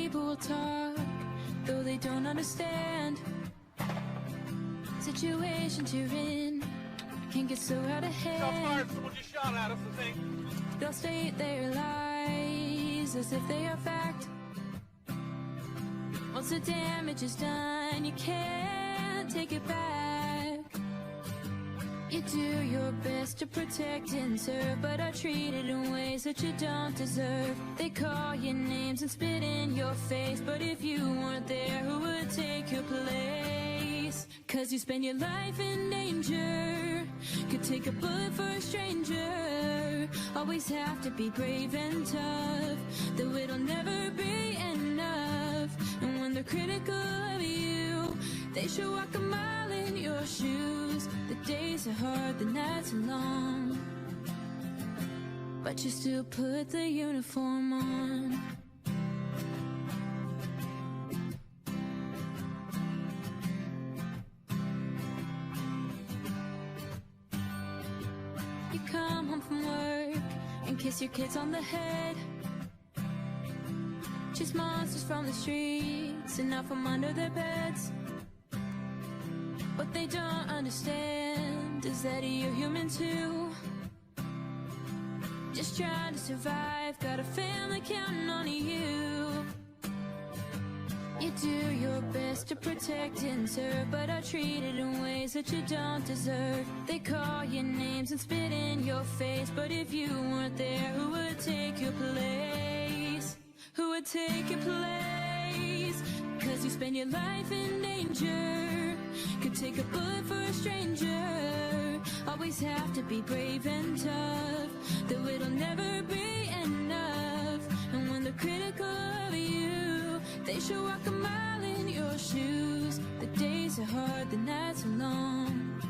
people will talk, though they don't understand situations you're in can get so out of hand. Someone just shot at us, I think. They'll state their lies as if they are fact. Once the damage is done, you can't take it back. You do your best to protect and serve, but are treated in ways that you don't deserve. They call your names and spit in your face, but if you weren't there, who would take your place? 'Cause you spend your life in danger, could take a bullet for a stranger. Always have to be brave and tough, though it'll never be enough. And when they're critical of you, they should walk a mile in your shoes. The days are hard, the nights are long, but you still put the uniform on. You come home from work and kiss your kids on the head. Chase monsters from the streets and out from under their beds. What they don't understand is that you're human too, just trying to survive, got a family counting on you. You do your best to protect and serve, but are treated in ways that you don't deserve. They call your names and spit in your face, but if you weren't there, who would take your place? Who would take your place? 'Cause you spend your life in danger, could take a bullet for a stranger. Always have to be brave and tough, though it'll never be enough. And when they're critical of you, they should walk a mile in your shoes. The days are hard, the nights are long,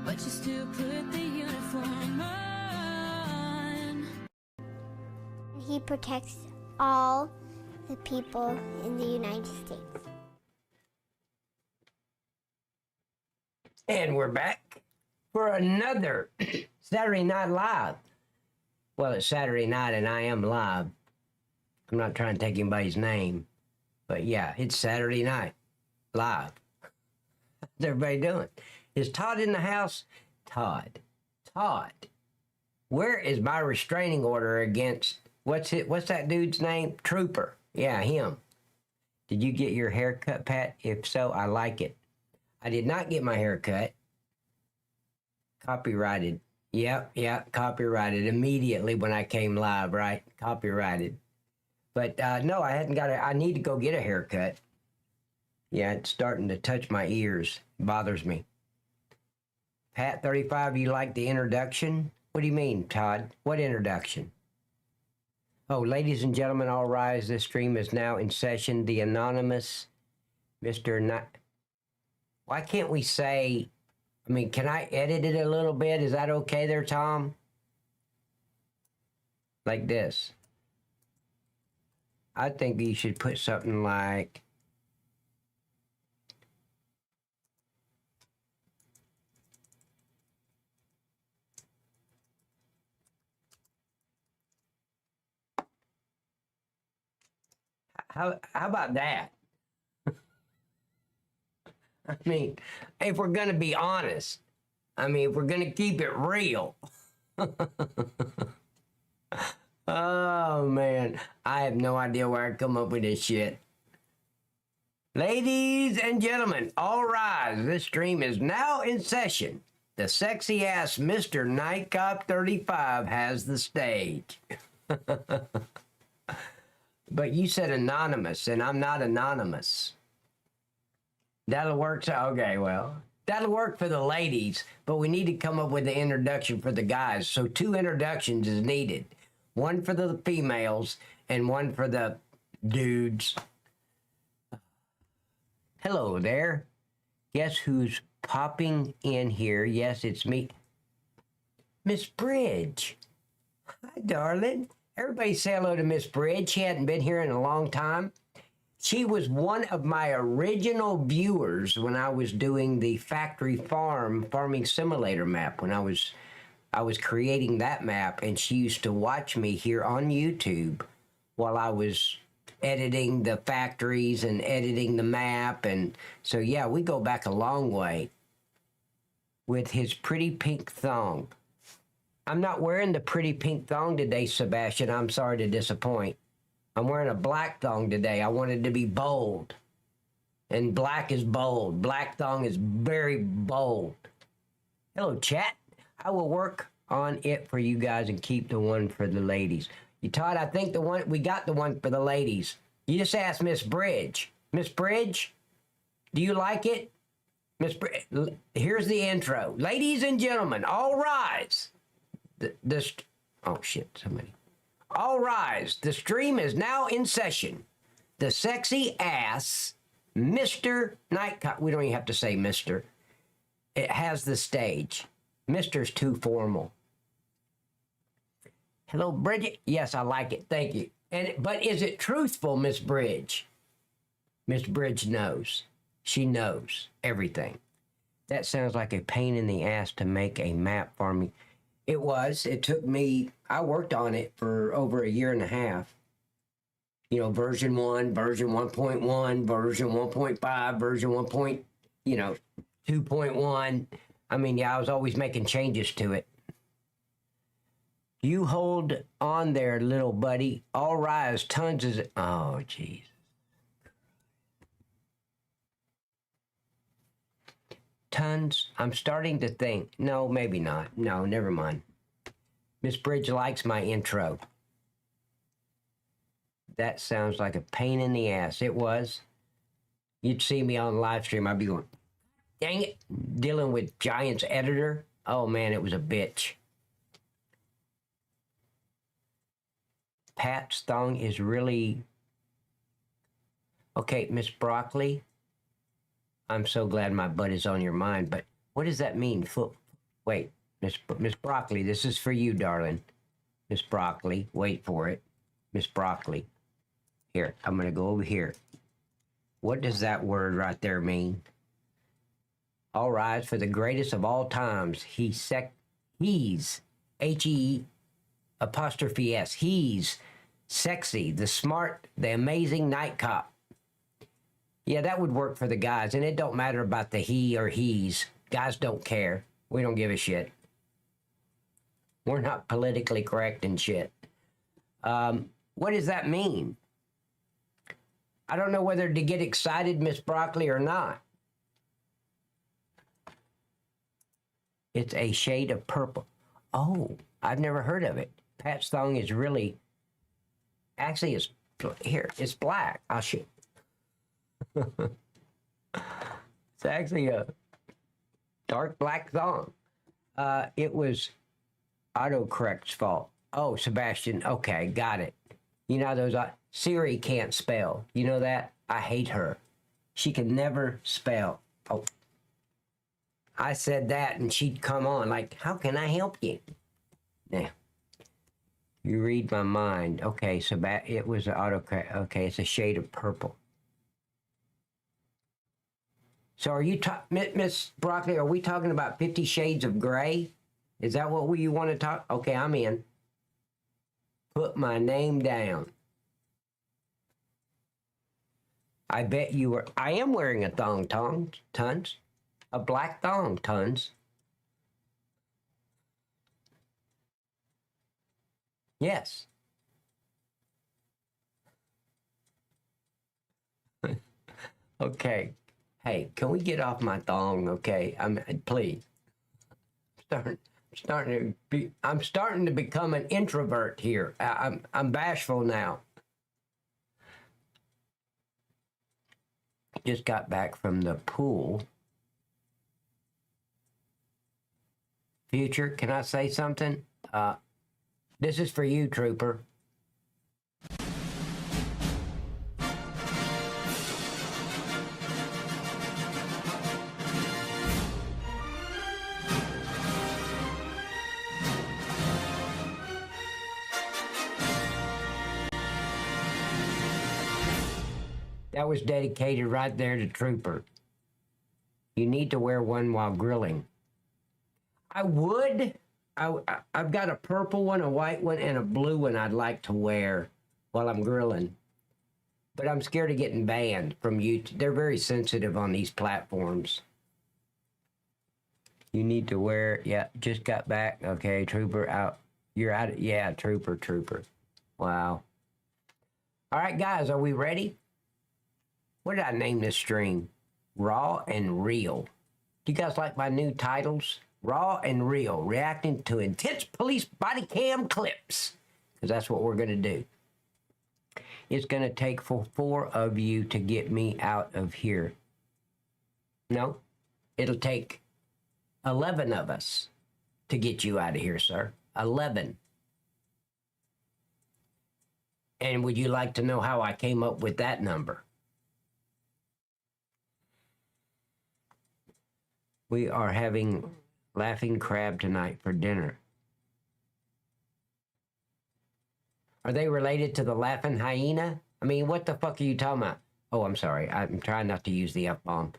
but you still put the uniform on. He protects all the people in the United States. And we're back for another Saturday Night Live. Well, it's Saturday night and I am live. I'm not trying to take anybody's name, but yeah, it's Saturday night live. How's everybody doing? Is Todd in the house? Todd, where is my restraining order against, what's that dude's name? Trooper. Yeah, him. Did you get your hair cut, Pat? If so, I like it. I did not get my hair cut. Copyrighted. Yep, copyrighted immediately when I came live, right? Copyrighted. But no, I hadn't got I need to go get a haircut. Yeah, it's starting to touch my ears. It bothers me. Pat 35, you like the introduction? What do you mean, Todd? What introduction? Oh, ladies and gentlemen, all rise. This stream is now in session. The anonymous Mr. Why can't we say, I mean, can I edit it a little bit? Is that okay there, Tom? Like this. I think you should put something like, how about that? I mean, if we're going to be honest, I mean, if we're going to keep it real. Oh, man. I have no idea where I come up with this shit. Ladies and gentlemen, all rise. This stream is now in session. The sexy-ass Mr. Night Cop 35 has the stage. But you said anonymous, and I'm not anonymous. That'll work. Okay, well, that'll work for the ladies, but we need to come up with an introduction for the guys. So 2 introductions is needed. One for the females and one for the dudes. Hello there. Guess who's popping in here? Yes, it's me. Miss Bridge. Hi, darling. Everybody say hello to Miss Bridge. She hadn't been here in a long time. She was one of my original viewers when I was doing the factory farming simulator map. When I was creating that map, and she used to watch me here on YouTube while I was editing the factories and editing the map. And so, yeah, we go back a long way with his pretty pink thong. I'm not wearing the pretty pink thong today, Sebastian. I'm sorry to disappoint. I'm wearing a black thong today. I wanted to be bold. And black is bold. Black thong is very bold. Hello, chat. I will work on it for you guys and keep the one for the ladies. You Todd, I think we got the one for the ladies. You just asked Miss Bridge. Miss Bridge, do you like it? Miss Bridge, here's the intro. Ladies and gentlemen, all rise. Oh shit, somebody. All rise. The stream is now in session. The sexy ass, Mr. Nightcap. We don't even have to say Mr. It has the stage. Mr.'s too formal. Hello, Bridget. Yes, I like it. Thank you. But is it truthful, Miss Bridge? Miss Bridge knows. She knows everything. That sounds like a pain in the ass to make a map for me. It was. It took me, I worked on it for over a year and a half. You know, version 1, version 1.1, version 1.5, version 2.1. I mean, yeah, I was always making changes to it. You hold on there, little buddy. All rise. Tons is... Oh, jeez. Tons. I'm starting to think. No, maybe not. No, never mind. Miss Bridge likes my intro. That sounds like a pain in the ass. It was. You'd see me on live stream. I'd be going, dang it. Dealing with Giant's editor. Oh, man, it was a bitch. Pat's thong is really... Okay, Miss Broccoli. I'm so glad my butt is on your mind, but what does that mean? Wait, Miss Broccoli, this is for you, darling. Miss Broccoli, wait for it. Miss Broccoli. Here, I'm going to go over here. What does that word right there mean? All rise for the greatest of all times. He's, H-E apostrophe S. He's sexy, the smart, the amazing night cop. Yeah, that would work for the guys, and it don't matter about the he or he's. Guys don't care. We don't give a shit. We're not politically correct and shit. What does that mean? I don't know whether to get excited, Miss Broccoli, or not. It's a shade of purple. Oh, I've never heard of it. Pat's thong is really... Actually, it's... Here, it's black. I'll show. It's actually a dark black thong. It was autocorrect's fault. Oh, Sebastian. Okay, got it. You know those... Siri can't spell. You know that? I hate her. She can never spell. Oh. I said that and she'd come on like, how can I help you? Now, you read my mind. Okay, so it was an autocorrect. Okay, it's a shade of purple. So are you, Miss Broccoli, are we talking about 50 Shades of Gray? Is that what you want to talk? Okay, I'm in. Put my name down. I bet you were, I am wearing a thong, tons. A black thong, tons. Yes. Okay. Hey, can we get off my thong? Okay, please. I'm starting to become an introvert here. I'm bashful now. Just got back from the pool. Future, can I say something? This is for you, Trooper. That was dedicated right there to Trooper. You need to wear one while grilling. I would. I've got a purple one, a white one, and a blue one I'd like to wear while I'm grilling. But I'm scared of getting banned from YouTube. They're very sensitive on these platforms. You need to wear, yeah, just got back. Okay, Trooper out. You're out. Yeah, Trooper. Wow. All right, guys, are we ready? What did I name this stream? Raw and Real. Do you guys like my new titles? Raw and Real, reacting to intense police body cam clips. Because that's what we're going to do. It's going to take for 4 of you to get me out of here. No, it'll take 11 of us to get you out of here, sir. 11. And would you like to know how I came up with that number? We are having laughing crab tonight for dinner. Are they related to the laughing hyena? I mean, what the fuck are you talking about? Oh, I'm sorry. I'm trying not to use the F-bomb.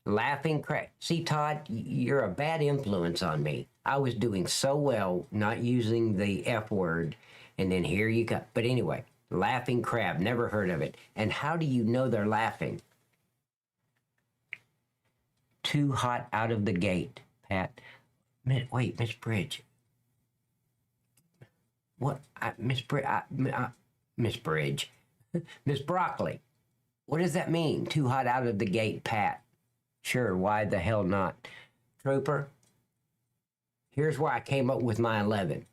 Laughing crab. See, Todd, you're a bad influence on me. I was doing so well not using the F word, and then here you go. But anyway, laughing crab, never heard of it. And how do you know they're laughing? Too hot out of the gate, Pat. Wait, Miss Bridge. What? Miss Bridge. Miss Broccoli. What does that mean? Too hot out of the gate, Pat. Sure, why the hell not? Trooper, here's where I came up with my 11.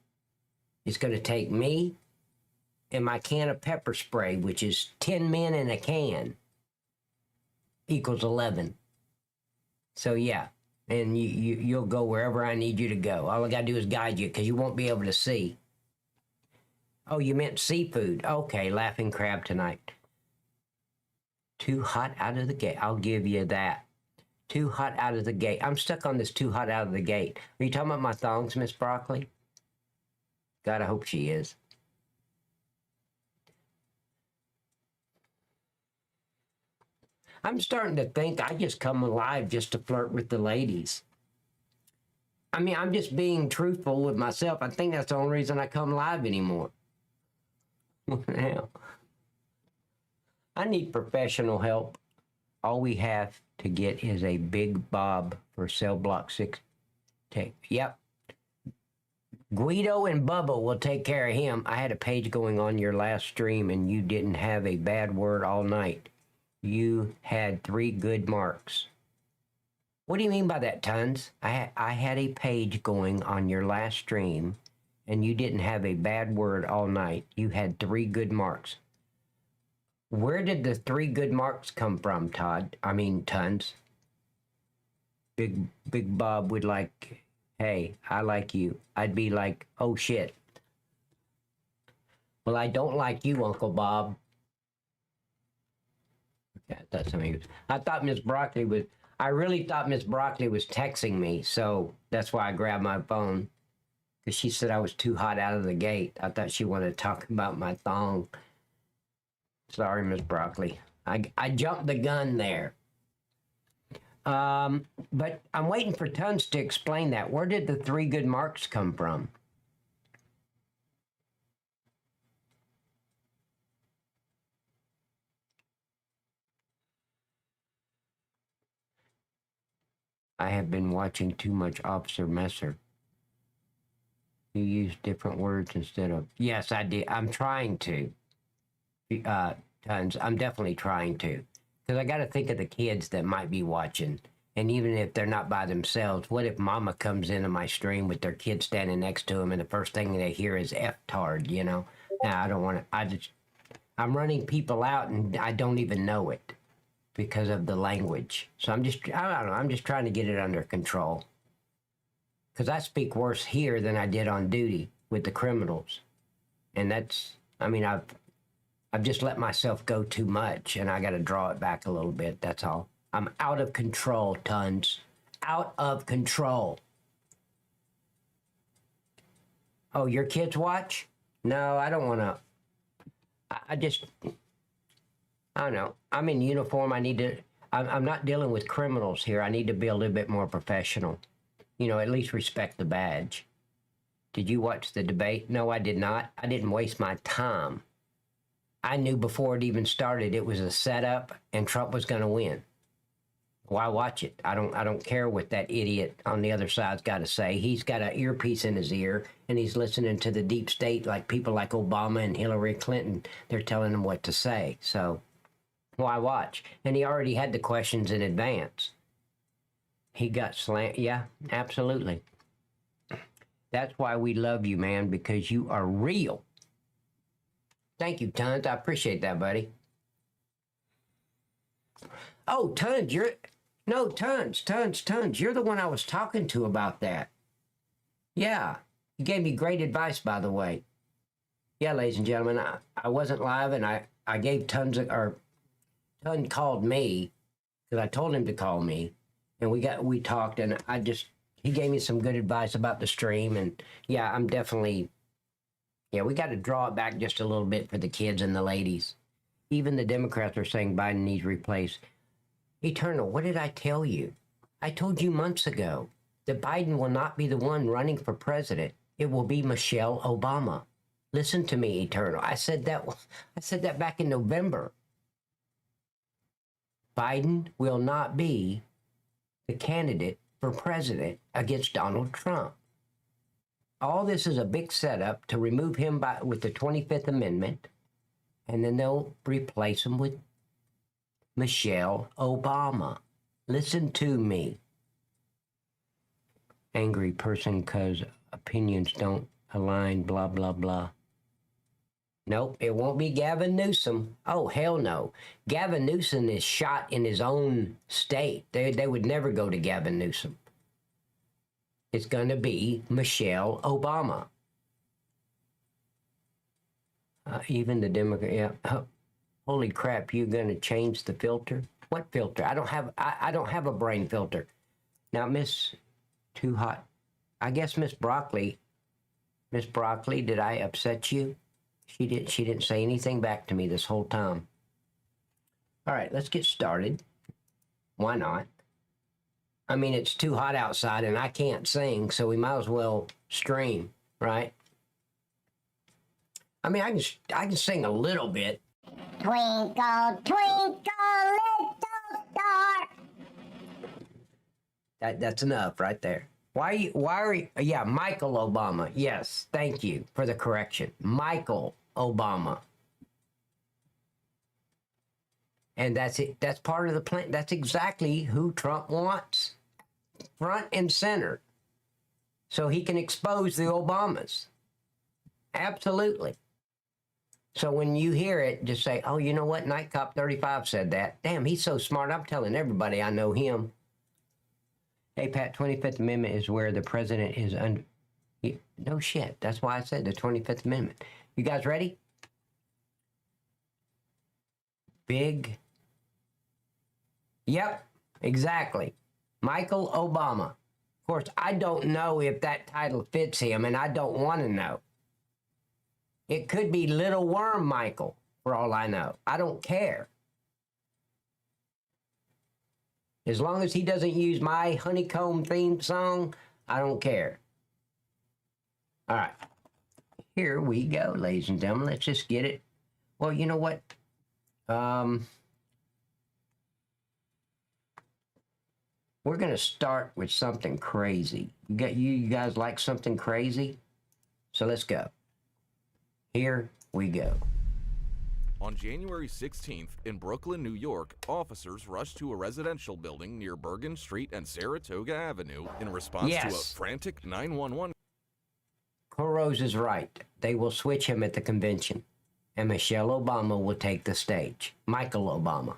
It's going to take me and my can of pepper spray, which is 10 men in a can, equals 11. So, yeah, and you'll go wherever I need you to go. All I got to do is guide you because you won't be able to see. Oh, you meant seafood. Okay, laughing crab tonight. Too hot out of the gate. I'll give you that. Too hot out of the gate. I'm stuck on this too hot out of the gate. Are you talking about my thongs, Miss Broccoli? God, I hope she is. I'm starting to think I just come alive just to flirt with the ladies. I mean, I'm just being truthful with myself. I think that's the only reason I come live anymore. What the hell? I need professional help. All we have to get is a big Bob for cell block 6 tape. Yep. Guido and Bubba will take care of him. I had a page going on your last stream and you didn't have a bad word all night. You had 3 good marks. What do you mean by that, Tons? I had a page going on your last stream and you didn't have a bad word all night. You had 3 good marks. Where did the 3 good marks come from, Todd? I mean, Tons. Big Bob would like, hey, I like you. I'd be like, oh shit. Well, I don't like you, Uncle Bob. Okay, I thought Miss Broccoli was, I really thought Miss Broccoli was texting me, so that's why I grabbed my phone. Because she said I was too hot out of the gate. I thought she wanted to talk about my thong. Sorry, Miss Broccoli. I jumped the gun there. But I'm waiting for Tons to explain that. Where did the 3 good marks come from? I have been watching too much Officer Messer. You use different words instead of... Yes, I did. I'm trying to. Tons. I'm definitely trying to. Because I got to think of the kids that might be watching. And even if they're not by themselves, what if mama comes into my stream with their kid standing next to them and the first thing they hear is F-tard, you know? Now, I don't want to... I'm running people out and I don't even know it because of the language. So I don't know, I'm just trying to get it under control. Because I speak worse here than I did on duty with the criminals. And that's, I mean, I've just let myself go too much and I got to draw it back a little bit. That's all. I'm out of control, Tons. Out of control. Oh, your kids watch? No, I don't want to. I don't know. I'm in uniform. I'm not dealing with criminals here. I need to be a little bit more professional. You know, at least respect the badge. Did you watch the debate? No, I did not. I didn't waste my time. I knew before it even started it was a setup and Trump was going to win. Why watch it? I don't care what that idiot on the other side's got to say. He's got an earpiece in his ear, and he's listening to the deep state, like people like Obama and Hillary Clinton. They're telling him what to say. So why watch? And he already had the questions in advance. He got slammed. Yeah, absolutely. That's why we love you, man, because you are real. Thank you, Tons. I appreciate that, buddy. Oh, Tons, Tons. You're the one I was talking to about that. Yeah. You gave me great advice, by the way. Yeah, ladies and gentlemen, I wasn't live, and I gave Tons called me, because I told him to call me, and we talked, and he gave me some good advice about the stream, and yeah, I'm definitely, we got to draw it back just a little bit for the kids and the ladies. Even the Democrats are saying Biden needs replaced. Eternal, what did I tell you? I told you months ago that Biden will not be the one running for president. It will be Michelle Obama. Listen to me, Eternal. I said that back in November. Biden will not be the candidate for president against Donald Trump. All this is a big setup to remove him with the 25th Amendment, and then they'll replace him with Michelle Obama. Listen to me. Angry person because opinions don't align, blah, blah, blah. Nope, it won't be Gavin Newsom. Oh, hell no. Gavin Newsom is shot in his own state. They would never go to Gavin Newsom. It's going to be Michelle Obama. Even the Democrat, yeah. Holy crap, you're going to change the filter? What filter? I don't have a brain filter. Now, Miss Too Hot, I guess Miss Broccoli, did I upset you? She didn't say anything back to me this whole time. All right, let's get started. Why not? I mean, it's too hot outside and I can't sing, so we might as well stream, right? I mean, I can sing a little bit. Twinkle, twinkle, little star. That's enough right there. Why are you, yeah, Michael Obama. Yes, thank you for the correction. Michael Obama. And that's it. That's part of the plan. That's exactly who Trump wants. Front and center. So he can expose the Obamas. Absolutely. So when you hear it, just say, oh, you know what? Night Cop 35 said that. Damn, he's so smart. I'm telling everybody I know him. Hey, Pat, 25th Amendment is where the president is under... No shit. That's why I said the 25th Amendment. You guys ready? Big. Yep, exactly. Michael Obama. Of course, I don't know if that title fits him, and I don't want to know. It could be Little Worm Michael, for all I know. I don't care. As long as he doesn't use my honeycomb theme song, I don't care. All right. Here we go, ladies and gentlemen. Let's just get it. Well, you know what? We're going to start with something crazy. You guys like something crazy? So let's go. Here we go. On January 16th, in Brooklyn, New York, officers rushed to a residential building near Bergen Street and Saratoga Avenue in response to a frantic 911. Corrose is right. They will switch him at the convention, and Michelle Obama will take the stage. Michael Obama.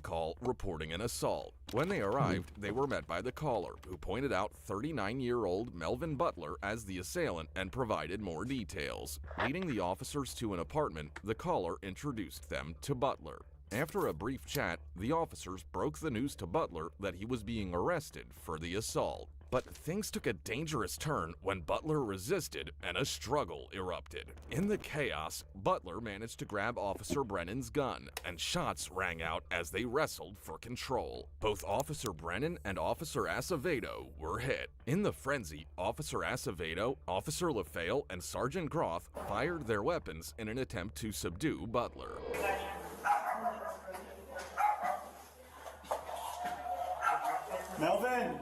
Call reporting an assault. When they arrived, they were met by the caller, who pointed out 39-year-old Melvin Butler as the assailant and provided more details. Leading the officers to an apartment, the caller introduced them to Butler. After a brief chat, the officers broke the news to Butler that he was being arrested for the assault. But things took a dangerous turn when Butler resisted and a struggle erupted. In the chaos, Butler managed to grab Officer Brennan's gun, and shots rang out as they wrestled for control. Both Officer Brennan and Officer Acevedo were hit. In the frenzy, Officer Acevedo, Officer LaFale, and Sergeant Groth fired their weapons in an attempt to subdue Butler. Melvin!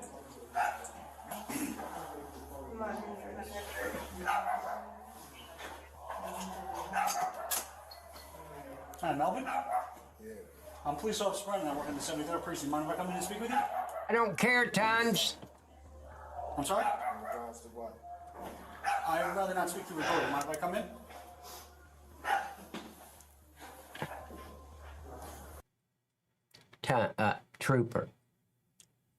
Hi, Melvin? Yeah. I'm Police Officer Brennan. I work in the 73rd Precinct. Mind if I come in and speak with you? I don't care, Tons. I'm sorry? In regards to what? I would rather not speak to you recorded. Mind if I come in? Trooper,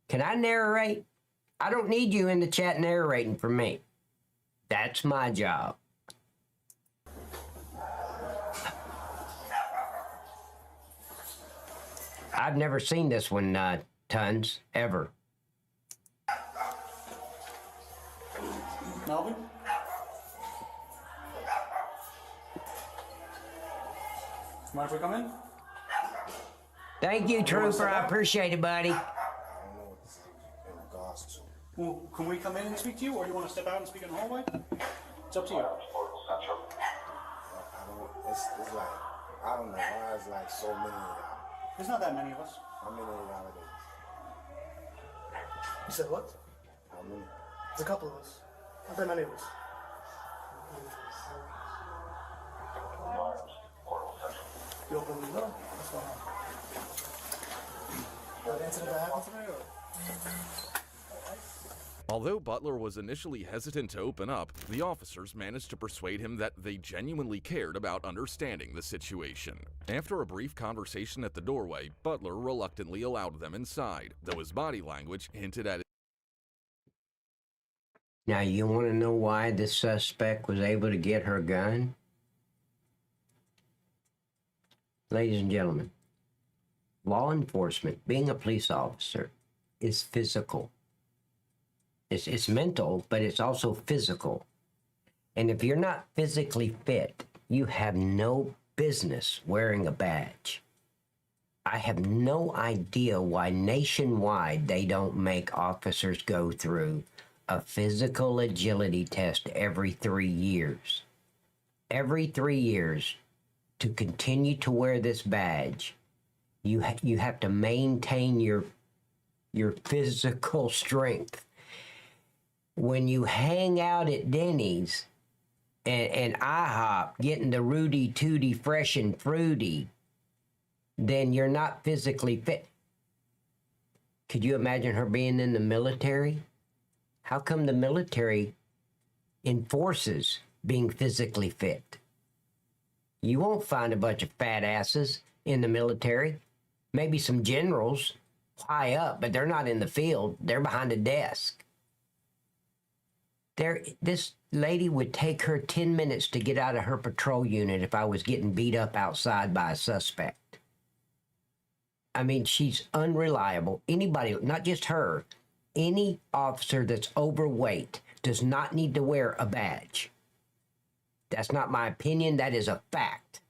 can I narrate? I don't need you in the chat narrating for me. That's my job. I've never seen this one, Tons, ever. Melvin? Mind if we come in? Thank you, Trooper. I appreciate it, buddy. I don't know what this is in regards to. Well, can we come in and speak to you, or do you want to step out and speak in the hallway? It's up to you. I don't, it's like, I don't know why it's like so many of y'all. There's not that many of us. How many of y'all it is? You said what? How many? There's a couple of us. Not that many of us. You open the door? What's going on? What incident that happened today, or? Although Butler was initially hesitant to open up, the officers managed to persuade him that they genuinely cared about understanding the situation. After a brief conversation at the doorway, Butler reluctantly allowed them inside, though his body language hinted at it. Now, you want to know why this suspect was able to get her gun? Ladies and gentlemen, law enforcement, being a police officer, is physical. It's mental, but it's also physical. And if you're not physically fit, you have no business wearing a badge. I have no idea why nationwide they don't make officers go through a physical agility test every 3 years. Every 3 years, to continue to wear this badge, you have to maintain your physical strength. When you hang out at Denny's and IHOP getting the Rudy Tooty fresh and fruity, then you're not physically fit. Could you imagine her being in the military? How come the military enforces being physically fit? You won't find a bunch of fat asses in the military. Maybe some generals high up, but they're not in the field. They're behind a desk. This lady would take her 10 minutes to get out of her patrol unit if I was getting beat up outside by a suspect. I mean, she's unreliable. Anybody, not just her, any officer that's overweight does not need to wear a badge. That's not my opinion. That is a fact.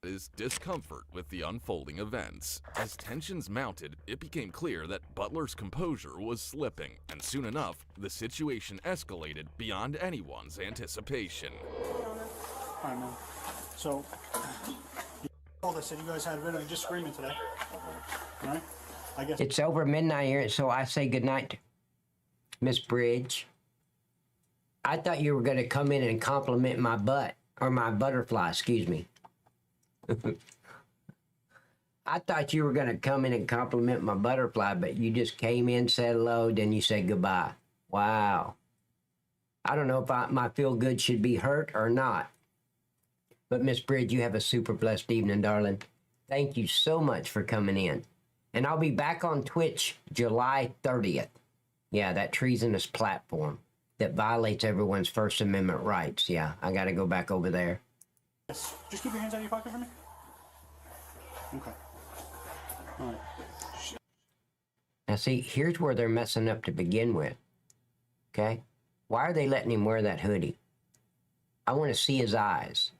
His discomfort with the unfolding events. As tensions mounted, it became clear that Butler's composure was slipping, and soon enough, the situation escalated beyond anyone's anticipation. All right, man. So, all this said you guys had rid of just screaming today. All right? I guess It's over midnight here, so I say goodnight, Miss Bridge. I thought you were going to come in and compliment my butt, or my butterfly, excuse me. I thought you were going to come in and compliment my butterfly, but you just came in, said hello, then you said goodbye. Wow. I don't know if my feel good should be hurt or not. But Miss Bridge, you have a super blessed evening, darling. Thank you so much for coming in. And I'll be back on Twitch July 30th. Yeah, that treasonous platform that violates everyone's First Amendment rights. Yeah, I got to go back over there. Just keep your hands out of your pocket for me. Okay. All right. Now, see, here's where they're messing up to begin with. Okay? Why are they letting him wear that hoodie? I want to see his eyes.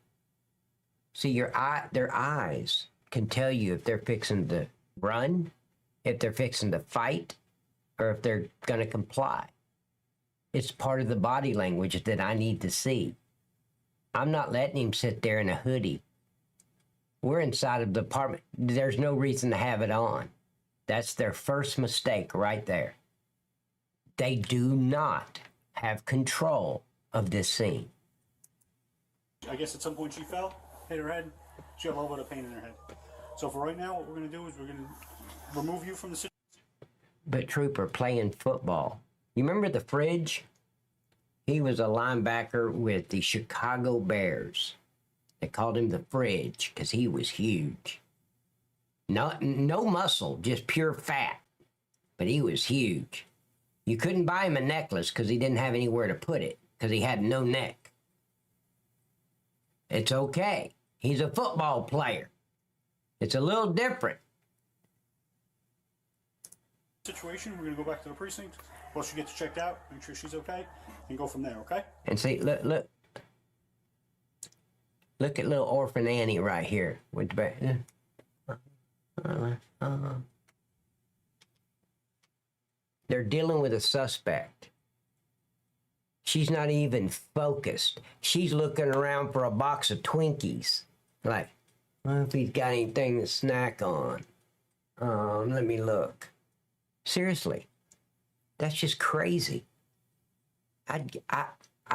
See, their eyes can tell you if they're fixing to run, if they're fixing to fight, or if they're going to comply. It's part of the body language that I need to see. I'm not letting him sit there in a hoodie. We're inside of the apartment. There's no reason to have it on. That's their first mistake right there. They do not have control of this scene. I guess at some point she fell, hit her head. She had a little bit of pain in her head. So for right now, what we're going to do is we're going to remove you from the situation. But Trooper, playing football. You remember the Fridge? He was a linebacker with the Chicago Bears. They called him the Fridge because he was huge. No muscle, just pure fat. But he was huge. You couldn't buy him a necklace because he didn't have anywhere to put it because he had no neck. It's okay. He's a football player. It's a little different. Situation, we're going to go back to the precinct. While she gets checked out, make sure she's okay, and go from there, okay? And see, look at little orphan Annie right here with the back. They're dealing with a suspect. She's not even focused. She's looking around for a box of Twinkies. Like, well, if he's got anything to snack on. Let me look. Seriously, that's just crazy. I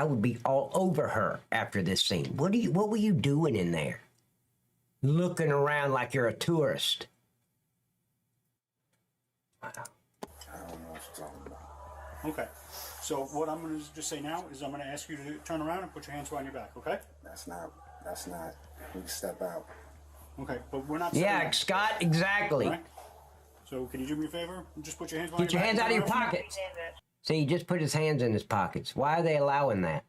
would be all over her after this scene. What were you doing in there? Looking around like you're a tourist. Wow. I don't know what you're talking about. Okay. So what I'm going to just say now is I'm going to ask you to turn around and put your hands behind your back, okay? That's not, we can step out. Okay, but we're not... Yeah, Scott, exactly. All right? So can you do me a favor? Just put your hands behind Get your back. hands out of your pockets. See, he just put his hands in his pockets. Why are they allowing that?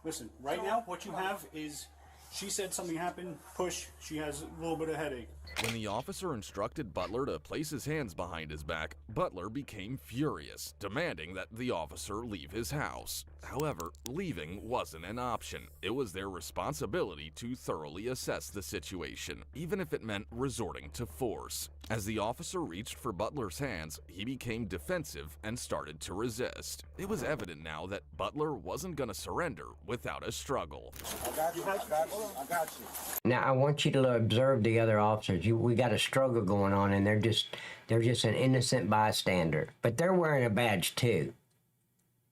Listen, right now what you have is she said something happened, push, she has a little bit of headache. When the officer instructed Butler to place his hands behind his back, Butler became furious, demanding that the officer leave his house. However, leaving wasn't an option. It was their responsibility to thoroughly assess the situation, even if it meant resorting to force. As the officer reached for Butler's hands, he became defensive and started to resist. It was evident now that Butler wasn't going to surrender without a struggle. I got you. Now, I want you to observe the other officers. We got a struggle going on, and they're just an innocent bystander. But they're wearing a badge, too.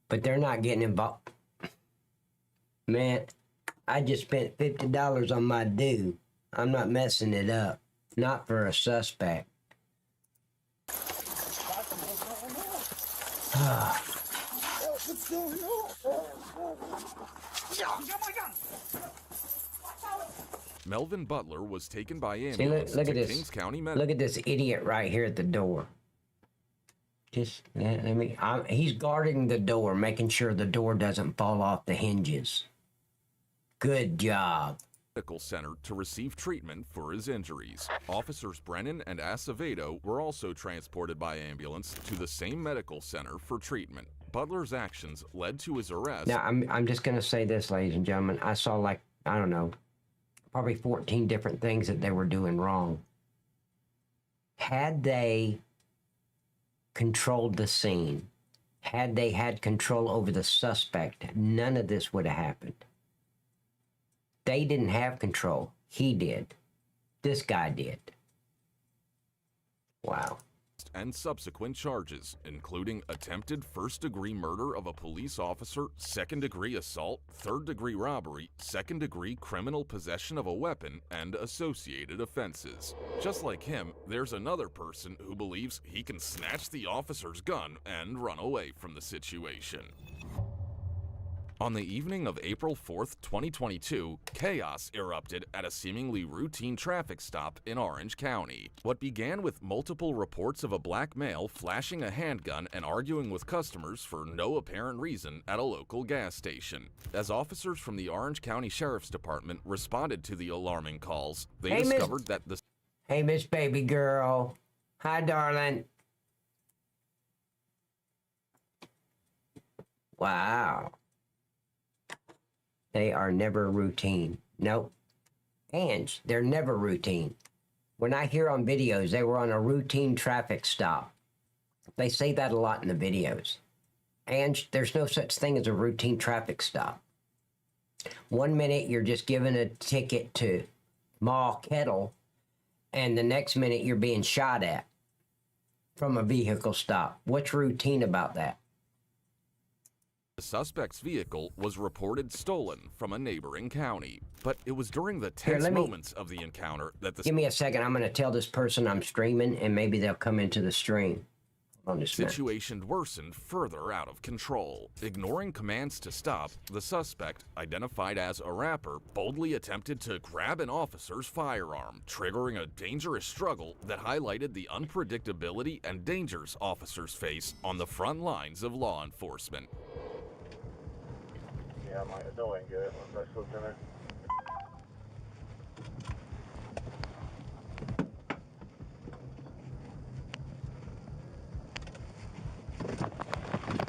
But they're not getting involved. Man, I just spent $50 on my due. I'm not messing it up. Not for a suspect. What's going on? Melvin Butler was taken by See, ambulance look to at this. Kings County Medical. Look at this idiot right here at the door. Just, he's guarding the door, making sure the door doesn't fall off the hinges. Good job. Center to receive treatment for his injuries. Officers Brennan and Acevedo were also transported by ambulance to the same medical center for treatment. Butler's actions led to his arrest. Now, I'm just going to say this, ladies and gentlemen. I saw, like, I don't know, probably 14 different things that they were doing wrong. Had they controlled the scene, had they had control over the suspect, none of this would have happened. They didn't have control. He did. This guy did. Wow. And subsequent charges, including attempted first-degree murder of a police officer, second-degree assault, third-degree robbery, second-degree criminal possession of a weapon, and associated offenses. Just like him, there's another person who believes he can snatch the officer's gun and run away from the situation. On the evening of April 4th, 2022, chaos erupted at a seemingly routine traffic stop in Orange County. What began with multiple reports of a black male flashing a handgun and arguing with customers for no apparent reason at a local gas station. As officers from the Orange County Sheriff's Department responded to the alarming calls, they discovered that the... Hey, Miss Baby Girl. Hi, darling. Wow. They are never routine. Nope. And they're never routine. When I hear on videos, they were on a routine traffic stop. They say that a lot in the videos. And there's no such thing as a routine traffic stop. 1 minute, you're just given a ticket to Ma Kettle, and the next minute, you're being shot at from a vehicle stop. What's routine about that? The suspect's vehicle was reported stolen from a neighboring county, but it was during the tense moments of the encounter that the... Give me a second. I'm going to tell this person I'm streaming, and maybe they'll come into the stream. On this situation worsened further out of control. Ignoring commands to stop, the suspect, identified as a rapper, boldly attempted to grab an officer's firearm, triggering a dangerous struggle that highlighted the unpredictability and dangers officers face on the front lines of law enforcement. Yeah, my door ain't good. Let's look in there.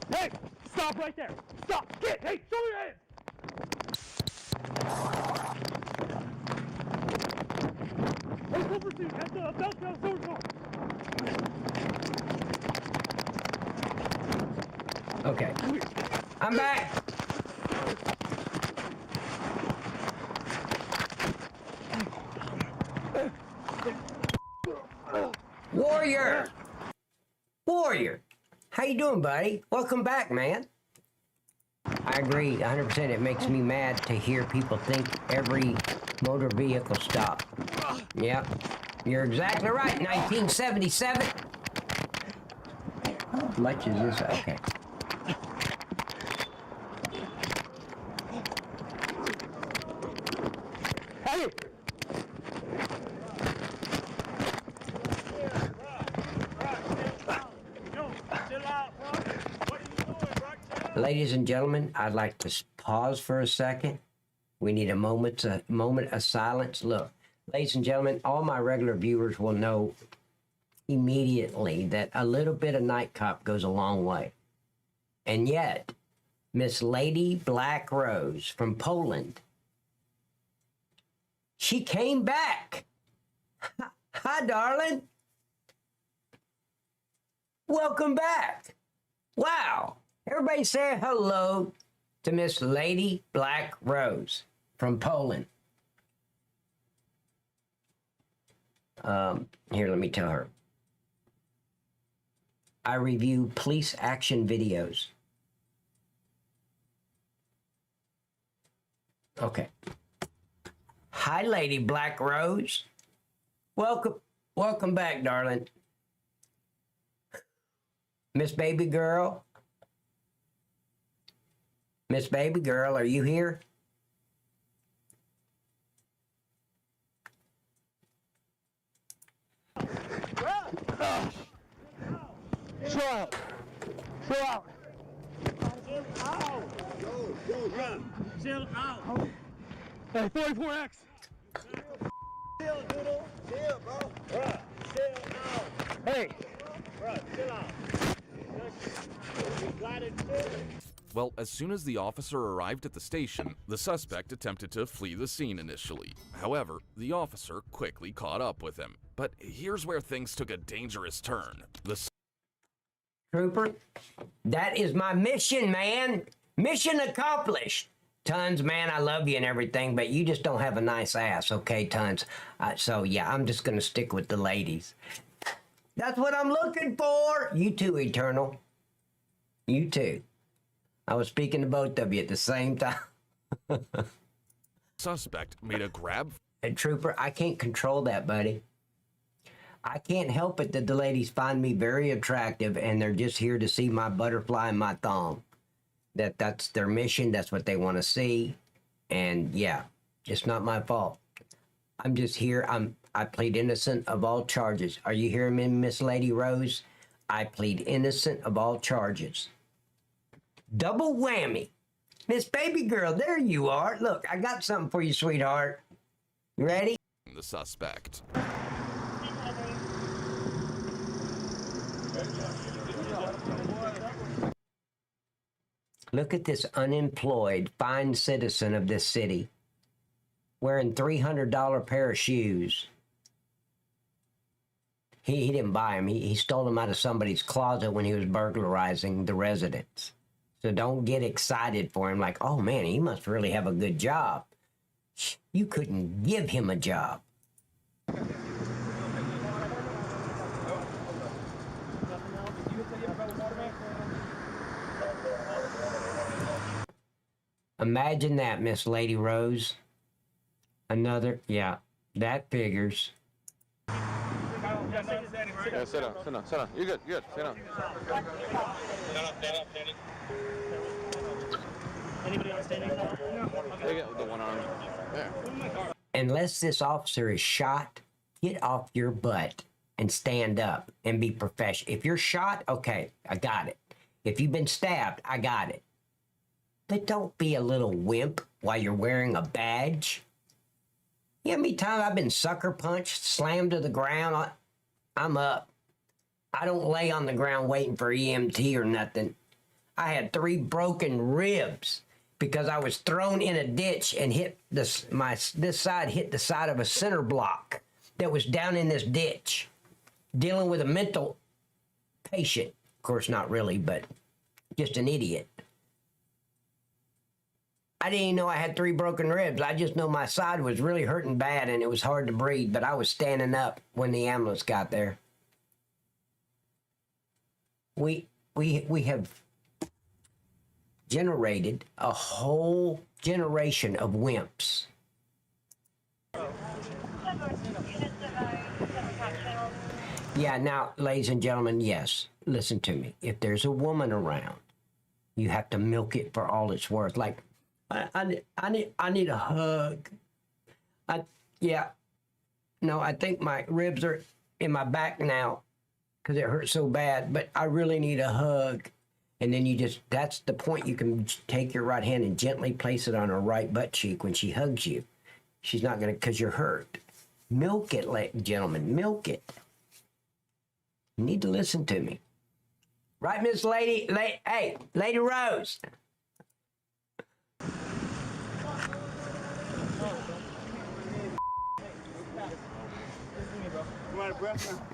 Hey! Stop right there! Stop! Get! Hey! Show your hands! Hey, full pursuit! At the Belltown Silver Car! Okay. I'm back! Warrior! Warrior! How you doing, buddy? Welcome back, man. I agree 100%. It makes me mad to hear people think every motor vehicle stop. Yep. You're exactly right. 1977. How much is this? Okay. Hey! Ladies and gentlemen, I'd like to pause for a second. We need a moment of silence. Look, ladies and gentlemen, all my regular viewers will know immediately that a little bit of night cop goes a long way. And yet, Miss Lady Black Rose from Poland, she came back. Hi, darling. Welcome back. Wow. Everybody say hello to Miss Lady Black Rose from Poland. Here, let me tell her. I review police action videos. Okay. Hi, Lady Black Rose. Welcome back, darling. Miss Baby Girl. Miss Baby Girl, are you here? Chill out! Chill out! Chill out! Chill out! Hey, 44X! Chill, doodle. Chill, bro. Bruh, chill out. Hey! Bruh, chill out. You got it, chill. Well, as soon as the officer arrived at the station, the suspect attempted to flee the scene initially. However, the officer quickly caught up with him. But here's where things took a dangerous turn. Trooper, that is my mission, man. Mission accomplished. Tons, man, I love you and everything, but you just don't have a nice ass, okay, Tons? So, yeah, I'm just going to stick with the ladies. That's what I'm looking for. You too, Eternal. You too. I was speaking to both of you at the same time. Suspect made a grab. And Trooper, I can't control that, buddy. I can't help it that the ladies find me very attractive and they're just here to see my butterfly and my thong. That's their mission. That's what they want to see. And yeah, it's not my fault. I'm just here. I plead innocent of all charges. Are you hearing me, Miss Lady Rose? I plead innocent of all charges. Double whammy. Miss Baby Girl, there you are. Look, I got something for you, sweetheart. You ready? The suspect. Look at this unemployed, fine citizen of this city wearing $300 pair of shoes. He didn't buy them. He stole them out of somebody's closet when he was burglarizing the residence. So don't get excited for him like, oh man, he must really have a good job. You couldn't give him a job. Imagine that, Miss Lady Rose. Another, yeah, that figures. Yeah, sit down, sit down, sit down. You're good, you're good. Sit down. Anybody else standing? Take it with the one arm. There. Unless this officer is shot, get off your butt and stand up and be professional. If you're shot, okay, I got it. If you've been stabbed, I got it. But don't be a little wimp while you're wearing a badge. You know how many times I've been sucker punched, slammed to the ground? I'm up. I don't lay on the ground waiting for EMT or nothing. I had 3 broken ribs because I was thrown in a ditch and hit this side hit the side of a center block that was down in this ditch, dealing with a mental patient. Of course, not really, but just an idiot. I didn't even know I had 3 broken ribs. I just know my side was really hurting bad and it was hard to breathe, but I was standing up when the ambulance got there. We have generated a whole generation of wimps. Yeah, now, ladies and gentlemen, yes, listen to me. If there's a woman around, you have to milk it for all it's worth. Like, I need a hug. No, I think my ribs are in my back now because it hurts so bad, but I really need a hug. And then that's the point. You can take your right hand and gently place it on her right butt cheek when she hugs you. She's not going to, because you're hurt. Milk it, gentlemen, milk it. You need to listen to me. Right, Miss Lady, hey, Lady Rose.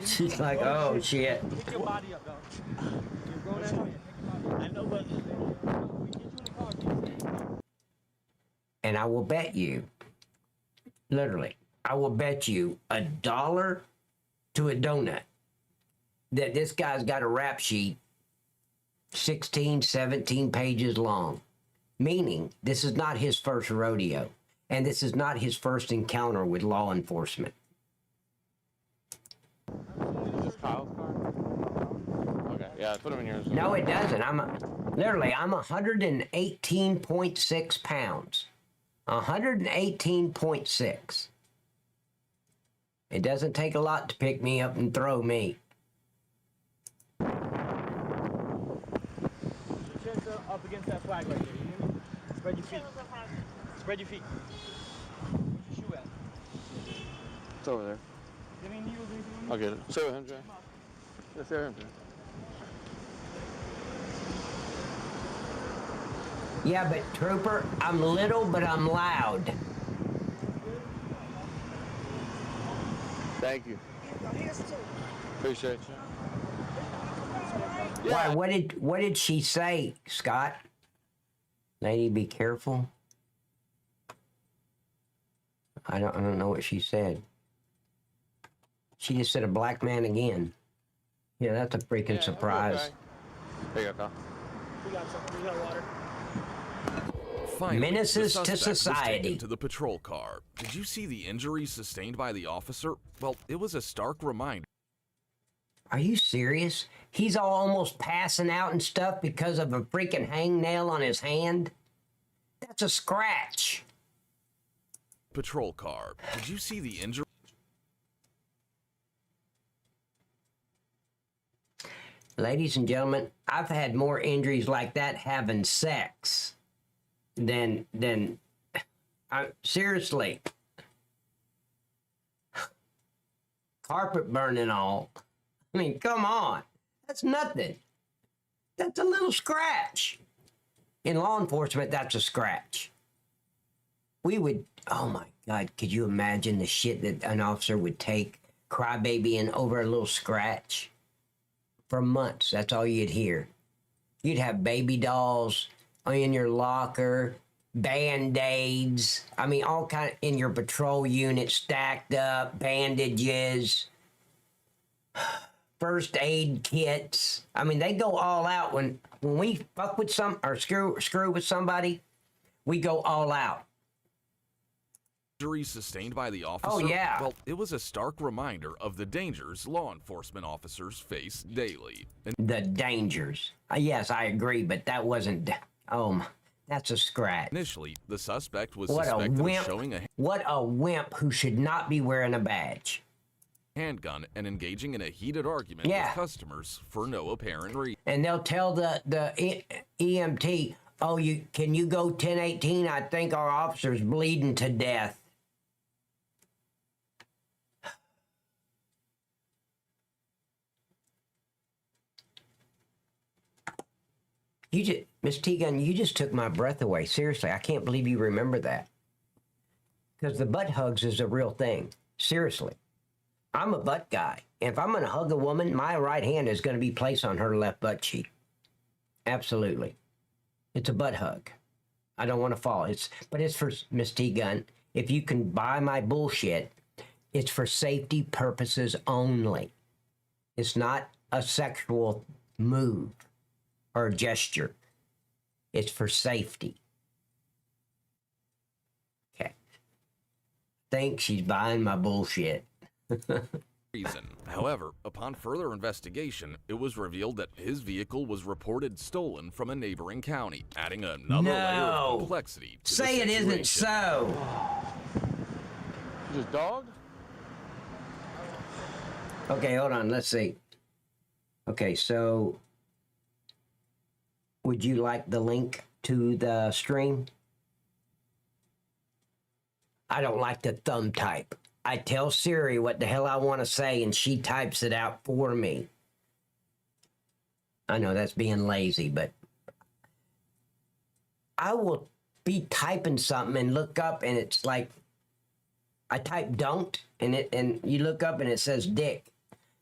She's like, oh shit. Pick your body up, though. You're going that way. I know, but and I will bet you, literally, I will bet you $1 to a donut that this guy's got a rap sheet 16, 17 pages long, meaning this is not his first rodeo, and this is not his first encounter with law enforcement. Is this Kyle's car? Okay, yeah, put him in yours. No, it doesn't. I'm 118.6 pounds. 118.6. It doesn't take a lot to pick me up and throw me. your chest up against that flag right there. You hear me? Spread your feet. Spread your feet. Where's your shoe at? It's over there. Give me needles or anything? I'll get it. Stay with him, Jay. Yeah, stay with him, Jay. Yeah, but Trooper, I'm little, but I'm loud. Thank you. Appreciate you. Why? What did she say, Scott? Lady, be careful. I don't know what she said. She just said a black man again. Yeah, that's a freaking surprise. Okay. There you go, Kyle. We got something. We got water. Finally, Menaces the to suspect was society. taken to the patrol car. Did you see the injuries sustained by the officer? Well, it was a stark reminder. Are you serious? He's all almost passing out and stuff because of a freaking hangnail on his hand? That's a scratch. Patrol car. Did you see the injury? Ladies and gentlemen, I've had more injuries like that having sex than seriously. Carpet burning all. I mean, come on. That's nothing. That's a little scratch. In law enforcement, that's a scratch. We would, oh my God, could you imagine the shit that an officer would take crybabying over a little scratch? For months, that's all you'd hear. You'd have baby dolls in your locker, Band-Aids, I mean, all kind of in your patrol unit stacked up, bandages, first aid kits. I mean, they go all out when we fuck with some or screw with somebody, we go all out. Injuries sustained by the officer? Oh, yeah. Well, it was a stark reminder of the dangers law enforcement officers face daily. The dangers. Yes, I agree, but that wasn't, that's a scratch. Initially, the suspect was What suspected a wimp. of showing a What a wimp who should not be wearing a badge. handgun and engaging in a heated argument Yeah. with customers for no apparent reason. And they'll tell the EMT, oh, can you go 1018? I think our officer's bleeding to death. Miss Teagun, you just took my breath away. Seriously, I can't believe you remember that. Because the butt hugs is a real thing. Seriously. I'm a butt guy. If I'm going to hug a woman, my right hand is going to be placed on her left butt cheek. Absolutely. It's a butt hug. I don't want to fall. But it's for Miss Teagun. If you can buy my bullshit, it's for safety purposes only. It's not a sexual move or gesture. It's for safety. Okay. Think she's buying my bullshit. However, upon further investigation, it was revealed that his vehicle was reported stolen from a neighboring county, adding another layer of complexity to Say the it situation. isn't so. Just dog? Okay, hold on. Let's see. Okay, so would you like the link to the stream? I don't like to thumb type. I tell Siri what the hell I want to say, and she types it out for me. I know that's being lazy, but I will be typing something and look up, and it's like I type "don't," and you look up and it says "dick."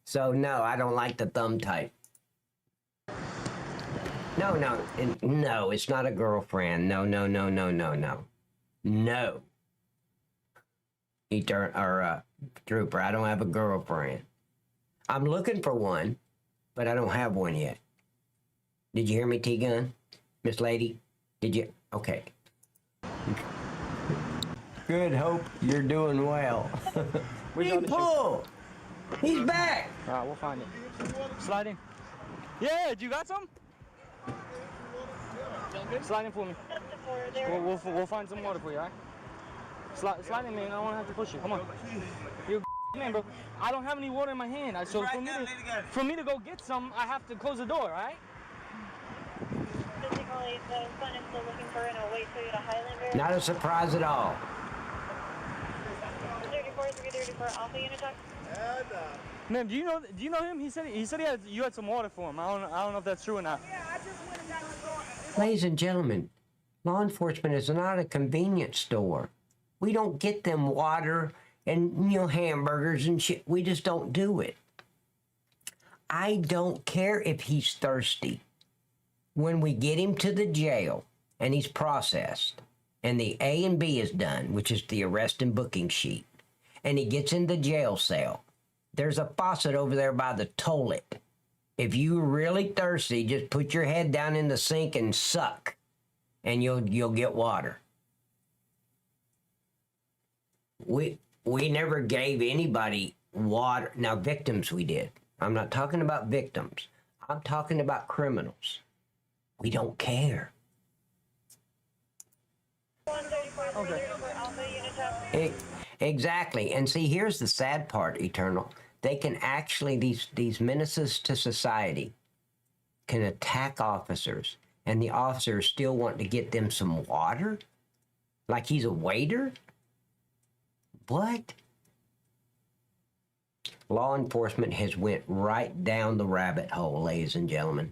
So no, I don't like the thumb type. No, it's not a girlfriend. No. Trooper, I don't have a girlfriend. I'm looking for one, but I don't have one yet. Did you hear me, T-Gun? Miss Lady? Did you? Okay. Good, hope you're doing well. Hey, pull! He's back! All right, we'll find it. Slide in. Yeah, you got some? Slide in for me. We'll find some water for you, all right? Slide in, man. I don't want to have to push you. Come on. You're a man, bro. I don't have any water in my hand. So for me to go get some, I have to close the door, all right? Not a surprise at all. 34 Alpha unit talk. Ma'am, do you know him? He said you had some water for him. I don't know if that's true or not. Yeah, I just went and got the door. Ladies and gentlemen, law enforcement is not a convenience store. We don't get them water and, hamburgers and shit. We just don't do it. I don't care if he's thirsty. When we get him to the jail and he's processed and the A and B is done, which is the arrest and booking sheet, and he gets in the jail cell, there's a faucet over there by the toilet. If you're really thirsty, just put your head down in the sink and suck, and you'll get water. We never gave anybody water. Now, victims we did. I'm not talking about victims. I'm talking about criminals. We don't care. Exactly. And see, here's the sad part, Eternal. They can actually, these menaces to society can attack officers, and the officers still want to get them some water? Like he's a waiter? What? Law enforcement has went right down the rabbit hole, ladies and gentlemen.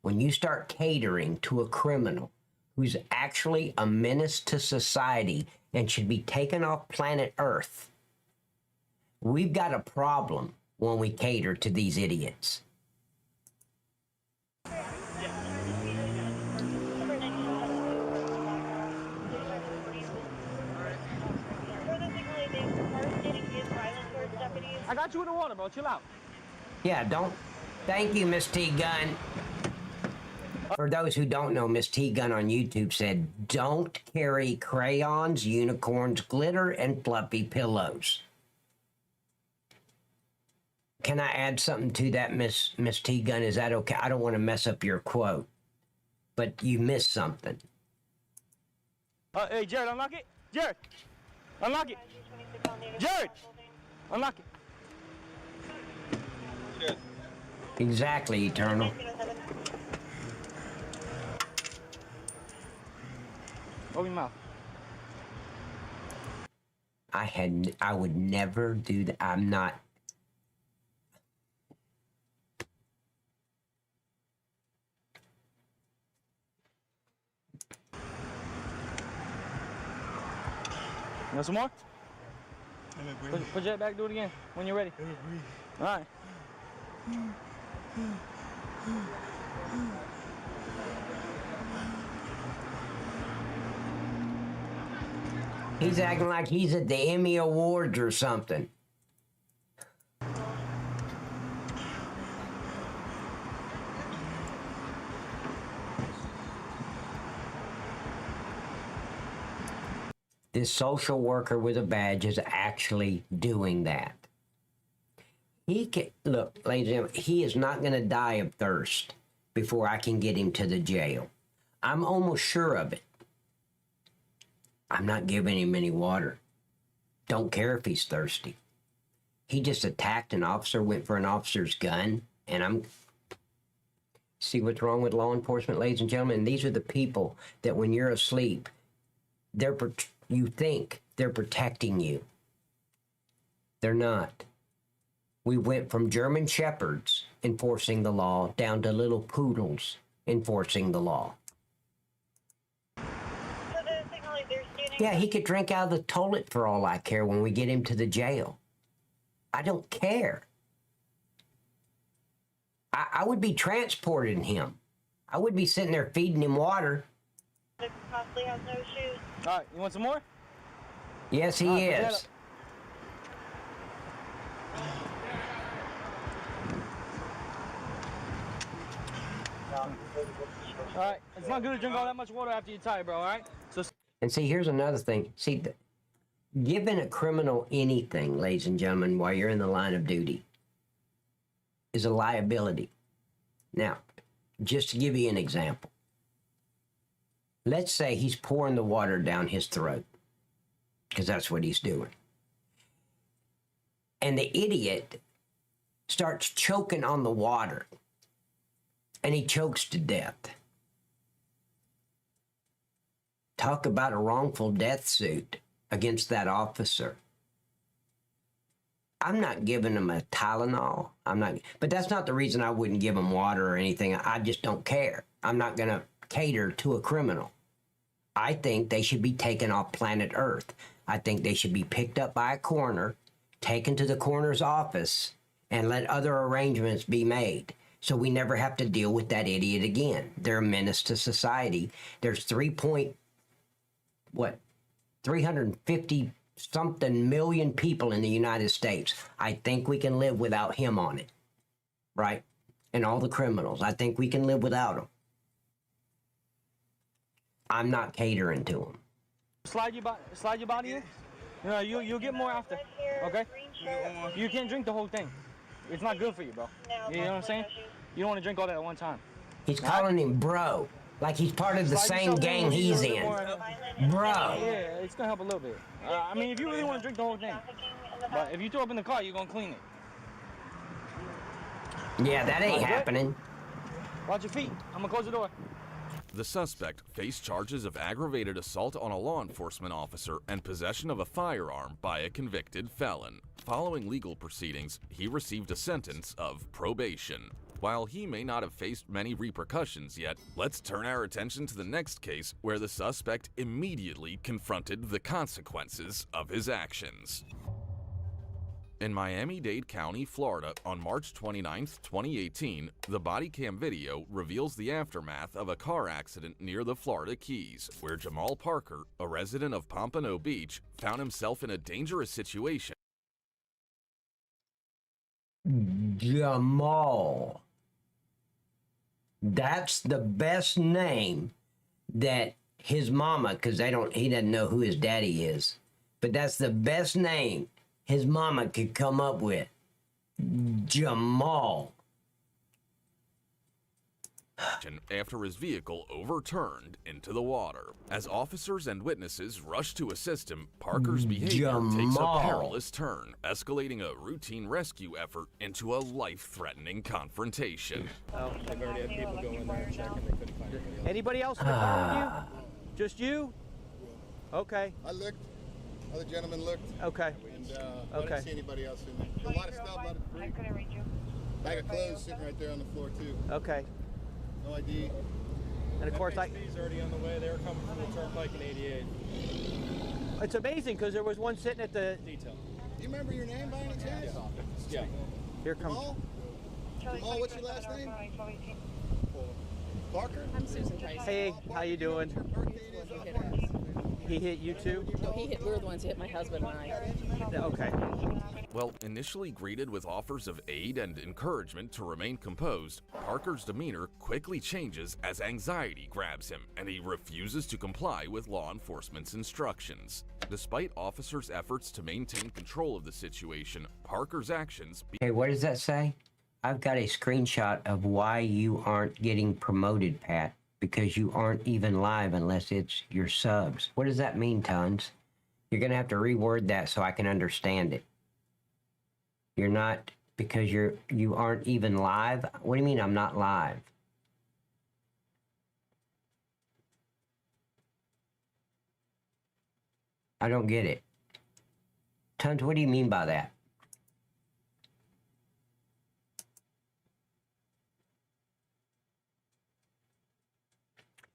When you start catering to a criminal who's actually a menace to society and should be taken off planet Earth, we've got a problem when we cater to these idiots. I got you in the water, bro. Chill out. Yeah, don't. Thank you, Miss T Gun. For those who don't know, Miss T Gun on YouTube said, don't carry crayons, unicorns, glitter, and fluffy pillows. Can I add something to that, Miss T Gun? Is that okay? I don't want to mess up your quote, but you missed something. Hey, Jared, unlock it. Jared, unlock it. Jared, unlock it. Exactly, Eternal. Open your mouth. I would never do that. I'm not. You want some more? Put that back, do it again when you're ready. All right. He's acting like he's at the Emmy Awards or something. This social worker with a badge is actually doing that. He can, look, ladies and gentlemen, he is not going to die of thirst before I can get him to the jail. I'm almost sure of it. I'm not giving him any water. Don't care if he's thirsty. He just attacked an officer, went for an officer's gun, and I'm... See what's wrong with law enforcement, ladies and gentlemen? These are the people that when you're asleep, you think they're protecting you. They're not. We went from German shepherds enforcing the law down to little poodles enforcing the law. Yeah, he could drink out of the toilet for all I care when we get him to the jail. I don't care. I would be transporting him. I would be sitting there feeding him water. Possibly has no shoes. All right, you want some more? Yes, he is. All right, it's not good to drink all that much water after you're tired, bro, all right? So. And see, here's another thing. See, giving a criminal anything, ladies and gentlemen, while you're in the line of duty is a liability. Now, just to give you an example. Let's say he's pouring the water down his throat, because that's what he's doing. And the idiot starts choking on the water, and he chokes to death. Talk about a wrongful death suit against that officer. I'm not giving him a Tylenol. But that's not the reason I wouldn't give him water or anything. I just don't care. I'm not going to cater to a criminal. I think they should be taken off planet Earth. I think they should be picked up by a coroner, taken to the coroner's office, and let other arrangements be made. So we never have to deal with that idiot again. They're a menace to society. There's 350-something million people in the United States. I think we can live without him on it, right? And all the criminals. I think we can live without them. I'm not catering to them. Slide your body in. No, you'll get more after, okay? You can't drink the whole thing. It's not good for you, bro. You know what I'm saying? You don't want to drink all that at one time. He's calling him bro, like he's part of the same gang he's in. Bro. Yeah, it's gonna help a little bit. I mean, if you really want to drink the whole thing, but if you throw up in the car, you're gonna clean it. Yeah, that ain't happening. Watch your feet. I'm gonna close the door. The suspect faced charges of aggravated assault on a law enforcement officer and possession of a firearm by a convicted felon. Following legal proceedings, he received a sentence of probation. While he may not have faced many repercussions yet, let's turn our attention to the next case where the suspect immediately confronted the consequences of his actions. In Miami-Dade County, Florida, on March 29, 2018, the Bodycam video reveals the aftermath of a car accident near the Florida Keys, where Jamal Parker, a resident of Pompano Beach, found himself in a dangerous situation. Jamal. That's the best name that his mama, because he doesn't know who his daddy is, but that's the best name his mama could come up with. Jamal. After his vehicle overturned into the water. As officers and witnesses rush to assist him, Parker's behavior takes a perilous turn, escalating a routine rescue effort into a life-threatening confrontation. Oh, I've already had people go in there and check and they couldn't find anybody. Anybody else in the car with you? Just you? Okay. I looked. Other gentlemen looked. Okay. And I didn't see anybody else in there. A lot of stuff, a lot of debris. Bag of clothes sitting right there on the floor too. Okay. No ID. And of course, FHP's already on the way. They were coming from the turnpike in 88. It's amazing because there was one sitting at the detail. Do you remember your name by any chance? Yeah. Here comes. Jamal, what's your last name? Parker? I'm Susan Tracy. Hey, how you doing? He hit you too? No, we're the ones who hit my husband and I. Okay. Well, initially greeted with offers of aid and encouragement to remain composed, Parker's demeanor quickly changes as anxiety grabs him and he refuses to comply with law enforcement's instructions. Despite officers' efforts to maintain control of the situation, Parker's actions... Hey, what does that say? I've got a screenshot of why you aren't getting promoted, Pat. Because you aren't even live unless it's your subs. What does that mean, Tons? You're going to have to reword that so I can understand it. You're not, because you aren't even live? What do you mean I'm not live? I don't get it. Tons, what do you mean by that?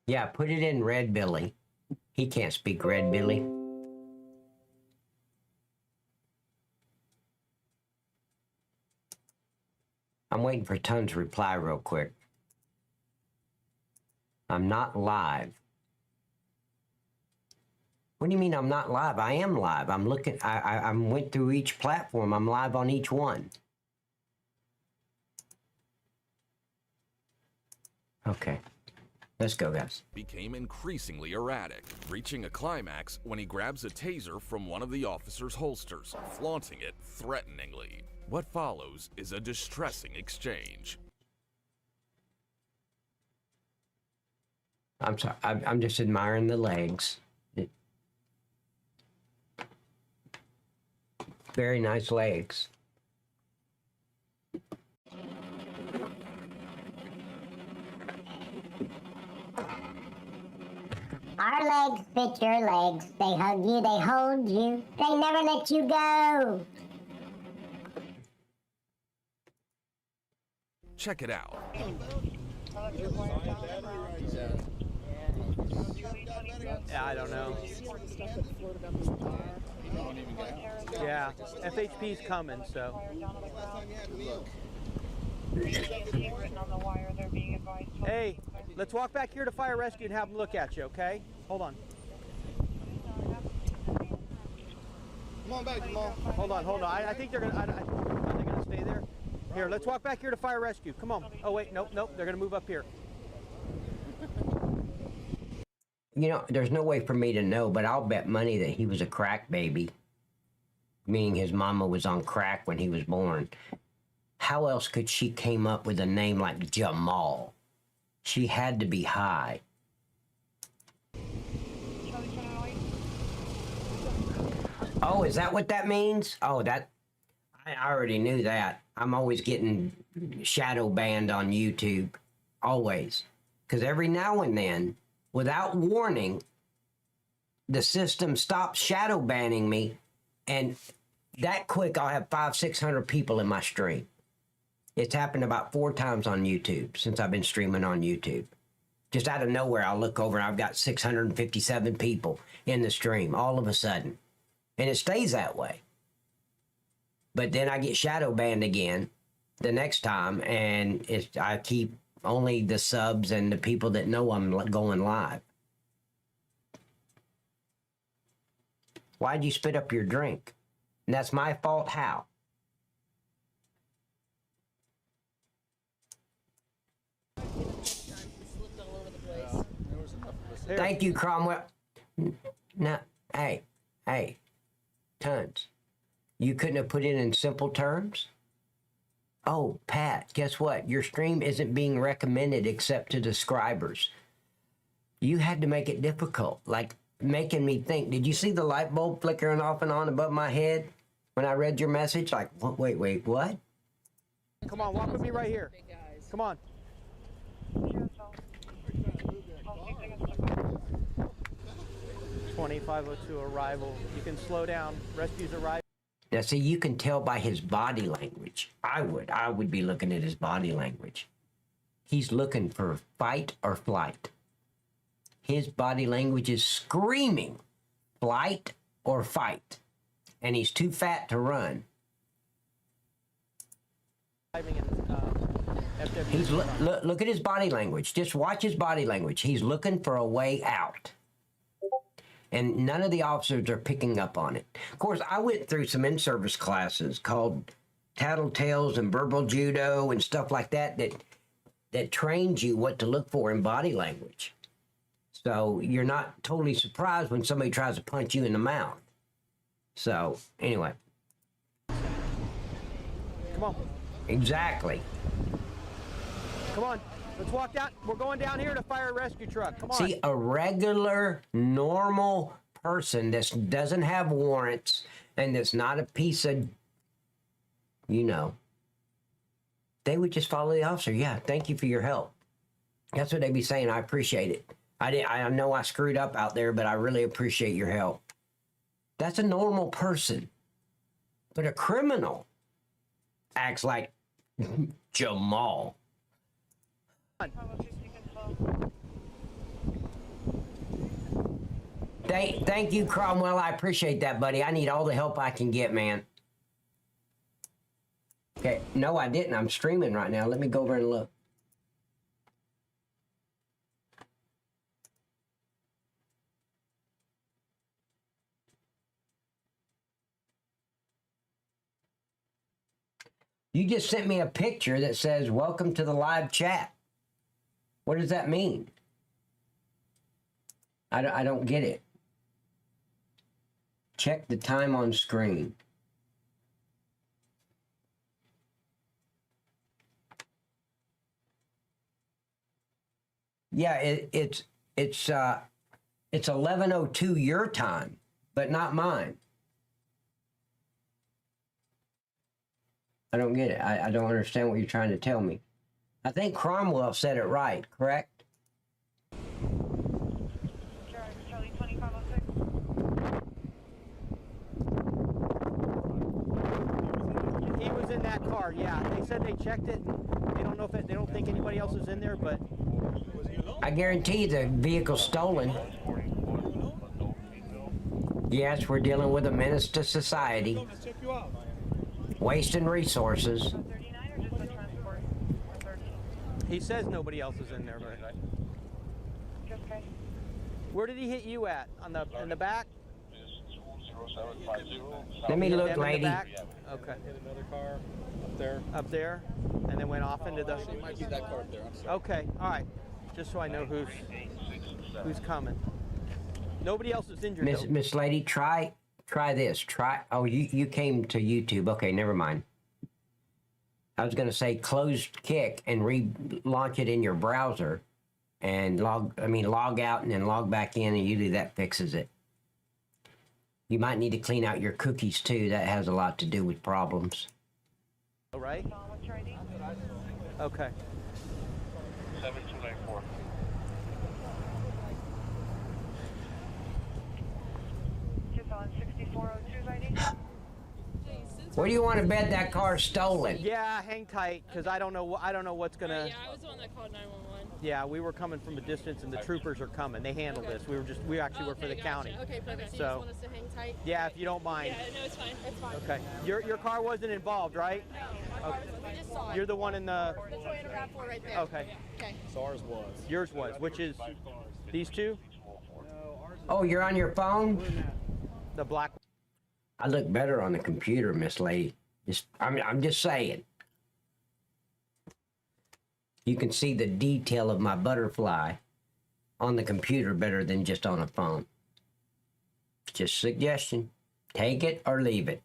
Yeah, put it in Red Billy. He can't speak Red Billy. I'm waiting for Tons' reply real quick. I'm not live. What do you mean I'm not live? I am live. I'm looking, I went through each platform. I'm live on each one. Okay. Let's go, guys. Became increasingly erratic, reaching a climax when he grabs a taser from one of the officer's holsters, flaunting it threateningly. What follows is a distressing exchange. I'm sorry. I'm just admiring the legs. Very nice legs. Our legs fit your legs. They hug you, they hold you, they never let you go. Check it out. Yeah, I don't know. Yeah, FHP's coming, so. Hey, let's walk back here to fire rescue and have them look at you, okay? Hold on. Come on back, Jamal. Hold on. I think they're gonna. Are they gonna stay there? Here, let's walk back here to fire rescue. Come on. Oh wait, nope. They're gonna move up here. You know, there's no way for me to know, but I'll bet money that he was a crack baby. Meaning his mama was on crack when he was born. How else could she came up with a name like Jamal? She had to be high. Oh, is that what that means? Oh, I already knew that. I'm always getting shadow banned on YouTube. Always. Because every now and then, without warning, the system stops shadow banning me, and that quick I'll have 500-600 people in my stream. It's happened about 4 times on YouTube since I've been streaming on YouTube. Just out of nowhere, I'll look over and I've got 657 people in the stream all of a sudden. And it stays that way. But then I get shadow banned again the next time, and I keep only the subs and the people that know I'm going live. Why'd you spit up your drink? And that's my fault? How? Thank you, Cromwell. No, hey, Tons. You couldn't have put it in simple terms? Oh, Pat, guess what? Your stream isn't being recommended except to subscribers. You had to make it difficult, like making me think. Did you see the light bulb flickering off and on above my head when I read your message? Like, wait, what? Come on, walk with me right here. Come on. 2502 arrival. You can slow down. Rescue's arrival. Now, see, you can tell by his body language. I would be looking at his body language. He's looking for fight or flight. His body language is screaming flight or fight. And he's too fat to run. He's look at his body language. Just watch his body language. He's looking for a way out. And none of the officers are picking up on it. Of course, I went through some in-service classes called tattletales and verbal judo and stuff like that that trains you what to look for in body language. So you're not totally surprised when somebody tries to punch you in the mouth. So, anyway. Come on. Exactly. Come on. Let's walk down. We're going down here to fire a rescue truck. Come on. See, a regular, normal person that doesn't have warrants and that's not a piece of, they would just follow the officer. Yeah, thank you for your help. That's what they'd be saying. I appreciate it. I know I screwed up out there, but I really appreciate your help. That's a normal person. But a criminal acts like Jamal. Thank you, Cromwell. I appreciate that, buddy. I need all the help I can get, man. Okay, no, I didn't. I'm streaming right now. Let me go over and look. You just sent me a picture that says, welcome to the live chat. What does that mean? I don't get it. Check the time on screen. Yeah, it's 11:02 your time, but not mine. I don't get it. I don't understand what you're trying to tell me. I think Cromwell said it right, correct? Charlie 2506. He was in that car, yeah. They said they checked it. They don't know if they don't think anybody else is in there, but I guarantee the vehicle's stolen. Yes, we're dealing with a menace to society. Wasting resources. He says nobody else is in there, but where did he hit you at? In the back? Let me look, lady. Okay. Another car up there. Up there, and then went off into the. It might be that car up there. I'm sorry. Okay, all right. Just so I know who's coming. Nobody else is injured. Miss Lady, try this. Oh, you came to YouTube. Okay, never mind. I was going to say close kick and relaunch it in your browser and log out and then log back in, and usually that fixes it. You might need to clean out your cookies too. That has a lot to do with problems. All right. Okay. 7294. Where do you want to bet that car's stolen? Yeah, hang tight, because I don't know what's gonna. Yeah, I was the one that called 911. Yeah, we were coming from a distance, and the troopers are coming. They handle this. We actually work for the county. Okay, perfect. So you just want us to hang tight? Yeah, if you don't mind. Yeah, no, it's fine. It's fine. Okay. Your car wasn't involved, right? No, my car wasn't. We just saw it. You're the one in the. That's why in a RAV4 right there. Okay. Okay. So ours was. Yours was, which is these two? Oh, you're on your phone? The black. I look better on the computer, Miss Lady. I'm just saying. You can see the detail of my butterfly on the computer better than just on a phone. Just suggestion. Take it or leave it.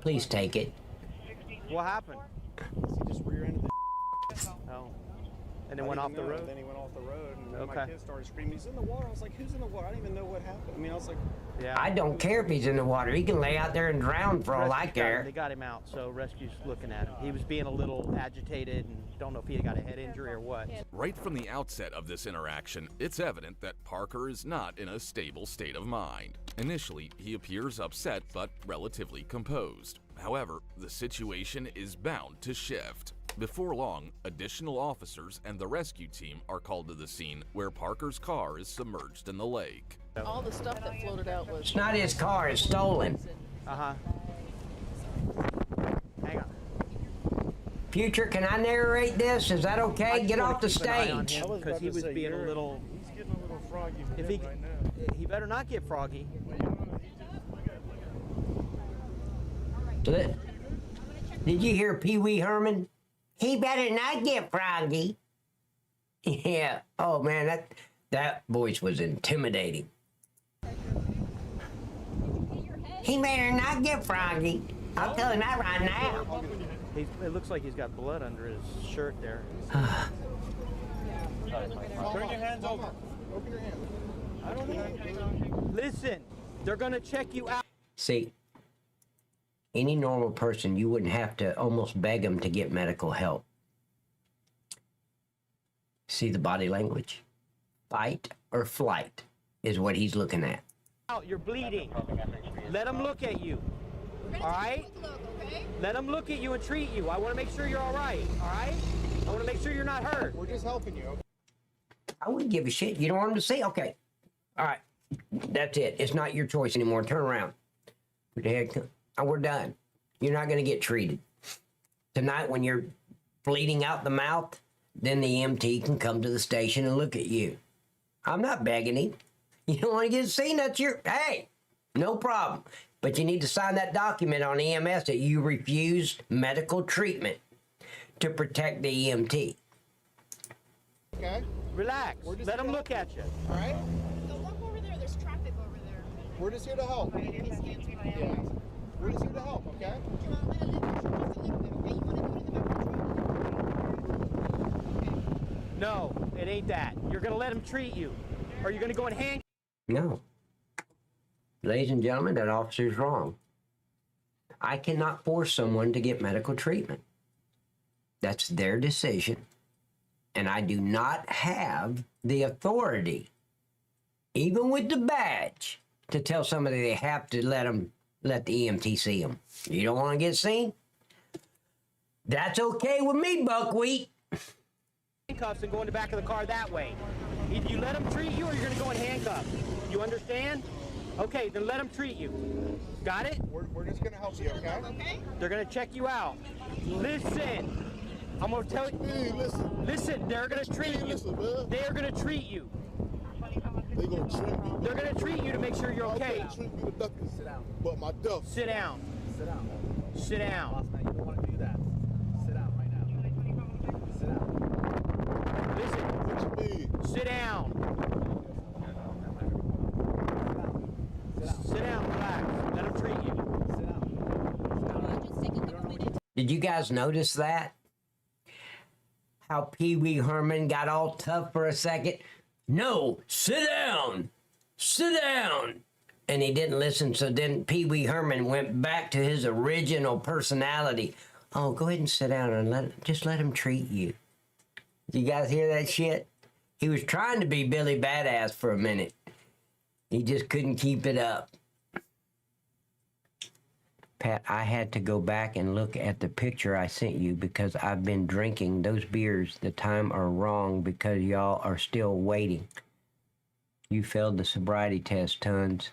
Please take it. What happened? He just rear-ended the Oh. And then went off the road? Then he went off the road, and then my Okay. kid started screaming, he's in the water. I was like, who's in the water? I didn't even know what happened. I mean, I was like... Yeah. I don't care if he's in the water. He can lay out there and drown for all I care. They got him out, so rescue's looking at him. He was being a little agitated and don't know if he got a head injury or what. Right from the outset of this interaction, it's evident that Parker is not in a stable state of mind. Initially, he appears upset but relatively composed. However, the situation is bound to shift. Before long, additional officers and the rescue team are called to the scene where Parker's car is submerged in the lake. All the stuff that floated out was... It's not his car, it's stolen. Uh-huh. Hang on. Future, can I narrate this? Is that okay? Get off the stage. Because he was being a little... He's getting a little froggy If he better not get froggy. Did you hear Pee Wee Herman? He better not get froggy. Yeah. Oh man, that voice was intimidating. He better not get froggy. I'll tell him that right now. It looks like he's got blood under his shirt there. Turn your hands over. Open your hands. I don't know. Listen, they're gonna check you out. See, any normal person, you wouldn't have to almost beg them to get medical help. See the body language? Fight or flight is what he's looking at. You're bleeding. Let them look at you. All right? Let them look at you and treat you. I want to make sure you're all right. All right? I want to make sure you're not hurt. We're just helping you. I wouldn't give a shit. You don't want him to see? Okay. All right. That's it. It's not your choice anymore. Turn around. Put your head. We're done. You're not going to get treated. Tonight, when you're bleeding out the mouth, then the EMT can come to the station and look at you. I'm not begging him. You don't want to get seen? That's your... Hey, no problem. But you need to sign that document on EMS that you refuse medical treatment to protect the EMT. Okay. Relax. Let them look at you. All right? Go walk over there. There's traffic over there. We're just here to help. Yeah. We're just here to help, okay? No, it ain't that. You're going to let them treat you. Or you're going to go in hand... No. Ladies and gentlemen, that officer's wrong. I cannot force someone to get medical treatment. That's their decision. And I do not have the authority, even with the badge, to tell somebody they have to let the EMT see them. You don't want to get seen? That's okay with me, Buckwheat. Handcuffs and go in the back of the car that way. Either you let them treat you or you're going to go in handcuffs. You understand? Okay, then let them treat you. Got it? We're just going to help you, okay? They're going to check you out. Listen. I'm going to tell you. Hey, listen. Listen, they're going to treat you. Listen, man. They are going to treat you. They going to treat me. They're going to treat you to make sure you're okay. They treat me to nothing. Sit down. But my duff. Sit down. Sit down. Sit down. Boss man, you don't want to do that. Sit down right now. Sit down. Listen. What you mean? Sit down. Sit down, relax. Let them treat you. Sit down. Did you guys notice that? How Pee Wee Herman got all tough for a second? No, sit down. Sit down. And he didn't listen, so then Pee Wee Herman went back to his original personality. Oh, go ahead and sit down and just let him treat you. You guys hear that shit? He was trying to be Billy Badass for a minute. He just couldn't keep it up. Pat, I had to go back and look at the picture I sent you because I've been drinking those beers. The time are wrong because y'all are still waiting. You failed the sobriety test, Tons.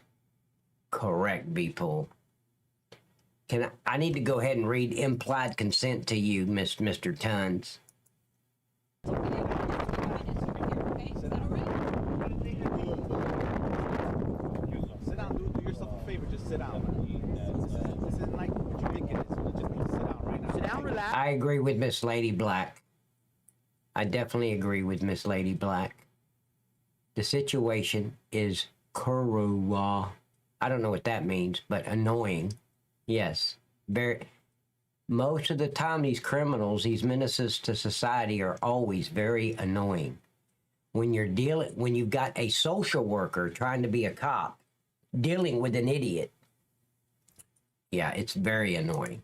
Correct, B-Pool. I need to go ahead and read implied consent to you, Mr. Tons. Sit down, do yourself a favor, just sit down. This isn't like what you think it is. You just need to sit down right now. Sit down, relax. I agree with Miss Lady Black. I definitely agree with Miss Lady Black. The situation is kurua. I don't know what that means, but annoying. Yes. Most of the time, these criminals, these menaces to society are always very annoying. When you've got a social worker trying to be a cop, dealing with an idiot. Yeah, it's very annoying.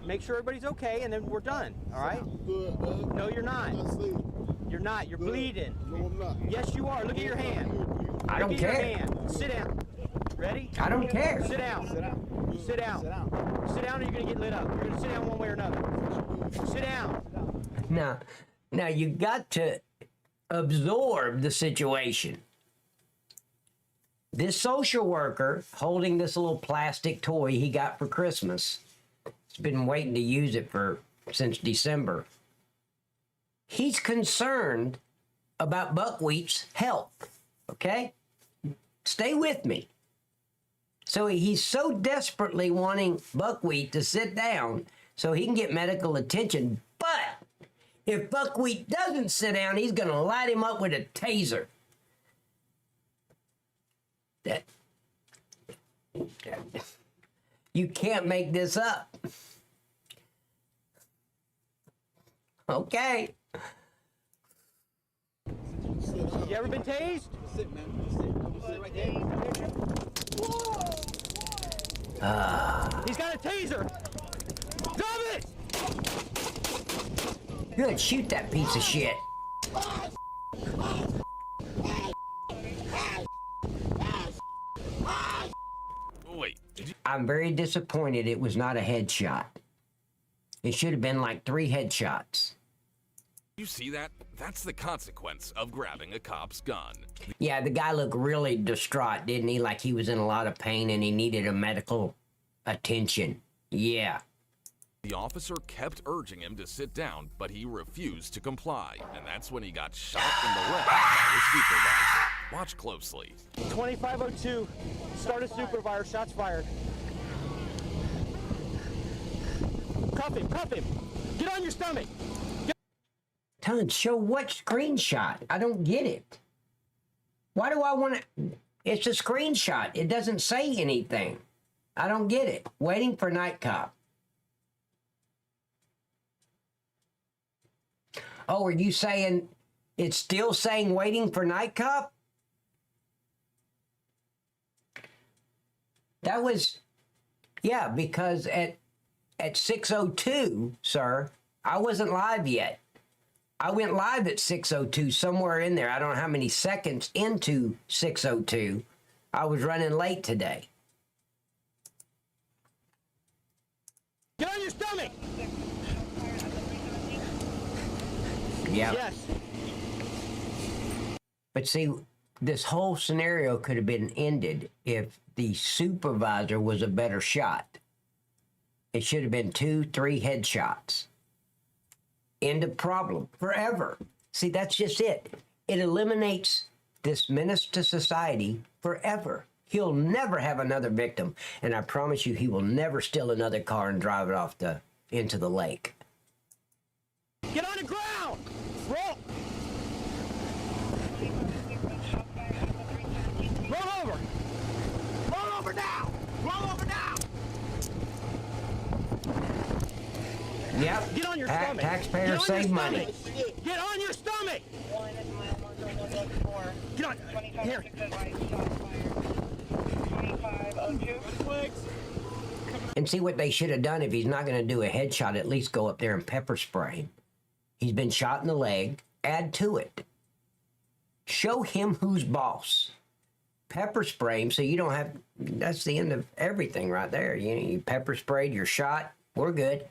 Make sure everybody's okay, and then we're done. All right? No, you're not. You're not. You're bleeding. No, I'm not. Yes, you are. Look at your hand. I don't care. Look at your hand. Sit down. Ready? I don't care. Sit down. Sit down. Sit down. Sit down. Sit down, or you're gonna get lit up. You're gonna sit down one way or another. Sit down. Now you got to absorb the situation. This social worker holding this little plastic toy he got for Christmas. He's been waiting to use it since December. He's concerned about Buckwheat's health. Okay? Stay with me. So he's so desperately wanting Buckwheat to sit down so he can get medical attention. But if Buckwheat doesn't sit down, he's going to light him up with a taser. You can't make this up. Okay. You ever been tased? Sit, man. Sit right there. He's got a taser. Drop it! Good, shoot that piece of shit. Wait, I'm very disappointed it was not a headshot. It should have been like 3 headshots. you see that? That's the consequence of grabbing a cop's gun. Yeah, the guy looked really distraught, didn't he? Like he was in a lot of pain and he needed a medical attention. Yeah. The officer kept urging him to sit down, but he refused to comply, and that's when he got shot in the leg by the supervisor. Watch closely. 2502, start a supervisor, shots fired. Cuff him, get on your stomach. Tons, show what screenshot? I don't get it. Why do I want to? It's a screenshot. It doesn't say anything. I don't get it. Waiting for night cop. Oh, are you saying it's still saying waiting for night cop? That was, yeah, because at 6:02, sir, I wasn't live yet. I went live at 6:02, somewhere in there. I don't know how many seconds into 6:02. I was running late today. Get on your stomach! Yeah. Yes. But see, this whole scenario could have been ended if the supervisor was a better shot. It should have been 2, 3 headshots. End of problem. Forever. See, that's just it. It eliminates this menace to society forever. He'll never have another victim. And I promise you, he will never steal another car and drive it off into the lake. Get on the ground! Roll! Roll over! Roll over now! Roll over now! Yep. Get on your stomach! Taxpayers save money. Get on your stomach! Get on! Here! 2502. And see what they should have done if he's not going to do a headshot, at least go up there and pepper spray him. He's been shot in the leg. Add to it. Show him who's boss. pepper spray him so you don't have, that's the end of everything right there. You pepper sprayed, you're shot, we're good.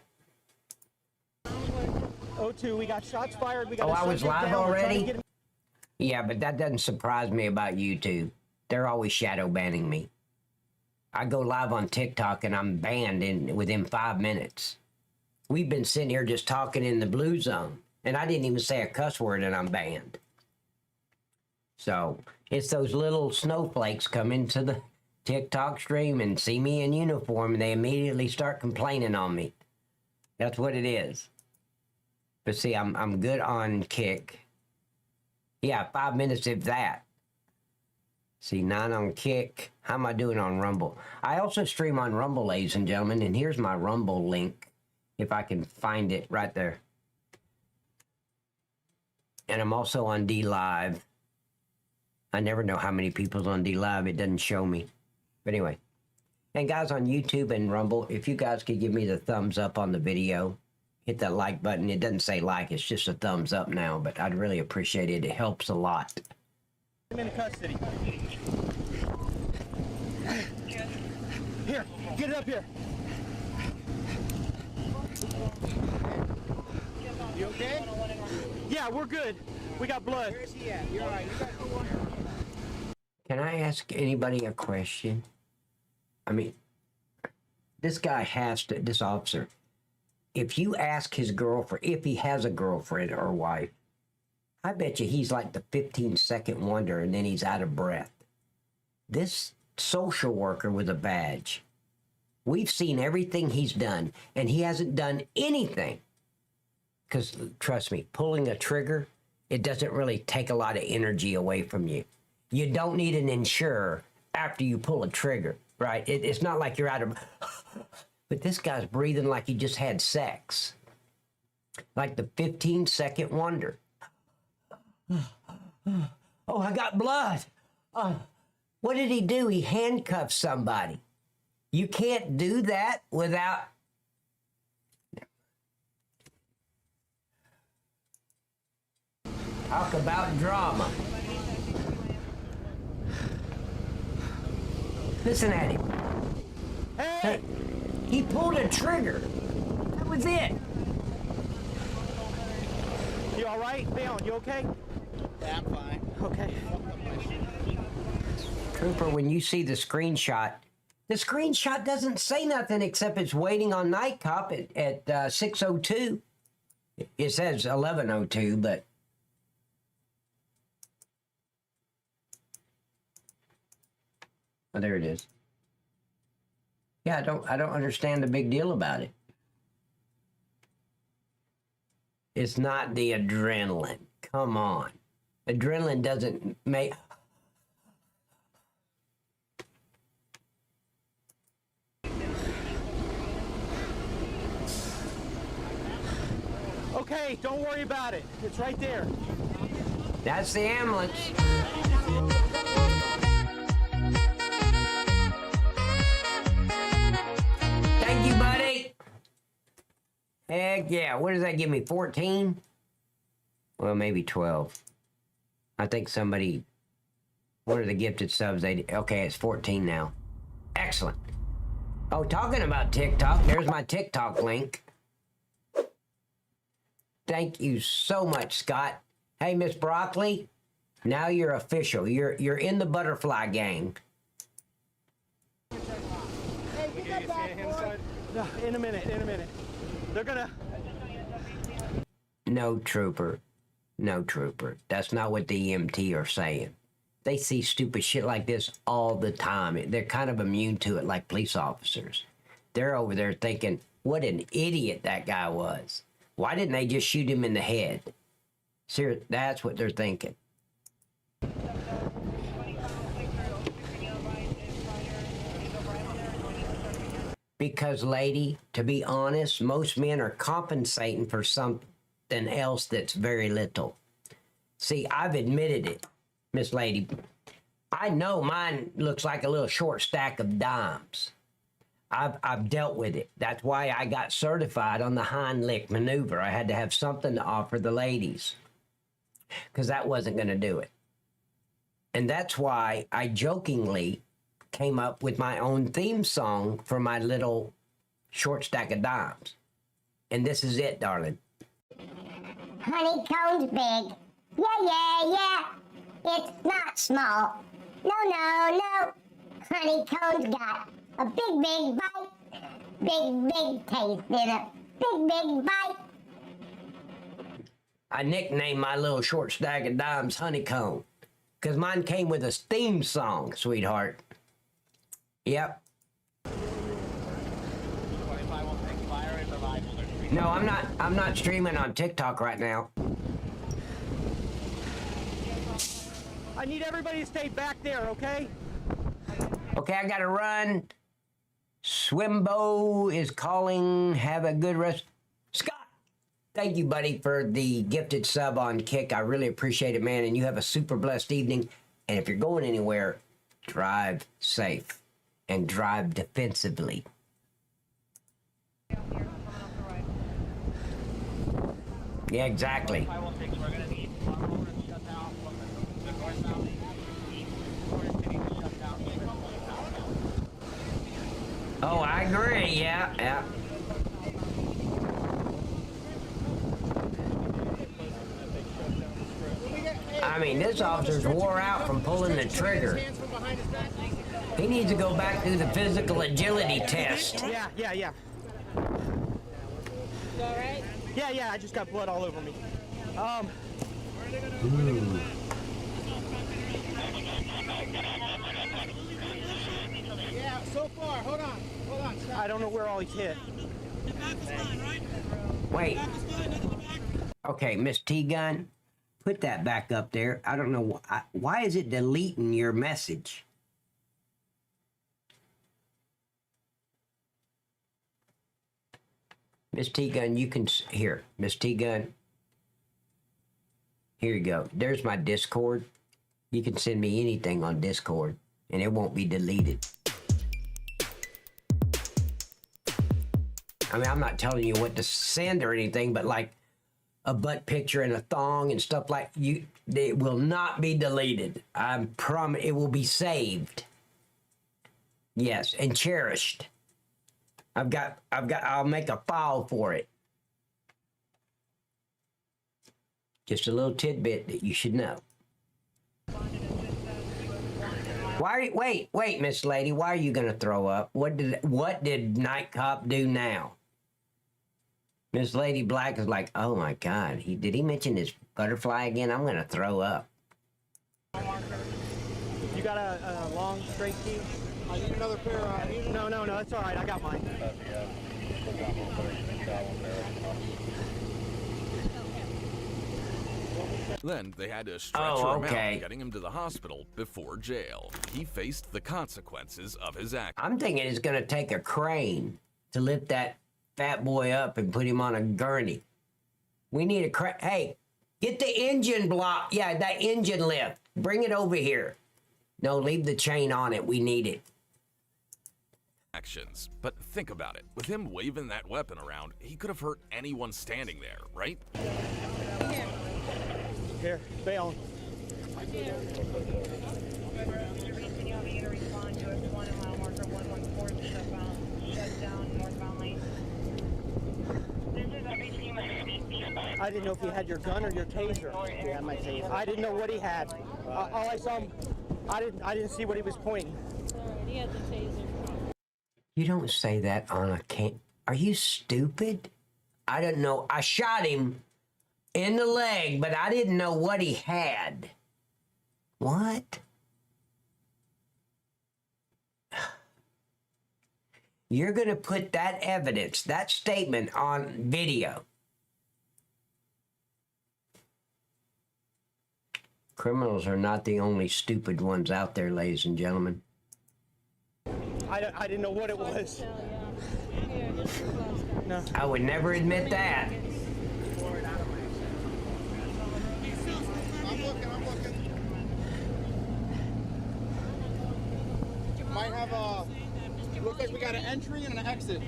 02, we got shots fired. We got I was live already? Yeah, but that doesn't surprise me about YouTube. They're always shadow banning me. I go live on TikTok and I'm banned within 5 minutes. We've been sitting here just talking in the blue zone, and I didn't even say a cuss word and I'm banned. So it's those little snowflakes come into the TikTok stream and see me in uniform and they immediately start complaining on me. That's what it is. But see, I'm good on Kick. Yeah, 5 minutes if that. See, 9 on Kick. How am I doing on Rumble? I also stream on Rumble, ladies and gentlemen, and here's my Rumble link, if I can find it right there. And I'm also on D Live. I never know how many people's on D Live. It doesn't show me. But anyway. And guys on YouTube and Rumble, if you guys could give me the thumbs up on the video, hit that like button. It doesn't say like, it's just a thumbs up now, but I'd really appreciate it. It helps a lot. I'm in custody. Here, get it up here. You okay? Yeah, we're good. We got blood. Where is he at? You're all right. You got the one. Can I ask anybody a question? I mean, this guy has to, this officer, if you ask his girlfriend, if he has a girlfriend or wife, I bet you he's like the 15-second wonder and then he's out of breath. This social worker with a badge, we've seen everything he's done and he hasn't done anything. Because trust me, pulling a trigger, it doesn't really take a lot of energy away from you. You don't need an insurer after you pull a trigger, right? It's not like you're out of... But this guy's breathing like he just had sex. Like the 15-second wonder. Oh, I got blood. What did he do? He handcuffed somebody. You can't do that without... Talk about drama. Listen at him. Hey! He pulled a trigger. That was it. You all right, Leon? You okay? Yeah, I'm fine. Okay. Trooper, when you see the screenshot doesn't say nothing except it's waiting on Night Cop at 6:02. It says 11:02, but... Oh, there it is. Yeah, I don't understand the big deal about it. It's not the adrenaline. Come on. Adrenaline doesn't make... Okay, don't worry about it. It's right there. That's the ambulance. Thank you, buddy. Heck yeah. What does that give me? 14? Well, maybe 12. I think somebody... What are the gifted subs? Okay, it's 14 now. Excellent. Oh, talking about TikTok, there's my TikTok link. Thank you so much, Scott. Hey, Miss Broccoli, now you're official. You're in the butterfly gang. No, in a minute. They're gonna... No, Trooper. No, Trooper. That's not what the EMT are saying. They see stupid shit like this all the time. They're kind of immune to it like police officers. They're over there thinking, what an idiot that guy was. Why didn't they just shoot him in the head? Seriously, that's what they're thinking. Because, lady, to be honest, most men are compensating for something else that's very little. See, I've admitted it, Miss Lady. I know mine looks like a little short stack of dimes. I've dealt with it. That's why I got certified on the Heimlich maneuver. I had to have something to offer the ladies because that wasn't going to do it. And that's why I jokingly came up with my own theme song for my little short stack of dimes. And this is it, darling. Honeycomb's big. Yeah. It's not small. No. Honeycomb's got a big bite. Big taste in it. Big bite. I nicknamed my little short stack of dimes Honeycomb because mine came with a theme song, sweetheart. Yep. No, I'm not streaming on TikTok right now. I need everybody to stay back there, okay? Okay, I gotta run. Swimbo is calling. Have a good rest. Scott, thank you, buddy, for the gifted sub on Kick. I really appreciate it, man. And you have a super blessed evening. And if you're going anywhere, drive safe and drive defensively. Yeah, exactly. Oh, I agree. Yeah. I mean, this officer's wore out from pulling the trigger. He needs to go back through the physical agility test. Yeah. You all right? Yeah, I just got blood all over me. Yeah, so far. Hold on. I don't know where all he's hit. Wait. Okay, Miss T-Gun, put that back up there. I don't know why is it deleting your message? Miss T-Gun, you can here. Miss T-Gun. Here you go. There's my Discord. You can send me anything on Discord, and it won't be deleted. I mean, I'm not telling you what to send or anything, but like a butt picture and a thong and stuff like you, it will not be deleted. I promise it will be saved. Yes, and cherished. I'll make a file for it. Just a little tidbit that you should know. Wait, Miss Lady, why are you gonna throw up? What did Night Cop do now? Miss Lady Black is like, oh my God, did he mention his butterfly again? I'm gonna throw up. You got a long straight key? I need another pair. No, that's all right. I got mine. Then they had to stretch him out, getting him to the hospital before jail. He faced the consequences of his act. I'm thinking it's gonna take a crane to lift that fat boy up and put him on a gurney. We need a crane. Hey, get the engine block. Yeah, that engine lift. Bring it over here. No, leave the chain on it. We need it. Actions. But think about it. With him waving that weapon around, he could have hurt anyone standing there, right? Here, bail. I didn't know if he had your gun or your taser. Yeah, my taser. I didn't know what he had. All I saw him, I didn't see what he was pointing. He had the taser. You don't say that on a can. Are you stupid? I don't know. I shot him in the leg, but I didn't know what he had. What? You're going to put that evidence, that statement on video. Criminals are not the only stupid ones out there, ladies and gentlemen. I didn't know what it was. No. I would never admit that. I'm looking. Might have a. Looks like we got an entry and an exit.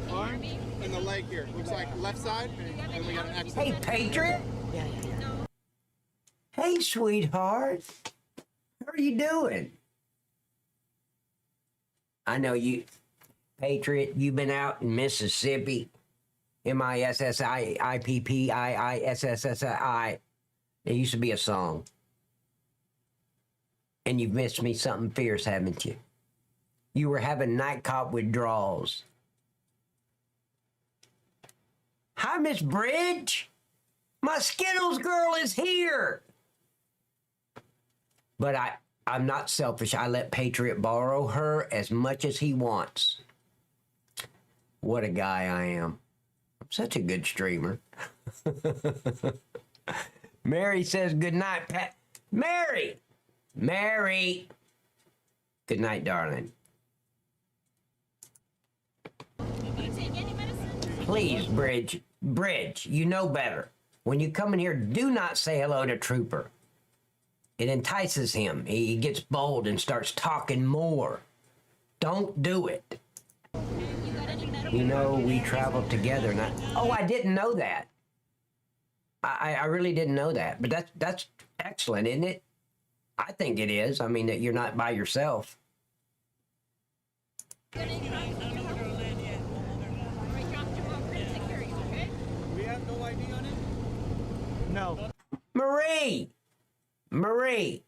Arm and the leg here. Looks like left side, and we got an exit. Hey, Patriot. Hey, sweetheart. are you doing? I know you, Patriot, you've been out in Mississippi. MISSIPPIISSSI. It used to be a song. And you've missed me something fierce, haven't you? You were having night cop withdrawals. Hi, Miss Bridge. My Skittles girl is here. But I'm not selfish. I let Patriot borrow her as much as he wants. What a guy I am. I'm such a good streamer. Mary says good night, Pat. Mary! Mary! Good night, darling. Please, Bridge. Bridge, you know better. When you come in here, do not say hello to Trooper. It entices him. He gets bold and starts talking more. Don't do it. You know, we traveled together. And I didn't know that. I really didn't know that. But that's excellent, isn't it? I think it is. I mean, that you're not by yourself. We have no ID on it? No. Marie! Marie!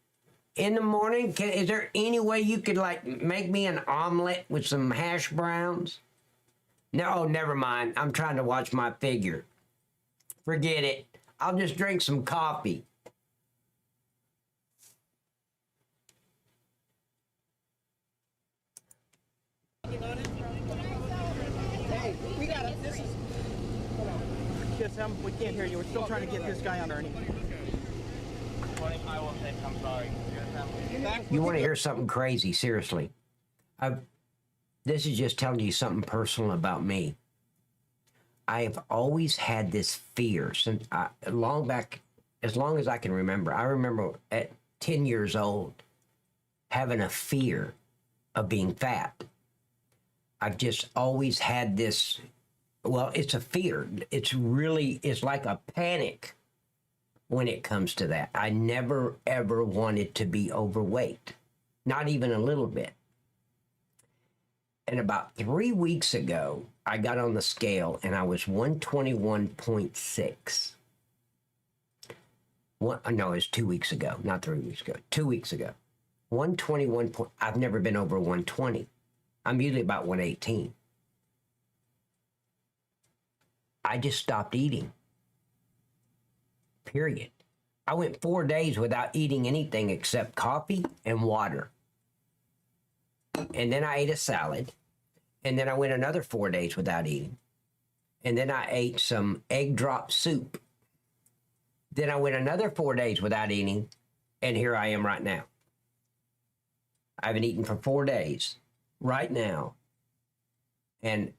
In the morning, is there any way you could, like, make me an omelet with some hash browns? No, never mind. I'm trying to watch my figure. Forget it. I'll just drink some coffee. Hey, we got it. This is... Yes, we can't hear you. We're still trying to get this guy underneath. I will say I'm sorry. You want to hear something crazy? Seriously. This is just telling you something personal about me. I have always had this fear since long back, as long as I can remember. I remember at 10 years old having a fear of being fat. I've just always had this, well, it's a fear. It's like a panic when it comes to that. I never, ever wanted to be overweight, not even a little bit. And about 3 weeks ago, I got on the scale and I was 121.6. No, it was 2 weeks ago, not 3 weeks ago. 2 weeks ago. 121. I've never been over 120. I'm usually about 118. I just stopped eating. Period. I went 4 days without eating anything except coffee and water. And then I ate a salad. And then I went another 4 days without eating. And then I ate some egg drop soup. Then I went another 4 days without eating. And here I am right now. I haven't eaten for 4 days. Right now. And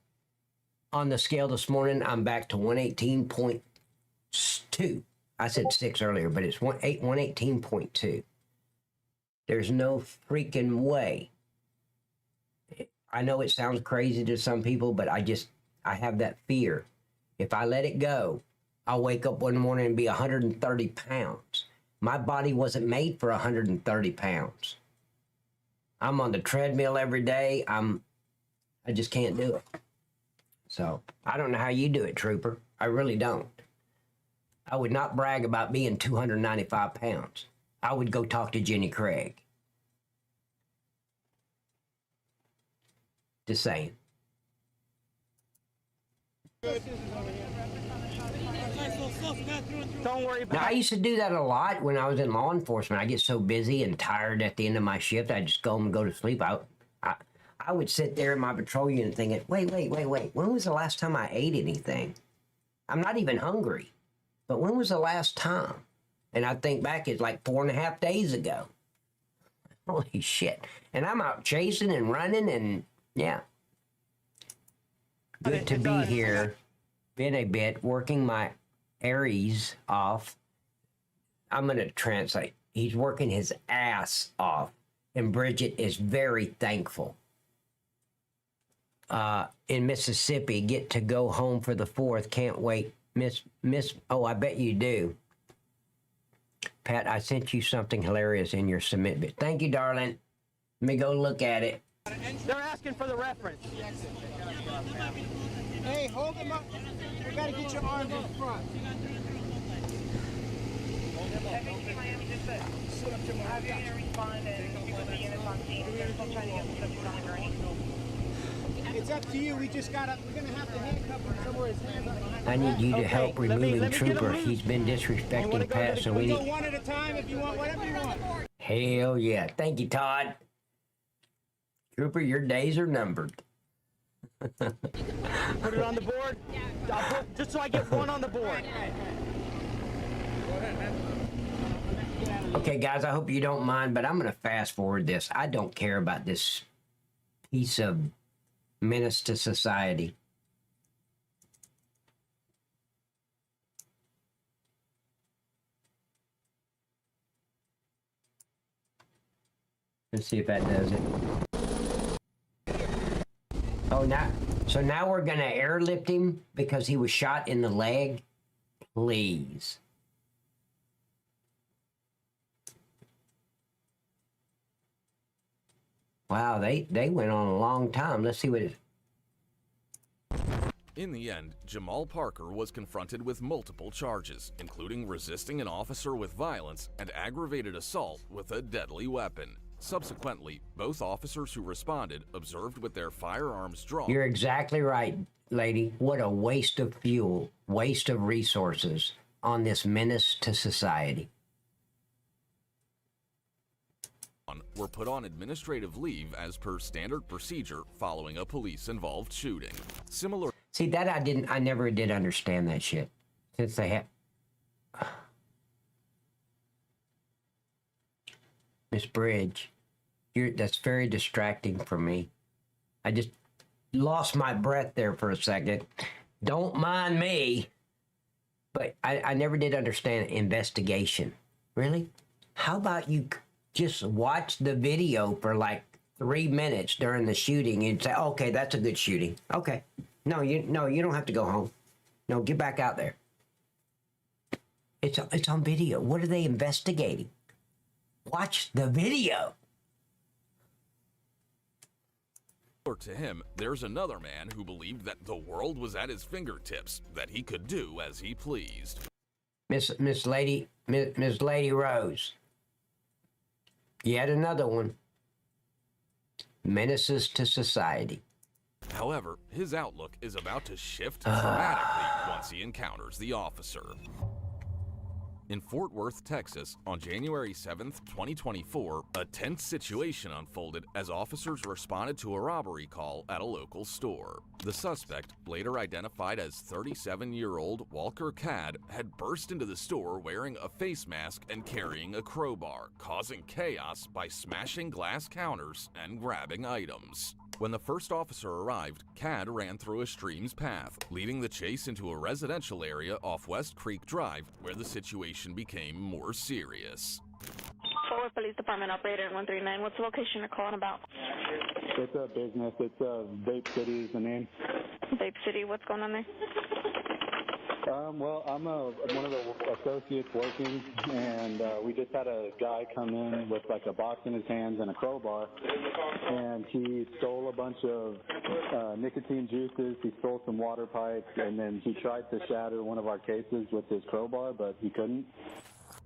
on the scale this morning, I'm back to 118.2. I said 6 earlier, but it's 118.2. There's no freaking way. I know it sounds crazy to some people, but I have that fear. If I let it go, I'll wake up one morning and be 130 pounds. My body wasn't made for 130 pounds. I'm on the treadmill every day. I just can't do it. So I don't know how you do it, Trooper. I really don't. I would not brag about being 295 pounds. I would go talk to Jenny Craig. Just saying. Don't worry about it. Now, I used to do that a lot when I was in law enforcement. I get so busy and tired at the end of my shift, I just go home and go to sleep. I would sit there in my patrol unit thinking, wait. When was the last time I ate anything? I'm not even hungry. But when was the last time? And I think back, it's like 4.5 days ago. Holy shit. And I'm out chasing and running and, yeah. Good to be here. Been a bit, working my Aries off. I'm going to translate. He's working his ass off. And Bridget is very thankful. In Mississippi, get to go home for the 4th. Can't wait. Miss, oh, I bet you do. Pat, I sent you something hilarious in your submit bit. Thank you, darling. Let me go look at it. They're asking for the reference. Hey, hold him up. We gotta get your arms in front. It's up to you. We're gonna have to handcuff him somewhere his hands are behind. I need you to help removing let me Trooper. get him He's been disrespecting Pat, so we Go need... one at a time if you want, whatever you want. Hell yeah. Thank you, Todd. Trooper, your days are numbered. Put it on the board. Just so I get one on the board. Okay, guys, I hope you don't mind, but I'm going to fast forward this. I don't care about this piece of menace to society. Let's see if that does it. Oh, now we're going to airlift him because he was shot in the leg? Please. Wow, they went on a long time. Let's see what it... In the end, Jamal Parker was confronted with multiple charges, including resisting an officer with violence and aggravated assault with a deadly weapon. Subsequently, both officers who responded observed with their firearms drawn. You're exactly right, lady. What a waste of fuel, waste of resources on this menace to society. Were put on administrative leave as per standard procedure following a police-involved shooting. Similar. See, that I never did understand that shit. Since they have... Miss Bridge, that's very distracting for me. I just lost my breath there for a second. Don't mind me. But I never did understand investigation. Really? How about you just watch the video for like 3 minutes during the shooting and say, okay, that's a good shooting. Okay. No, you don't have to go home. No, get back out there. It's on video. What are they investigating? Watch the video. To him, there's another man who believed that the world was at his fingertips, that he could do as he pleased. Miss Lady Rose. Yet another one. Menaces to society. However, his outlook is about to shift dramatically once he encounters the officer. In Fort Worth, Texas, on January 7th, 2024, a tense situation unfolded as officers responded to a robbery call at a local store. The suspect, later identified as 37-year-old Walker Cadd, had burst into the store wearing a face mask and carrying a crowbar, causing chaos by smashing glass counters and grabbing items. When the first officer arrived, Cadd ran through a stream's path, leading the chase into a residential area off West Creek Drive, where the situation became more serious. Fort Worth Police Department operator 139. What's the location you're calling about? It's a business. It's Vape City is the name. Vape City. What's going on there? Well, I'm one of the associates working, and we just had a guy come in with like a box in his hands and a crowbar, and he stole a bunch of nicotine juices. He stole some water pipes, and then he tried to shatter one of our cases with his crowbar, but he couldn't.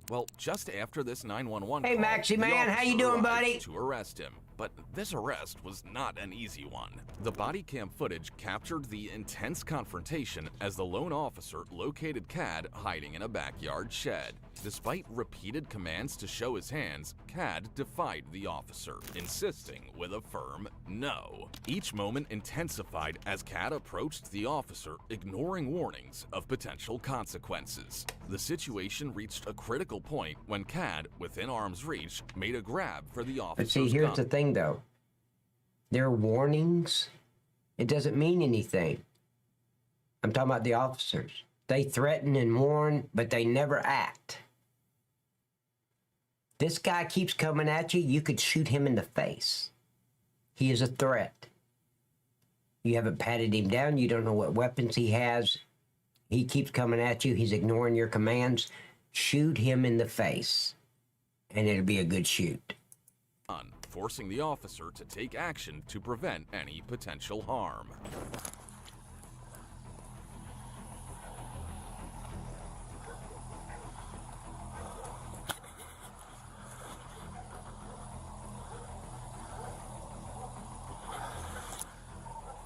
Well, just after this 911 Hey, call, Maxie man, how you doing, buddy? To arrest him. But this arrest was not an easy one. The body cam footage captured the intense confrontation as the lone officer located Cadd hiding in a backyard shed. Despite repeated commands to show his hands, Cadd defied the officer, insisting with a firm no. Each moment intensified as Cadd approached the officer, ignoring warnings of potential consequences. The situation reached a critical point when Cadd, within arm's reach, made a grab for the officer's But see, here's gun. the thing, though. Their warnings, it doesn't mean anything. I'm talking about the officers. They threaten and warn, but they never act. This guy keeps coming at you, you could shoot him in the face. He is a threat. You haven't patted him down, you don't know what weapons he has. He keeps coming at you, he's ignoring your commands. shoot him in the face, and it'll be a good shoot. Forcing the officer to take action to prevent any potential harm.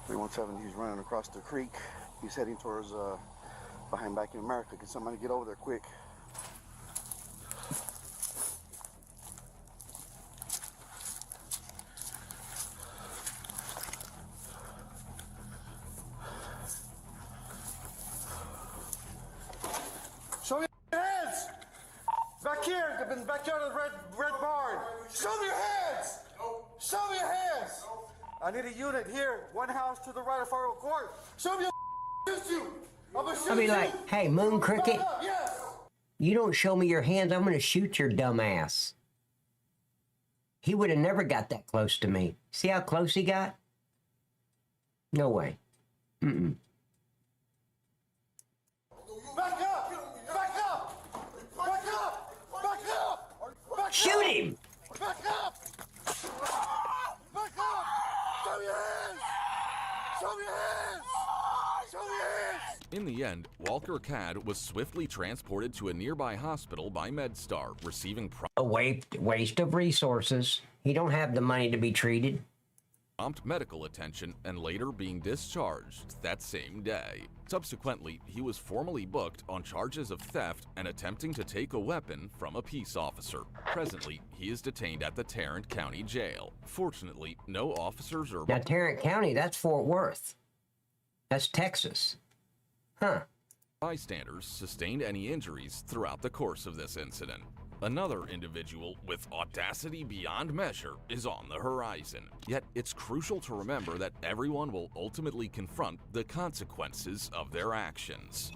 He's running across the creek. He's heading towards behind Back in America. Can somebody get over there quick? Show me your hands! Back here, in the backyard of the red barn. Show me your hands! Show me your hands! I need a unit here, one house to the right of Federal Court. Show me your shoot you! I'm gonna shoot I'll be you! like, hey, Moon Cricket, Yes! you don't show me your hands, I'm going to shoot your dumb ass. He would have never got that close to me. See how close he got? No way. Mm-mm. Back up! Back up! Back up! Back up! Back Shoot up! him! Back up! Back up! Show me your hands! Show me your hands! Show me your hands! In the end, Walker Cad was swiftly transported to a nearby hospital by MedStar, receiving a waste of resources. He don't have the money to be treated. Prompt medical attention and later being discharged that same day. Subsequently, he was formally booked on charges of theft and attempting to take a weapon from a peace officer. Presently, he is detained at the Tarrant County Jail. Fortunately, no officers or... Now, Tarrant County, that's Fort Worth. That's Texas. Huh. Bystanders sustained any injuries throughout the course of this incident. Another individual with audacity beyond measure is on the horizon. Yet it's crucial to remember that everyone will ultimately confront the consequences of their actions.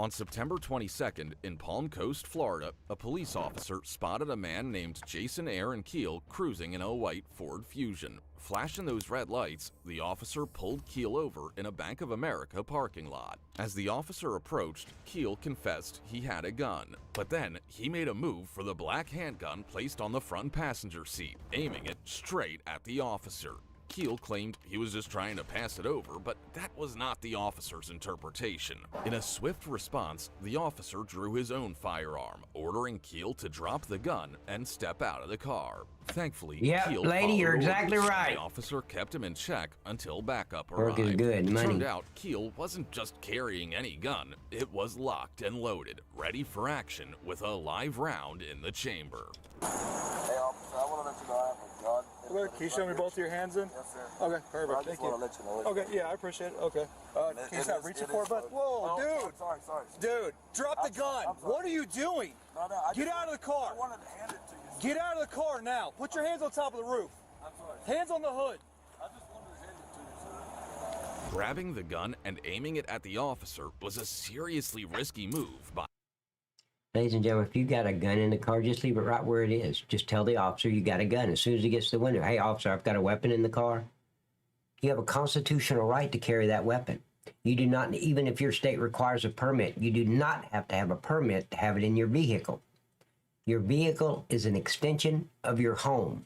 On September 22nd, in Palm Coast, Florida, a police officer spotted a man named Jason Aaron Keel cruising in a white Ford Fusion. Flashing those red lights, the officer pulled Keel over in a Bank of America parking lot. As the officer approached, Keel confessed he had a gun, but then he made a move for the black handgun placed on the front passenger seat, aiming it straight at the officer. Keel claimed he was just trying to pass it over, but that was not the officer's interpretation. In a swift response, the officer drew his own firearm, ordering Keel to drop the gun and step out of the car. Thankfully, Keel lady, you're followed exactly orders, right. and the officer kept him in check until backup Work arrived. is good, It money. turned out Keel wasn't just carrying any gun, it was locked and loaded, ready for action with a live round in the chamber. Hey, officer, I want to let you know I have a gun. Look, can you show me both of your hands in? Yes, sir. Okay, perfect. I just want to let you know. Okay, yeah, I appreciate it. Okay. Can you stop reaching for it, bud? Whoa, dude. Sorry. Dude, drop the gun. What are you doing? No, Get out of the car. I wanted to hand it to you. Get out of the car now. Put your hands on top of the roof. I'm sorry. Hands on the hood. I just wanted to hand it to you, sir. Grabbing the gun and aiming it at the officer was a seriously risky move by... Ladies and gentlemen, if you got a gun in the car, just leave it right where it is. Just tell the officer you got a gun. As soon as he gets to the window, hey, officer, I've got a weapon in the car. You have a constitutional right to carry that weapon. You do not, even if your state requires a permit, you do not have to have a permit to have it in your vehicle. Your vehicle is an extension of your home.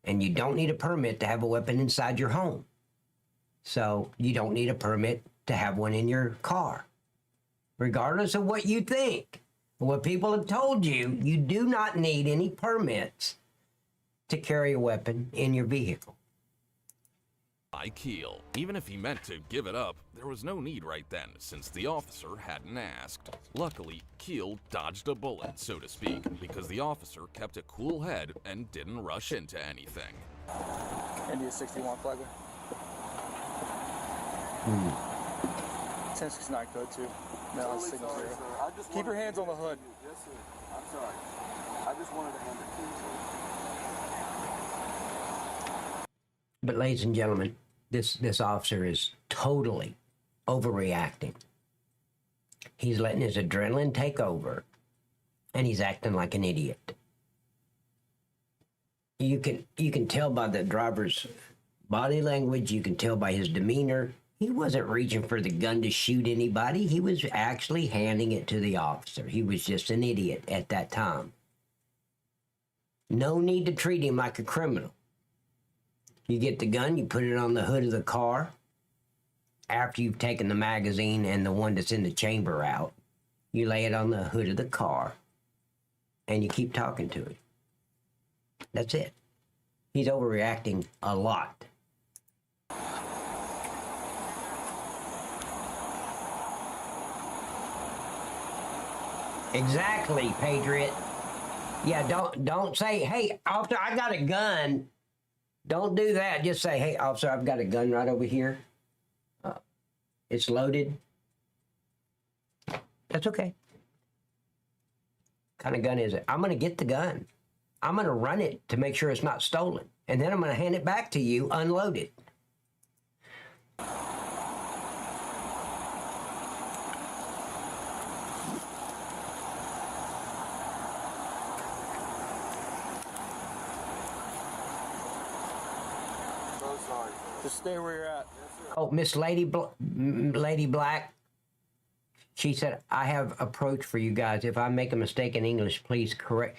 And you don't need a permit to have a weapon inside your home. So you don't need a permit to have one in your car. Regardless of what you think. What people have told you, you do not need any permits to carry a weapon in your vehicle. By Keel. Even if he meant to give it up, there was no need right then, since the officer hadn't asked. Luckily, Keel dodged a bullet, so to speak, because the officer kept a cool head and didn't rush into anything. India 61 flagger. 1069 code 2. No, it's signal 0. Keep your hands on the hood. Yes, sir. I'm sorry. I just wanted to hand it to you, sir. But ladies and gentlemen, this officer is totally overreacting. He's letting his adrenaline take over, and he's acting like an idiot. You can tell by the driver's body language, you can tell by his demeanor, He wasn't reaching for the gun to shoot anybody. He was actually handing it to the officer. He was just an idiot at that time. No need to treat him like a criminal. You get the gun, you put it on the hood of the car. After you've taken the magazine and the one that's in the chamber out, you lay it on the hood of the car, and you keep talking to him. That's it. He's overreacting a lot. Exactly, Patriot. Yeah, don't say, hey, officer, I got a gun. Don't do that. Just say, hey, officer, I've got a gun right over here. It's loaded. That's okay. What kind of gun is it? I'm going to get the gun. I'm going to run it to make sure it's not stolen. And then I'm going to hand it back to you unloaded. Just stay where you're at. Oh, Miss Lady Black, she said, I have approach for you guys. If I make a mistake in English, please correct.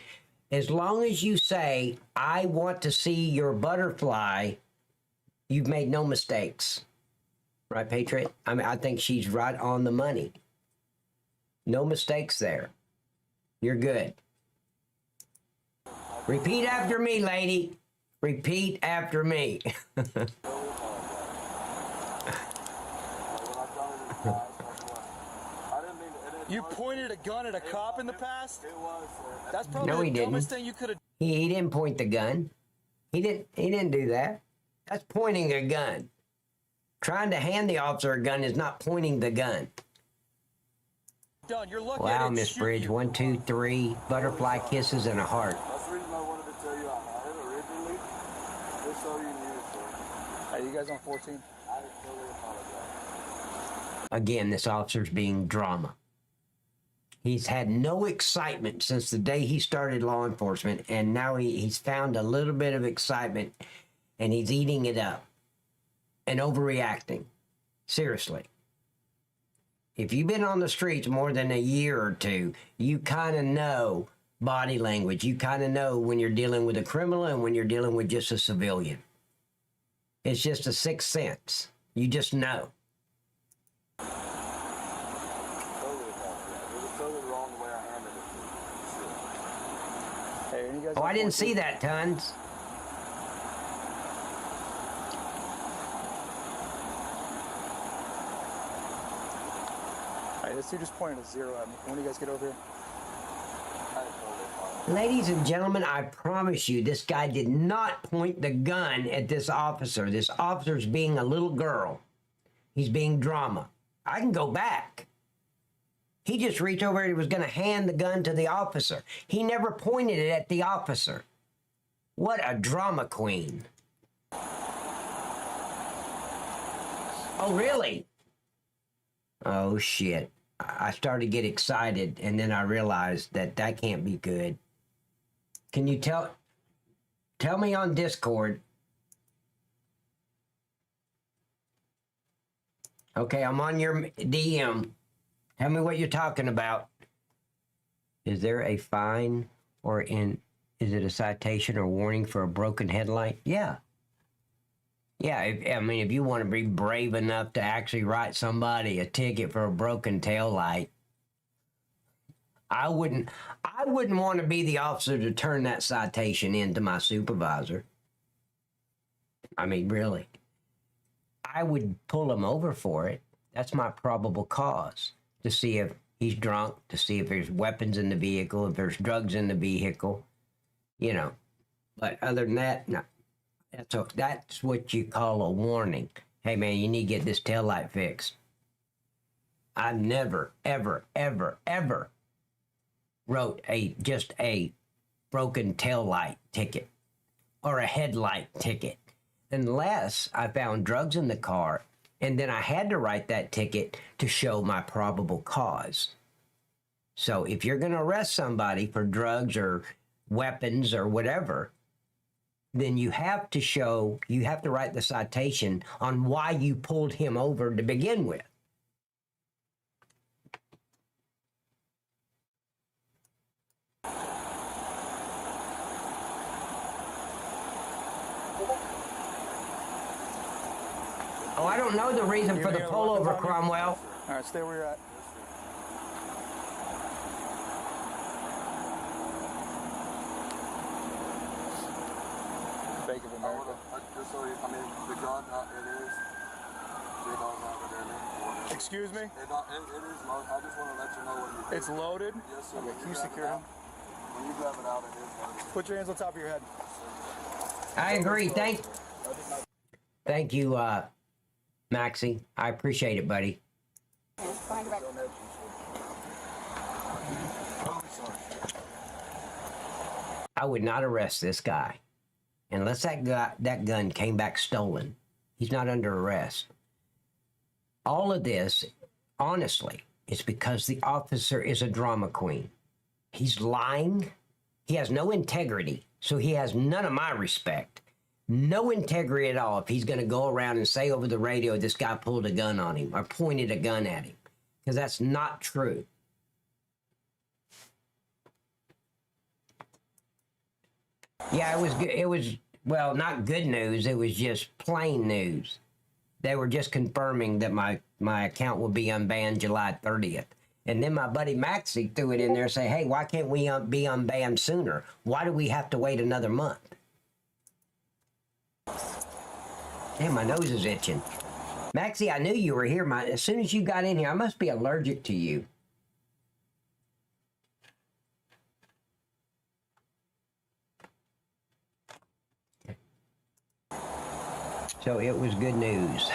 As long as you say, I want to see your butterfly, you've made no mistakes. Right, Patriot? I mean, I think she's right on the money. No mistakes there. You're good. Repeat after me, lady. Repeat after me. You pointed a gun at a cop in the past? It was. That's probably No, he the dumbest didn't. thing you could have. He didn't point the gun. He didn't do that. That's pointing a gun. Trying to hand the officer a gun is not pointing the gun. Done. You're lucky. Wow, Miss Bridge. 1, 2, 3. Butterfly kisses and a heart. That's the reason I wanted to tell you I had it originally, just so you knew, sir. Are you guys on 14? I totally apologize. Again, this officer's being drama. He's had no excitement since the day he started law enforcement, and now he's found a little bit of excitement, and he's eating it up and overreacting. Seriously. If you've been on the streets more than a year or two, you kind of know body language. You kind of know when you're dealing with a criminal and when you're dealing with just a civilian. It's just a sixth sense. You just know. Oh, I didn't see that, Tons. Alright, this dude just pointed a 0 at me. When do you guys get over here? Ladies and gentlemen, I promise you, this guy did not point the gun at this officer. This officer's being a little girl. He's being drama. I can go back. He just reached over and he was going to hand the gun to the officer. He never pointed it at the officer. What a drama queen. Oh, really? Oh, shit. I started to get excited, and then I realized that can't be good. Can you tell me on Discord? Okay, I'm on your DM. Tell me what you're talking about. Is there a fine or is it a citation or warning for a broken headlight? Yeah. Yeah, if you want to be brave enough to actually write somebody a ticket for a broken taillight, I wouldn't want to be the officer to turn that citation in to my supervisor. I mean, really. I would pull him over for it. That's my probable cause. To see if he's drunk, to see if there's weapons in the vehicle, if there's drugs in the vehicle, you know. But other than that, no. That's what you call a warning. Hey, man, you need to get this taillight fixed. I never, ever, ever, ever wrote just a broken taillight ticket or a headlight ticket unless I found drugs in the car, and then I had to write that ticket to show my probable cause. So if you're going to arrest somebody for drugs or weapons or whatever, then you have to write the citation on why you pulled him over to begin with. Oh, I don't know the reason for the pullover, Cromwell. All right, stay where you're at. Bank of America. Just so you, I mean, the gun, it is. They don't have it in it. Excuse me? It is loaded. I just want to let you know what you do. It's loaded? Yes, sir. Okay, can you secure him? When you grab it out, it is loaded. Put your hands on top of your head. I agree. Thank you, Maxie. I appreciate it, buddy. I would not arrest this guy unless that gun came back stolen. He's not under arrest. All of this, honestly, is because the officer is a drama queen. He's lying. He has no integrity, so he has none of my respect. No integrity at all if he's going to go around and say over the radio this guy pulled a gun on him or pointed a gun at him, because that's not true. Yeah, it was, well, not good news. It was just plain news. They were just confirming that my account will be unbanned July 30th. And then my buddy Maxie threw it in there and say, hey, why can't we be unbanned sooner? Why do we have to wait another month? Damn, my nose is itching. Maxie, I knew you were here. As soon as you got in here, I must be allergic to you. So it was good news.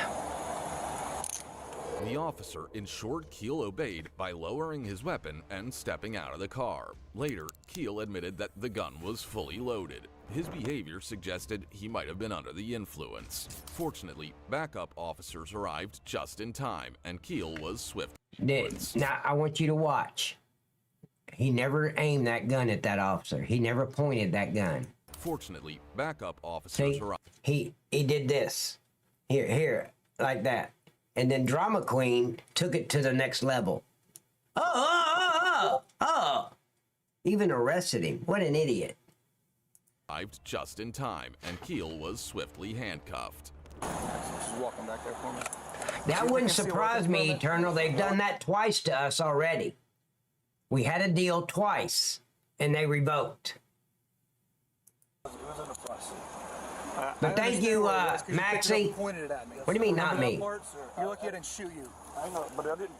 The officer ensured Keel obeyed by lowering his weapon and stepping out of the car. Later, Keel admitted that the gun was fully loaded. His behavior suggested he might have been under the influence. Fortunately, backup officers arrived just in time, and Keel was swift. Now, I want you to watch. He never aimed that gun at that officer. He never pointed that gun. Fortunately, backup officers arrived. He did this. Here, like that. And then Drama Queen took it to the next level. Oh! Even arrested him. What an idiot. Arrived just in time, and Keel was swiftly handcuffed. Just walking back there for me. That wouldn't surprise me, Eternal. They've done that twice to us already. We had a deal twice, and they revoked. But thank you, Maxie. What do you mean, not me? You're lucky I didn't shoot you. I know, but I didn't.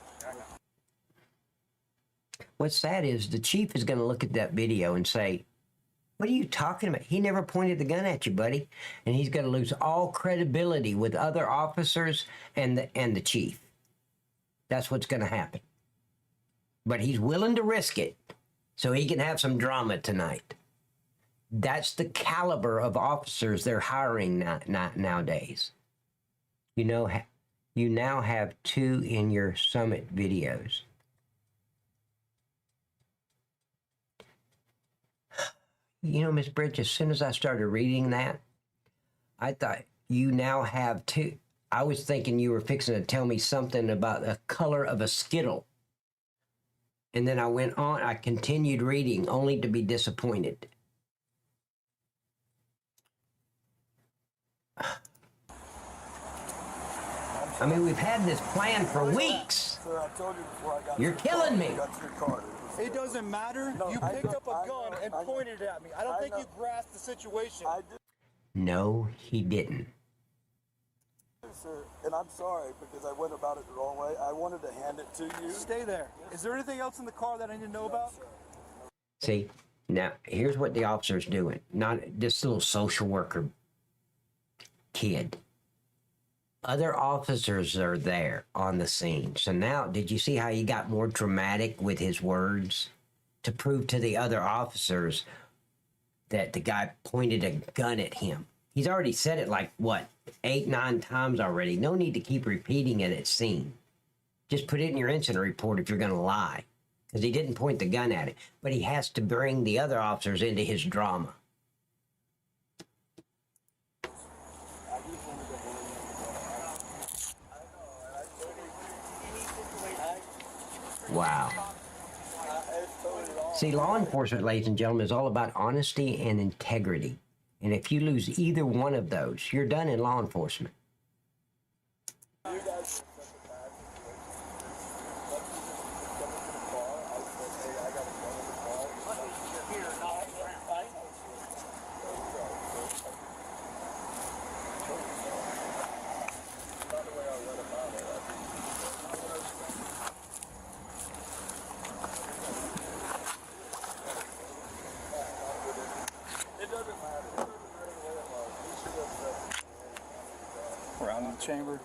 What's sad is the chief is going to look at that video and say, what are you talking about? He never pointed the gun at you, buddy. And he's going to lose all credibility with other officers and the chief. That's what's going to happen. But he's willing to risk it so he can have some drama tonight. That's the caliber of officers they're hiring nowadays. You know, you now have 2 in your summit videos. You know, Miss Bridge, as soon as I started reading that, I thought you now have 2. I was thinking you were fixing to tell me something about the color of a Skittle. And then I went on, I continued reading, only to be disappointed. I mean, we've had this plan for weeks. Sir, I told you before I got You're killing me. It doesn't matter. No, you picked up a gun and pointed it at me. I don't think you grasped the situation. No, he didn't. Sir, and I'm sorry because I went about it the wrong way. I wanted to hand it to you. Stay there. Is there anything else in the car that I need to know about? See, now, here's what the officer's doing. Not this little social worker kid. Other officers are there on the scene. So now, did you see how he got more dramatic with his words to prove to the other officers that the guy pointed a gun at him? He's already said it like, what, 8, 9 times already. No need to keep repeating it at scene. Just put it in your incident report if you're going to lie. Because he didn't point the gun at it. But he has to bring the other officers into his drama. Wow. See, law enforcement, ladies and gentlemen, is all about honesty and integrity. And if you lose either one of those, you're done in law enforcement. Around in the chamber.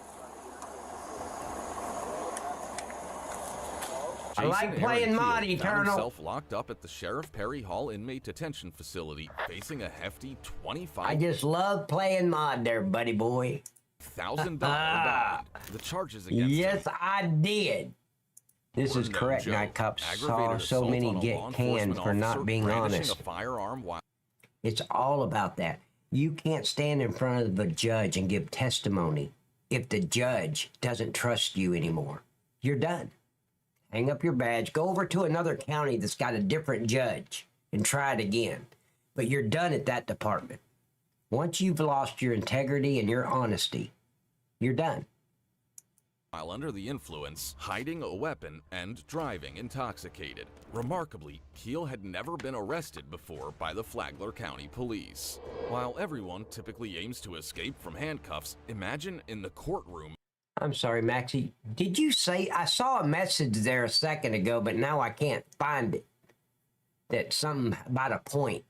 I like playing mod, found Eternal. himself locked up at the Sheriff Perry Hall Inmate Detention Facility, facing a hefty I just love playing mod there, buddy boy. $1,000 bond. The charges against Yes, him I did. This is no correct. joke. Night cops saw Aggravated so assault many on a get law canned enforcement for not officer, being brandishing honest. a firearm while It's all about that. You can't stand in front of the judge and give testimony if the judge doesn't trust you anymore. You're done. Hang up your badge, go over to another county that's got a different judge and try it again. But you're done at that department. Once you've lost your integrity and your honesty, you're done. while under the influence, hiding a weapon, and driving intoxicated. Remarkably, Keel had never been arrested before by the Flagler County Police. While everyone typically aims to escape from handcuffs, imagine in the courtroom. I'm sorry, Maxie. Did you say, I saw a message there a second ago, but now I can't find it. That's something about a point.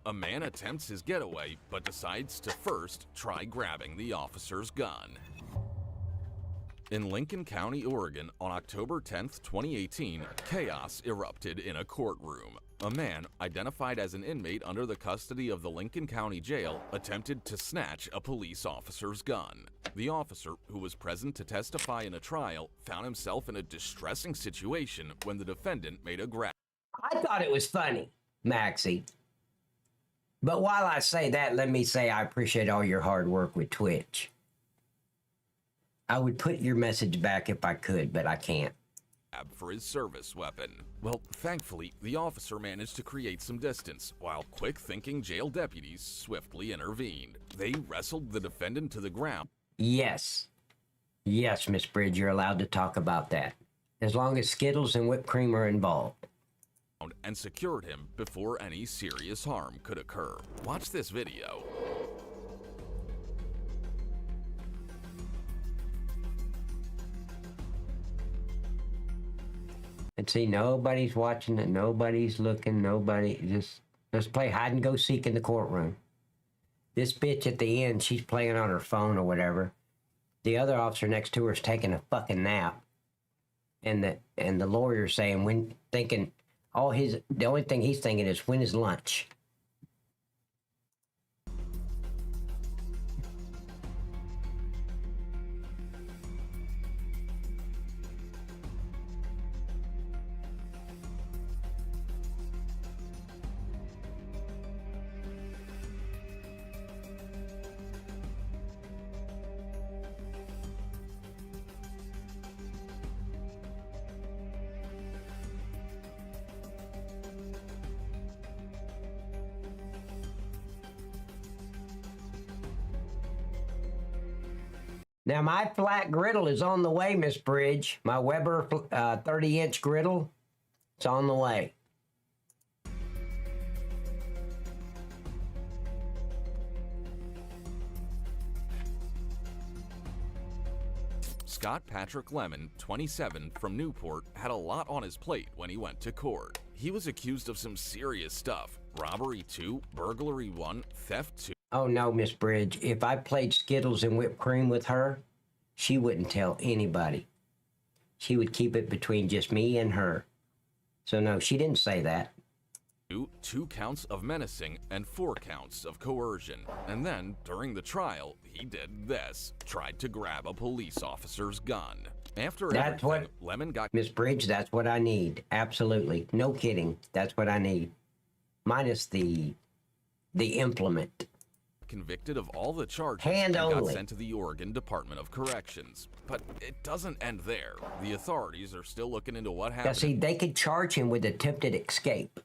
A man attempts his getaway, but decides to first try grabbing the officer's gun. In Lincoln County, Oregon, on October 10, 2018, chaos erupted in a courtroom. A man, identified as an inmate under the custody of the Lincoln County Jail, attempted to snatch a police officer's gun. The officer, who was present to testify in a trial, found himself in a distressing situation when the defendant made a grab. I thought it was funny, Maxie. But while I say that, let me say I appreciate all your hard work with Twitch. I would put your message back if I could, but I can't. For his service weapon. Well, thankfully, the officer managed to create some distance, while quick-thinking jail deputies swiftly intervened. They wrestled the defendant to the ground. Yes. Yes, Miss Bridge, you're allowed to talk about that. As long as Skittles and whipped cream are involved. And secured him before any serious harm could occur. Watch this video. And see, nobody's watching it, nobody's looking, nobody, just play hide and go seek in the courtroom. This bitch at the end, she's playing on her phone or whatever. The other officer next to her is taking a fucking nap. And the lawyer's saying, the only thing he's thinking is, when is lunch? Now, my flat griddle is on the way, Miss Bridge. My Weber 30-inch griddle, it's on the way. Scott Patrick Lemon, 27, from Newport, had a lot on his plate when he went to court. He was accused of some serious stuff. Robbery 2, burglary 1, theft 2. Oh, no, Miss Bridge. If I played Skittles and whipped cream with her, she wouldn't tell anybody. She would keep it between just me and her. So, no, she didn't say that. 2 counts of menacing and 4 counts of coercion. And then, during the trial, he did this. Tried to grab a police officer's gun. After That's everything, what, Lemon got... Miss Bridge, that's what I need. Absolutely. No kidding. That's what I need. Minus the implement. convicted of all the charges Hand and got only. sent to the Oregon Department of Corrections. But it doesn't end there. The authorities are still looking into what Now, happened. see, they could charge him with attempted escape.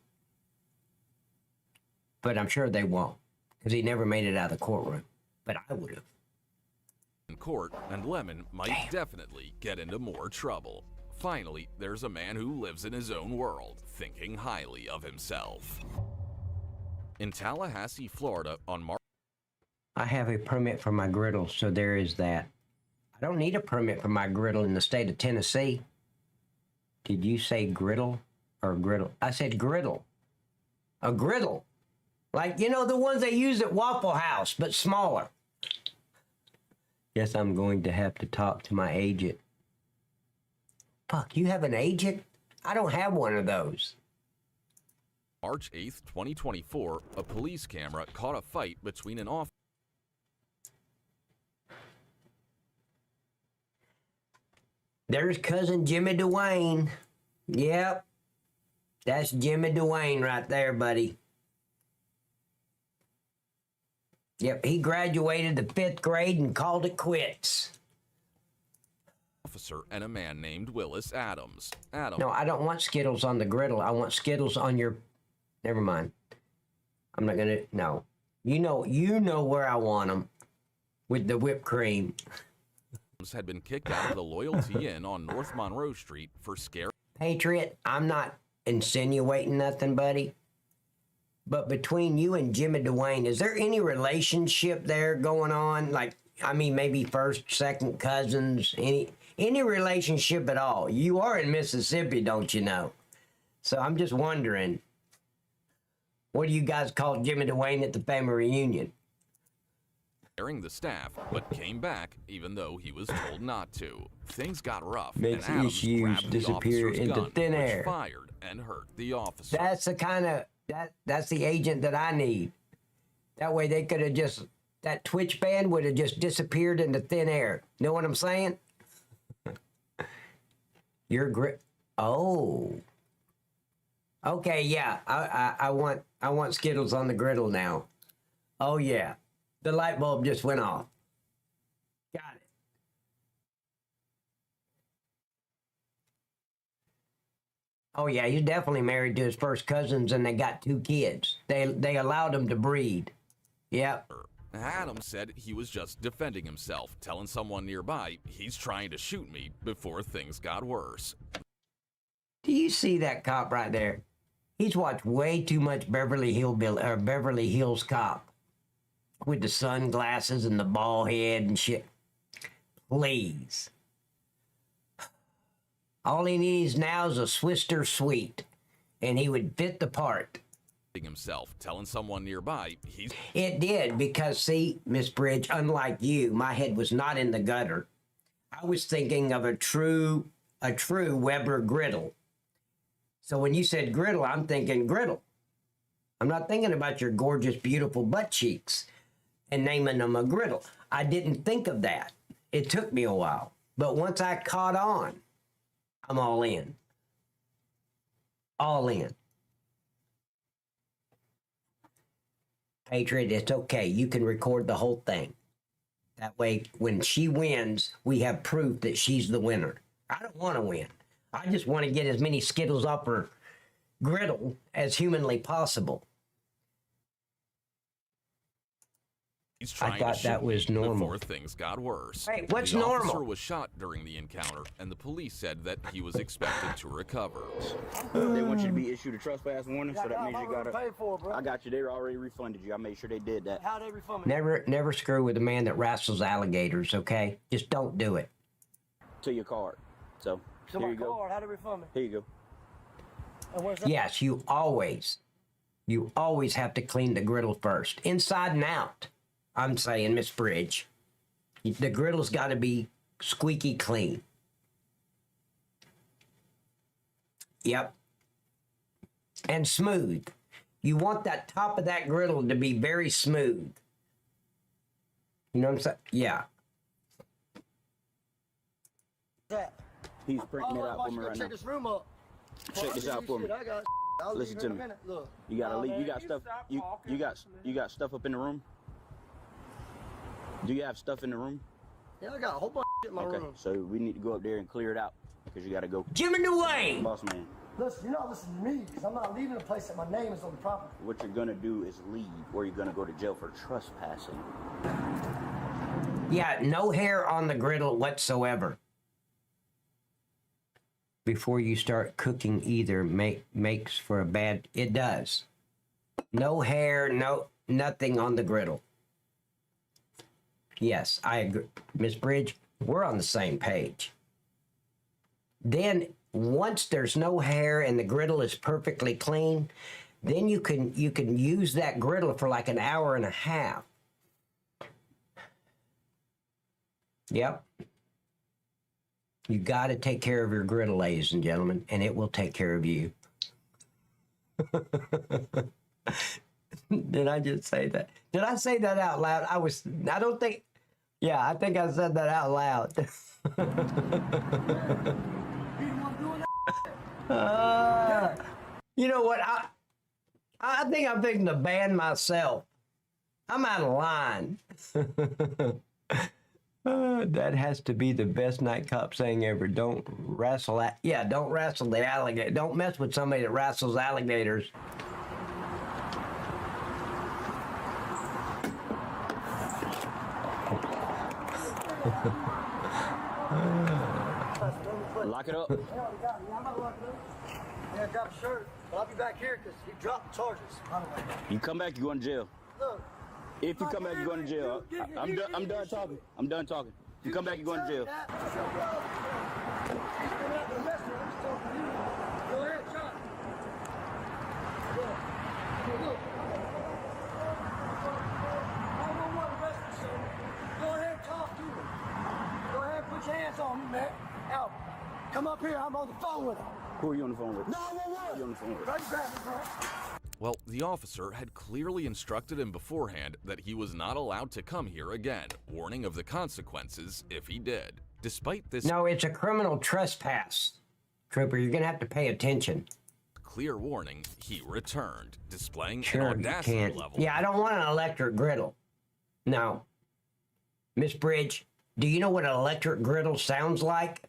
But I'm sure they won't, because he never made it out of the courtroom. But I would have. In court, and Lemon might definitely get into more trouble. Finally, there's a man who lives in his own world, thinking highly of himself. In Tallahassee, Florida, on March... I have a permit for my griddle, so there is that. I don't need a permit for my griddle in the state of Tennessee. Did you say griddle or griddle? I said griddle. A griddle. Like, you know, the ones they use at Waffle House, but smaller. Yes, I'm going to have to talk to my agent. Fuck, you have an agent? I don't have one of those. March 8th, 2024, a police camera caught a fight between an officer... There's cousin Jimmy Dwayne. Yep. That's Jimmy Dwayne right there, buddy. Yep, he graduated the 5th grade and called it quits. Officer and a man named Willis Adams. No, I don't want Skittles on the griddle. I want Skittles on your... Never mind. I'm not gonna... No. You know where I want them. With the whipped cream. Had been kicked out of the Loyalty Inn on North Monroe Street for scare... Patriot, I'm not insinuating nothing, buddy. But between you and Jimmy Dwayne, is there any relationship there going on? Like, I mean, maybe first, second cousins, any relationship at all? You are in Mississippi, don't you know? So I'm just wondering, what do you guys call Jimmy Dwayne at the family reunion? Scaring the staff, but came back even though he was told not to. Things got rough, Makes and Adams issues grabbed the disappear officer's into gun, thin which air. fired and hurt the officer. That's the kind of... That's the agent that I need. That way they could have just... That Twitch band would have just disappeared into thin air. Know what I'm saying? You're great. Oh. Okay, yeah. I want Skittles on the griddle now. Oh, yeah. The light bulb just went off. Got it. Oh, yeah, he's definitely married to his first cousins, and they got 2 kids. They allowed him to breed. Yep. Adams said he was just defending himself, telling someone nearby he's trying to shoot me before things got worse. Do you see that cop right there? He's watched way too much Beverly Hills Cop with the sunglasses and the bald head and shit. Please. All he needs now is a Swister Sweet, and he would fit the part. Himself, telling someone nearby he's... It did, because, see, Miss Bridge, unlike you, my head was not in the gutter. I was thinking of a true Weber griddle. So when you said griddle, I'm thinking griddle. I'm not thinking about your gorgeous, beautiful butt cheeks and naming them a griddle. I didn't think of that. It took me a while. But once I caught on, I'm all in. All in. Patriot, it's okay. You can record the whole thing. That way, when she wins, we have proof that she's the winner. I don't want to win. I just want to get as many Skittles off her griddle as humanly possible. He's trying I thought to that shoot was me normal. Before things got worse. Hey, what's the normal? officer was shot during the encounter, and the police said that he was expected to recover. They want you to be issued a trespass warning, so that means you gotta. I got you. They already refunded you. I made sure they did that. How they refund me? Never screw with a man that wrestles alligators, okay? Just don't do it. To your card. So To here my you go. card, how they refund me? Here you go. And where's that? Yes, you always have to clean the griddle first, inside and out. I'm saying, Miss Bridge, the griddle's got to be squeaky clean. Yep. And smooth. You want that top of that griddle to be very smooth. You know what I'm saying? Yeah. That. He's printing it out for me right now. Check this room up. Check this out for me. Listen to me. You gotta leave. You got stuff. You got stuff up in the room. Do you have stuff in the room? Yeah, I got a whole bunch of shit in my room. So we need to go up there and clear it out because you got to go. Jimmy Dwayne! Boss man. Listen, you're not listening to me because I'm not leaving a place that my name is on the property. What you're going to do is leave or you're going to go to jail for trespassing. Yeah, no hair on the griddle whatsoever. Before you start cooking either makes for a bad... It does. No hair, nothing on the griddle. Yes, I agree. Miss Bridge, we're on the same page. Then, once there's no hair and the griddle is perfectly clean, then you can use that griddle for like an hour and a half. Yep. You got to take care of your griddle, ladies and gentlemen, and it will take care of you. Did I just say that? Did I say that out loud? I don't think, yeah, I think I said that out loud. You know what? I think I'm thinking to ban myself. I'm out of line. That has to be the best night cop saying ever. Don't wrestle don't wrestle the alligator. Don't mess with somebody that wrestles alligators. Lock it up. Yeah, I'm not locking up. Yeah, drop a shirt. But I'll be back here because he dropped the charges. You come back, you're going to jail. Look. If you come back, you're going to jail. I'm done talking. I'm done talking. You come back, you're going to jail. Go ahead, John. Go ahead, talk to me. Go ahead, put your hands on me, man. Out. Come up here, I'm on the phone with him. Who are you on the phone with? No, Who are you on the phone with? right, grab me, bro. Well, the officer had clearly instructed him beforehand that he was not allowed to come here again, warning of the consequences if he did. Despite this... No, it's a criminal trespass. Trooper, you're going to have to pay attention. Clear warning, he returned, displaying Sure, an audacity you can't. level. Yeah, I don't want an electric griddle. No. Miss Bridge, do you know what an electric griddle sounds like?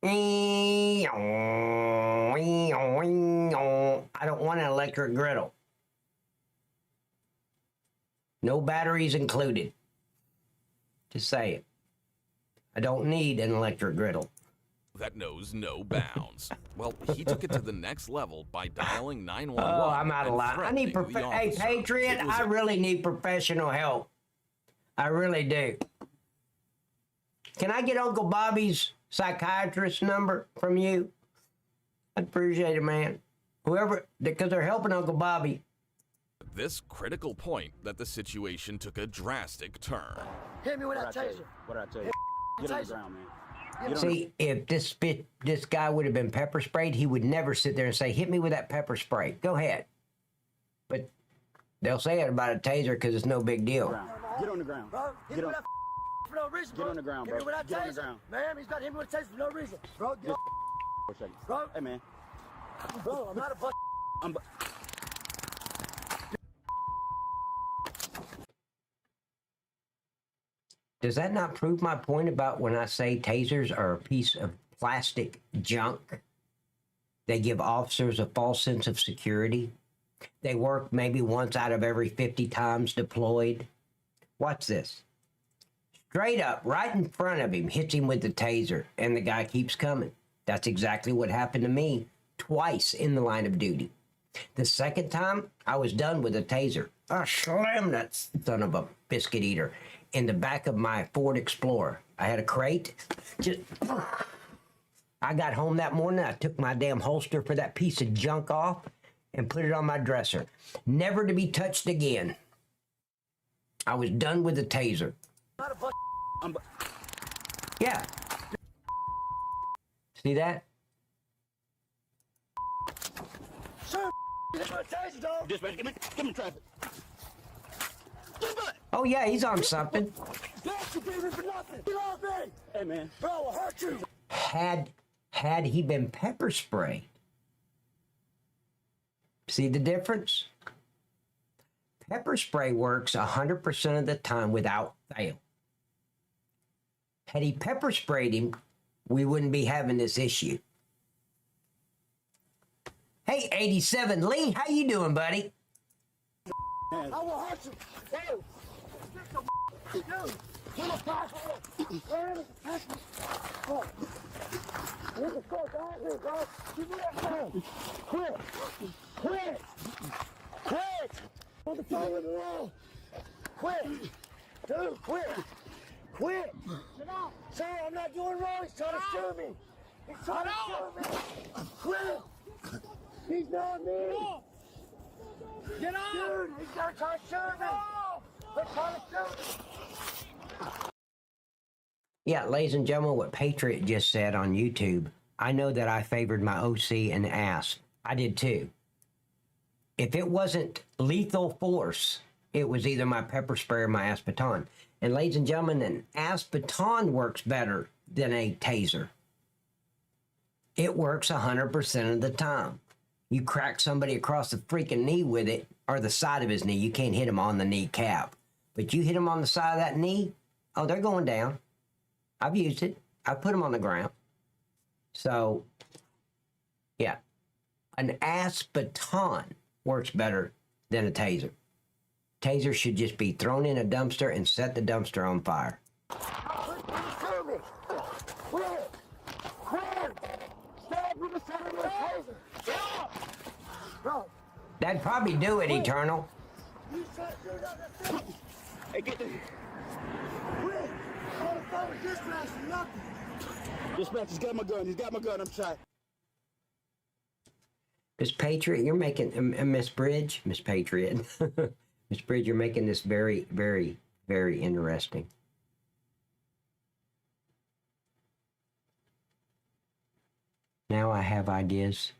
I don't want an electric griddle. No batteries included. Just say it. I don't need an electric griddle. That knows no bounds. Well, he took it to the next level by dialing 911. Oh, I'm out of line. I need hey, Patriot, I really need professional help. I really do. Can I get Uncle Bobby's psychiatrist number from you? I'd appreciate it, man. Whoever, because they're helping Uncle Bobby. At this critical point that the situation took a drastic turn. Hit me with that taser. What did I tell you? Get on the ground, man. See, if this guy would have been pepper sprayed, he would never sit there and say, hit me with that pepper spray. Go ahead. But they'll say it about a taser because it's no big deal. Get on the ground. Bro, Get on. For no reason, Get on the ground, bro. Hit me with that Get on taser. the ground. Ma'am, he's got hit me with a taser for no reason. Bro, get For a second. Bro. Hey, man. Bro, I'm not a fuck. Does that not prove my point about when I say tasers are a piece of plastic junk? They give officers a false sense of security. They work maybe once out of every 50 times deployed. Watch this. Straight up, right in front of him, hits him with the taser, and the guy keeps coming. That's exactly what happened to me twice in the line of duty. The second time, I was done with the taser. I slammed that son of a biscuit eater in the back of my Ford Explorer. I had a crate. I got home that morning. I took my damn holster for that piece of junk off and put it on my dresser. Never to be touched again. I was done with the taser. Yeah. See that? Sir, get my taser, dog. Dispatch, give me traffic. Oh, yeah, he's on something. That's the demon for nothing. Get off me. Hey, man. Bro, I'll hurt you. Had he been pepper sprayed, see the difference? Pepper spray works 100% of the time without fail. Had he pepper sprayed him, we wouldn't be having this issue. Hey, 87 Lee, how you doing, buddy? I will hurt you. Hey, dude, come on, guys. Quit. On the phone with the wall. Quit. Dude, quit. Sir, I'm not doing wrong. He's trying to shoot me. He's trying to shoot me. Quit. He's not me. Get off! Dude, he's gonna try to shoot me! They're trying to shoot me! Yeah, ladies and gentlemen, what Patriot just said on YouTube, I know that I favored my OC and ass. I did too. If it wasn't lethal force, it was either my pepper spray or my aspeton. And ladies and gentlemen, an aspeton works better than a taser. It works 100% of the time. You crack somebody across the freaking knee with it, or the side of his knee. You can't hit him on the kneecap. But you hit him on the side of that knee, oh, they're going down. I've used it. I've put them on the ground. So, yeah. An aspeton works better than a taser. Taser should just be thrown in a dumpster and set the dumpster on fire. That'd probably do it, Eternal. Hey, get the... Dispatch, he's got my gun, I'm shot. Miss Patriot, you're making, Miss Bridge, Miss Patriot, Miss Bridge, you're making this very, very, very interesting. Now I have ideas.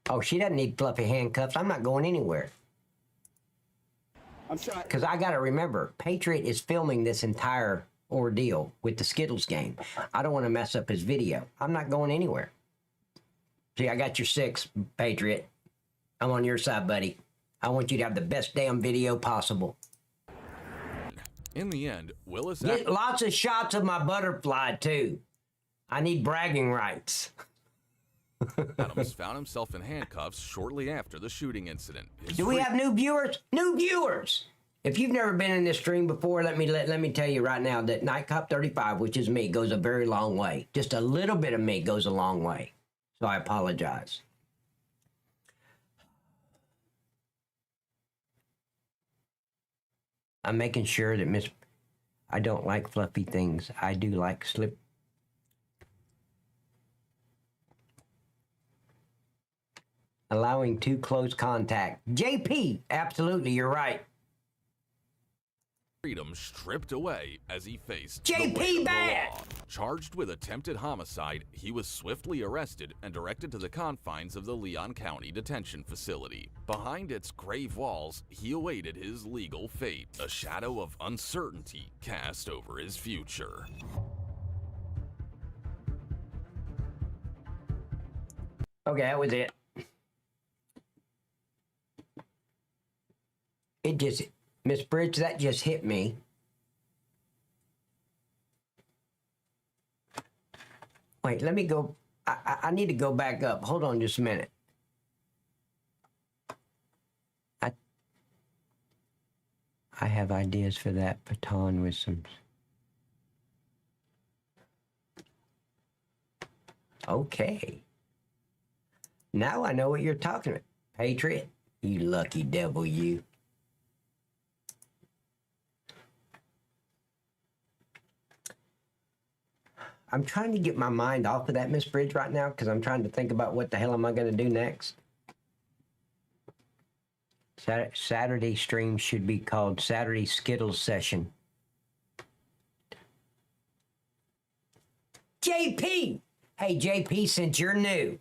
Oh, she doesn't need fluffy handcuffs. I'm not going anywhere. I'm shot. Because I got to remember, Patriot is filming this entire ordeal with the Skittles game. I don't want to mess up his video. I'm not going anywhere. See, I got your 6, Patriot. I'm on your side, buddy. I want you to have the best damn video possible. In the end, Willis... Get lots of shots of my butterfly, too. I need bragging rights. Adams found himself in handcuffs shortly after the shooting incident. Do we have new viewers? New viewers! If you've never been in this stream before, let me tell you right now that Night Cop 35, which is me, goes a very long way. Just a little bit of me goes a long way. So I apologize. I'm making sure that I don't like fluffy things. I do like slip. Allowing too close contact. JP, absolutely, you're right. Freedom stripped away as he faced JP the weight of the bad. law. Charged with attempted homicide, he was swiftly arrested and directed to the confines of the Leon County Detention Facility. Behind its grave walls, he awaited his legal fate, a shadow of uncertainty cast over his future. Okay, that was it. It just, Miss Bridge, that just hit me. Wait, let me go. I need to go back up. Hold on just a minute. I have ideas for that baton with some. Okay. Now I know what you're talking about. Patriot, you lucky devil, you. I'm trying to get my mind off of that, Miss Bridge, right now, because I'm trying to think about what the hell am I going to do next. Saturday stream should be called Saturday Skittles Session. JP! Hey, JP, since you're new,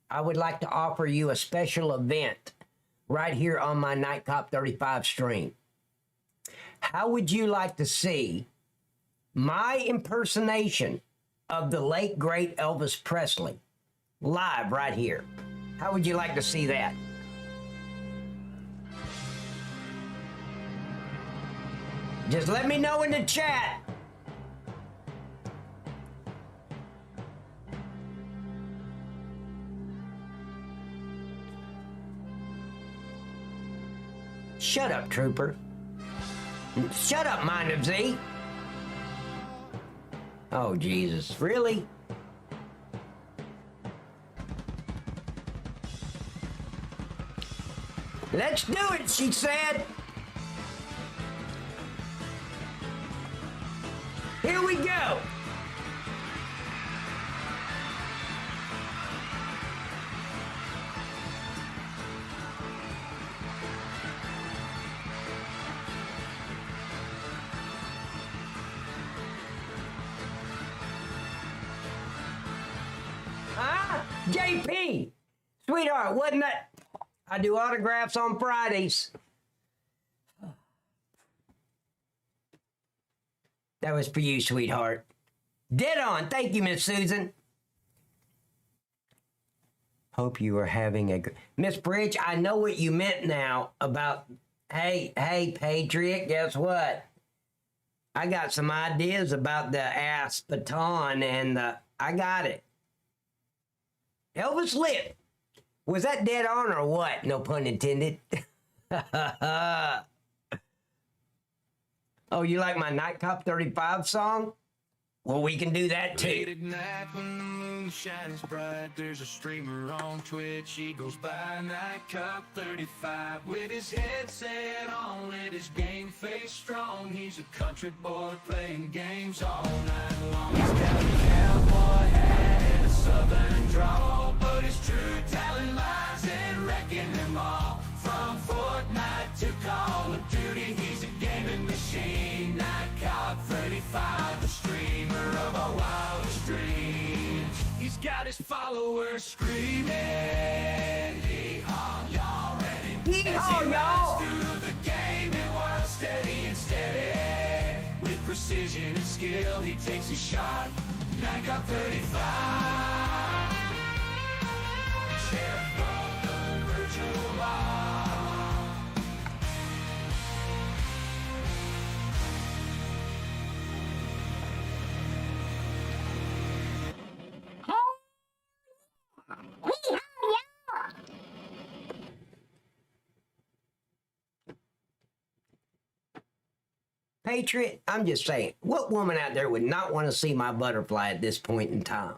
I would like to offer you a special event right here on my Night Cop 35 stream. How would you like to see my impersonation of the late, great Elvis Presley live right here? How would you like to see that? Just let me know in the chat. Shut up, Trooper. Shut up, Mind of Z. Oh, Jesus. Really? Let's do it, she said. Here we go. JP, sweetheart, wasn't that? I do autographs on Fridays. That was for you, sweetheart. Dead on. Thank you, Miss Susan. Hope you are having a good... Miss Bridge, I know what you meant now about, hey, Patriot, guess what? I got some ideas about the ass baton and I got it. Elvis Lit. Was that dead on or what? No pun intended. Oh, you like my Night Cop 35 song? Well, we can do that too. Late at night when the moon shines bright, there's a streamer on Twitch. He goes by Night Cop 35 with his headset on, let his game face strong. He's a country boy playing games all night long. He's got a cowboy hat and a southern drawl, but his true talent lies in wrecking them all. From Fortnite to Call of Duty, he's a gaming machine. Night Cop 35, the streamer of our wildest dreams. He's got his followers screaming, "Hee-haw, y'all ready?" Hee-haw, y'all! Through the gaming world, steady and steady. With precision and skill, he takes his shot. Night Cop 35. Sheriff of the virtual law. Patriot, I'm just saying, what woman out there would not want to see my butterfly at this point in time?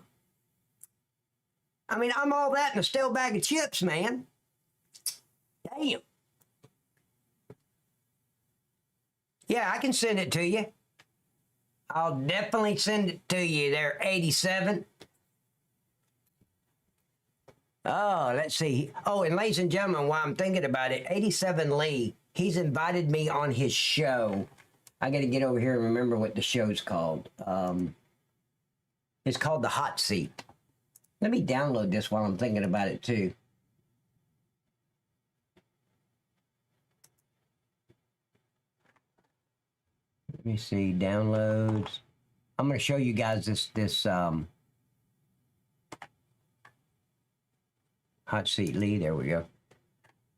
I mean, I'm all that in a stale bag of chips, man. Damn. Yeah, I can send it to you. I'll definitely send it to you there, 87. Oh, let's see. Oh, and ladies and gentlemen, while I'm thinking about it, 87 Lee, he's invited me on his show. I got to get over here and remember what the show's called. It's called The Hot Seat. Let me download this while I'm thinking about it, too. Let me see, downloads. I'm going to show you guys this Hot Seat Lee. There we go.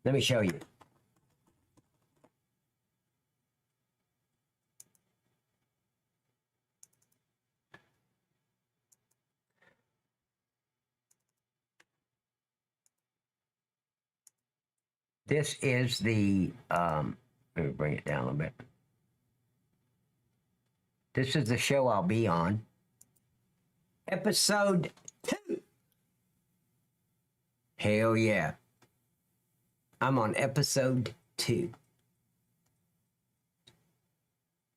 Let me show you. This is the, let me bring it down a little bit. This is the show I'll be on. Episode 2. Hell yeah. I'm on episode 2.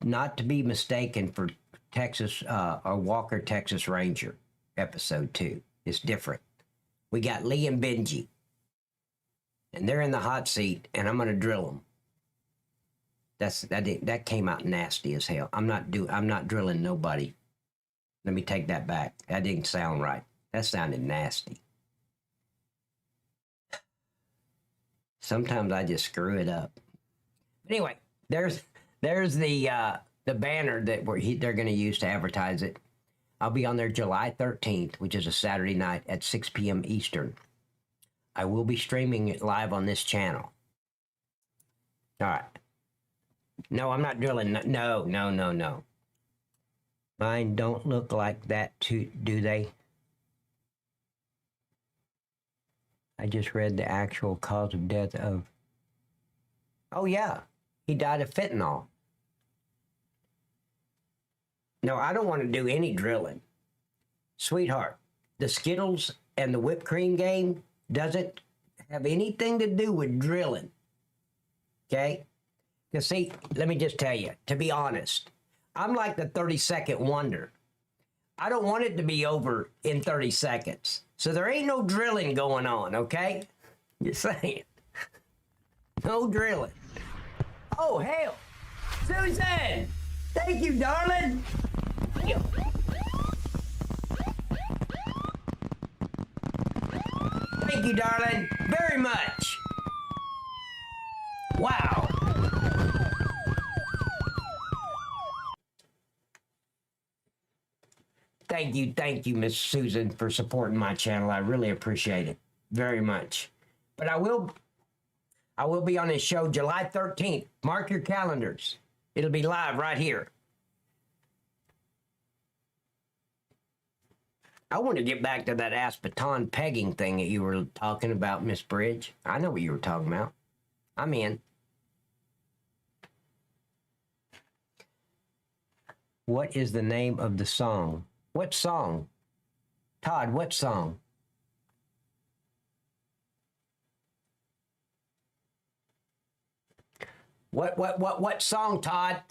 Not to be mistaken for Texas, or Walker, Texas Ranger, episode 2. It's different. We got Lee and Benji. And they're in the hot seat, and I'm gonna drill them. That came out nasty as hell. I'm not drilling nobody. Let me take that back. That didn't sound right. That sounded nasty. Sometimes I just screw it up. Anyway, there's the banner that they're gonna use to advertise it. I'll be on there July 13th, which is a Saturday night at 6 p.m. Eastern. I will be streaming it live on this channel. All right. No, I'm not drilling. No, no, no, no. Mine don't look like that, too, do they? I just read the actual cause of death of... Oh, yeah. He died of fentanyl. No, I don't want to do any drilling. Sweetheart, the Skittles and the whipped cream game doesn't have anything to do with drilling. Okay? Because see, let me just tell you, to be honest, I'm like the 30-second wonder. I don't want it to be over in 30 seconds. So there ain't no drilling going on, okay? Just saying. No drilling. Oh, hell. Susan! Thank you, darling. Thank you, darling, very much. Wow. Thank you, Miss Susan, for supporting my channel. I really appreciate it very much. But I will be on this show July 13th. Mark your calendars. It'll be live right here. I want to get back to that aspartame pegging thing that you were talking about, Miss Bridge. I know what you were talking about. I'm in. What is the name of the song? What song? Todd, what song? What song, Todd?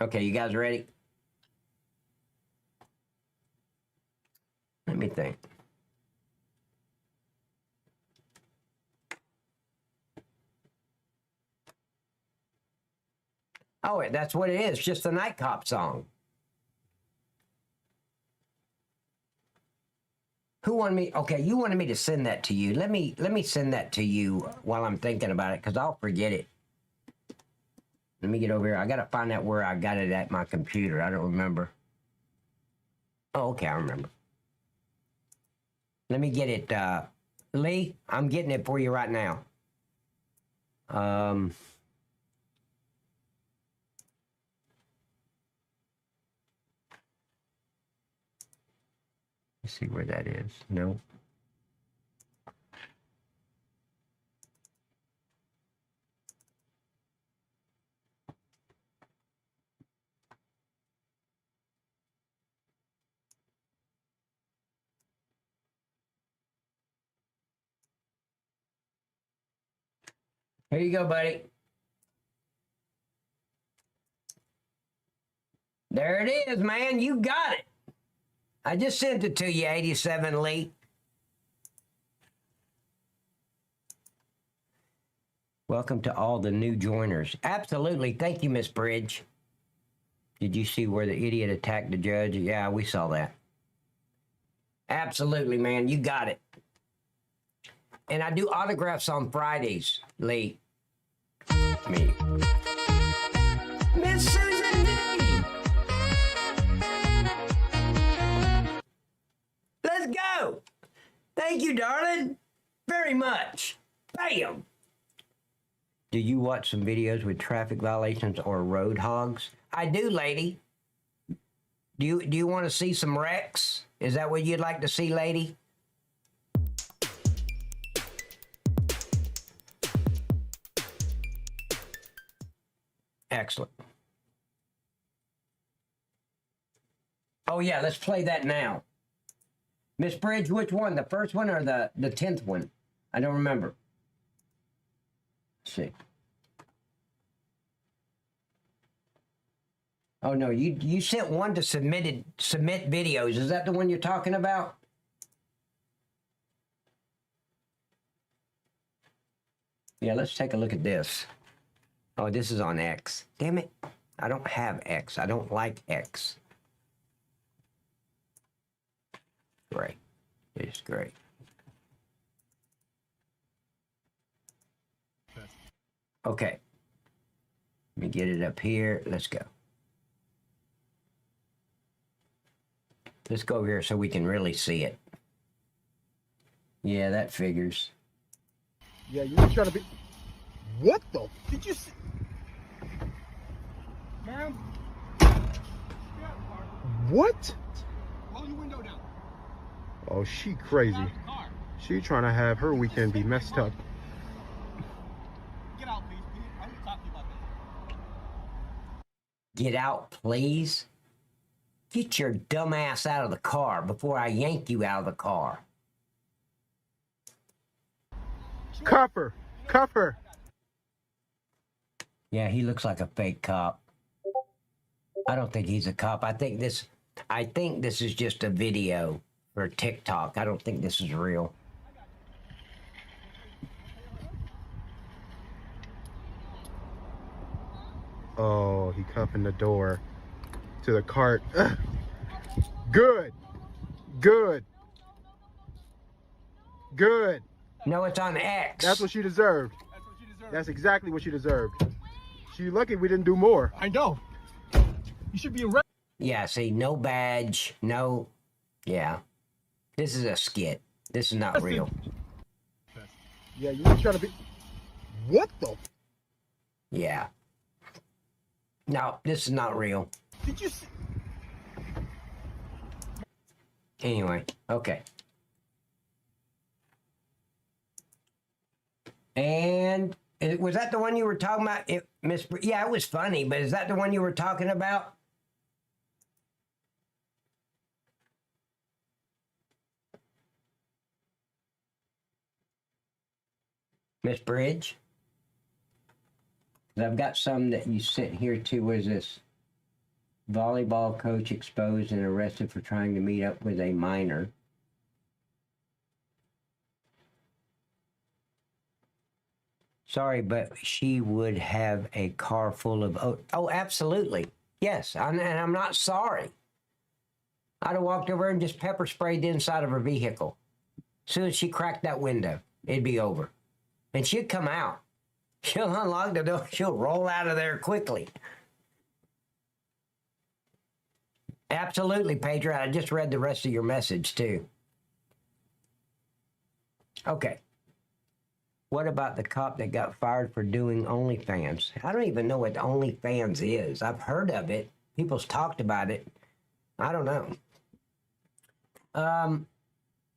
Okay, you guys ready? Let me think. Oh, that's what it is. Just a Night Cop song. Who wanted me? Okay, you wanted me to send that to you. Let me send that to you while I'm thinking about it, because I'll forget it. Let me get over here. I got to find out where I got it at my computer. I don't remember. Oh, okay, I remember. Let me get it. Lee, I'm getting it for you right now. Let's see where that is. No. Here you go, buddy. There it is, man. You got it. I just sent it to you, 87 Lee. Welcome to all the new joiners. Absolutely. Thank you, Miss Bridge. Did you see where the idiot attacked the judge? Yeah, we saw that. Absolutely, man. You got it. And I do autographs on Fridays, Lee. Me. Miss Susan D. Let's go. Thank you, darling. Very much. Bam. Do you watch some videos with traffic violations or road hogs? I do, lady. Do you want to see some wrecks? Is that what you'd like to see, lady? Excellent. Oh, yeah, let's play that now. Miss Bridge, which one? The first one or the 10th one? I don't remember. Let's see. Oh, no, you sent one to submit videos. Is that the one you're talking about? Yeah, let's take a look at this. Oh, this is on X. Damn it. I don't have X. I don't like X. Great. It's great. Okay. Let me get it up here. Let's go. Let's go here so we can really see it. Yeah, that figures. Yeah, you were trying to be... What the... Did you see... What? Roll your window down. Oh, she crazy. She trying to have her weekend be messed up. Get out, please. I need to talk to you about this. Get out, please. Get your dumb ass out of the car before I yank you out of the car. Cuff her. Cuff her. Yeah, he looks like a fake cop. I don't think he's a cop. I think this is just a video for TikTok. I don't think this is real. Oh, he cuffing the door to the cart. Ugh. Good. Good. Good. No, it's on X. That's what she deserved. That's exactly what she deserved. She lucky we didn't do more. I know. You should be arrested. Yeah, see, no badge, no... Yeah. This is a skit. This is not real. Yeah, you were trying to be... What the... Yeah. No, this is not real. Did you see... Anyway, okay. And was that the one you were talking about? Yeah, it was funny, but is that the one you were talking about? Miss Bridge? I've got some that you sent here too. What is this? Volleyball coach exposed and arrested for trying to meet up with a minor. Sorry, but she would have a car full of... Oh, absolutely. Yes, and I'm not sorry. I'd have walked over and just pepper sprayed the inside of her vehicle. As soon as she cracked that window, it'd be over. And she'd come out. She'll unlock the door. She'll roll out of there quickly. Absolutely, Patriot. I just read the rest of your message, too. Okay. What about the cop that got fired for doing OnlyFans? I don't even know what OnlyFans is. I've heard of it. People's talked about it. I don't know.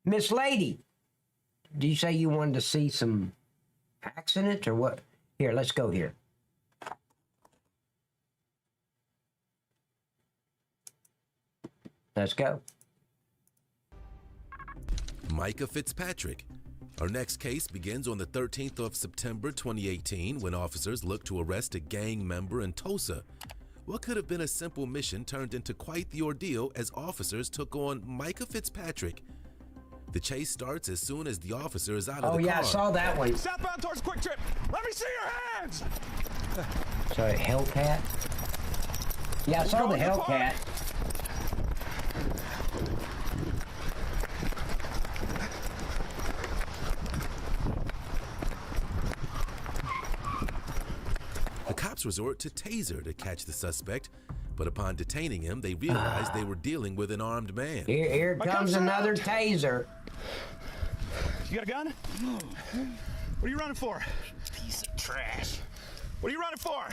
Miss Lady, did you say you wanted to see some accidents or what? Here, let's go here. Let's go. Micah Fitzpatrick. Our next case begins on the 13th of September 2018 when officers looked to arrest a gang member in Tulsa. What could have been a simple mission turned into quite the ordeal as officers took on Micah Fitzpatrick. The chase starts as soon as the officer is out of the car. Oh yeah, I saw that one. Southbound towards Quick Trip. Let me see your hands. Sorry, Hellcat? Yeah, I saw the Hellcat. The cops resort to taser to catch the suspect, but upon detaining him, they realized they were dealing with an armed man. Here comes another taser. You got a gun? What are you running for? Piece of trash. What are you running for?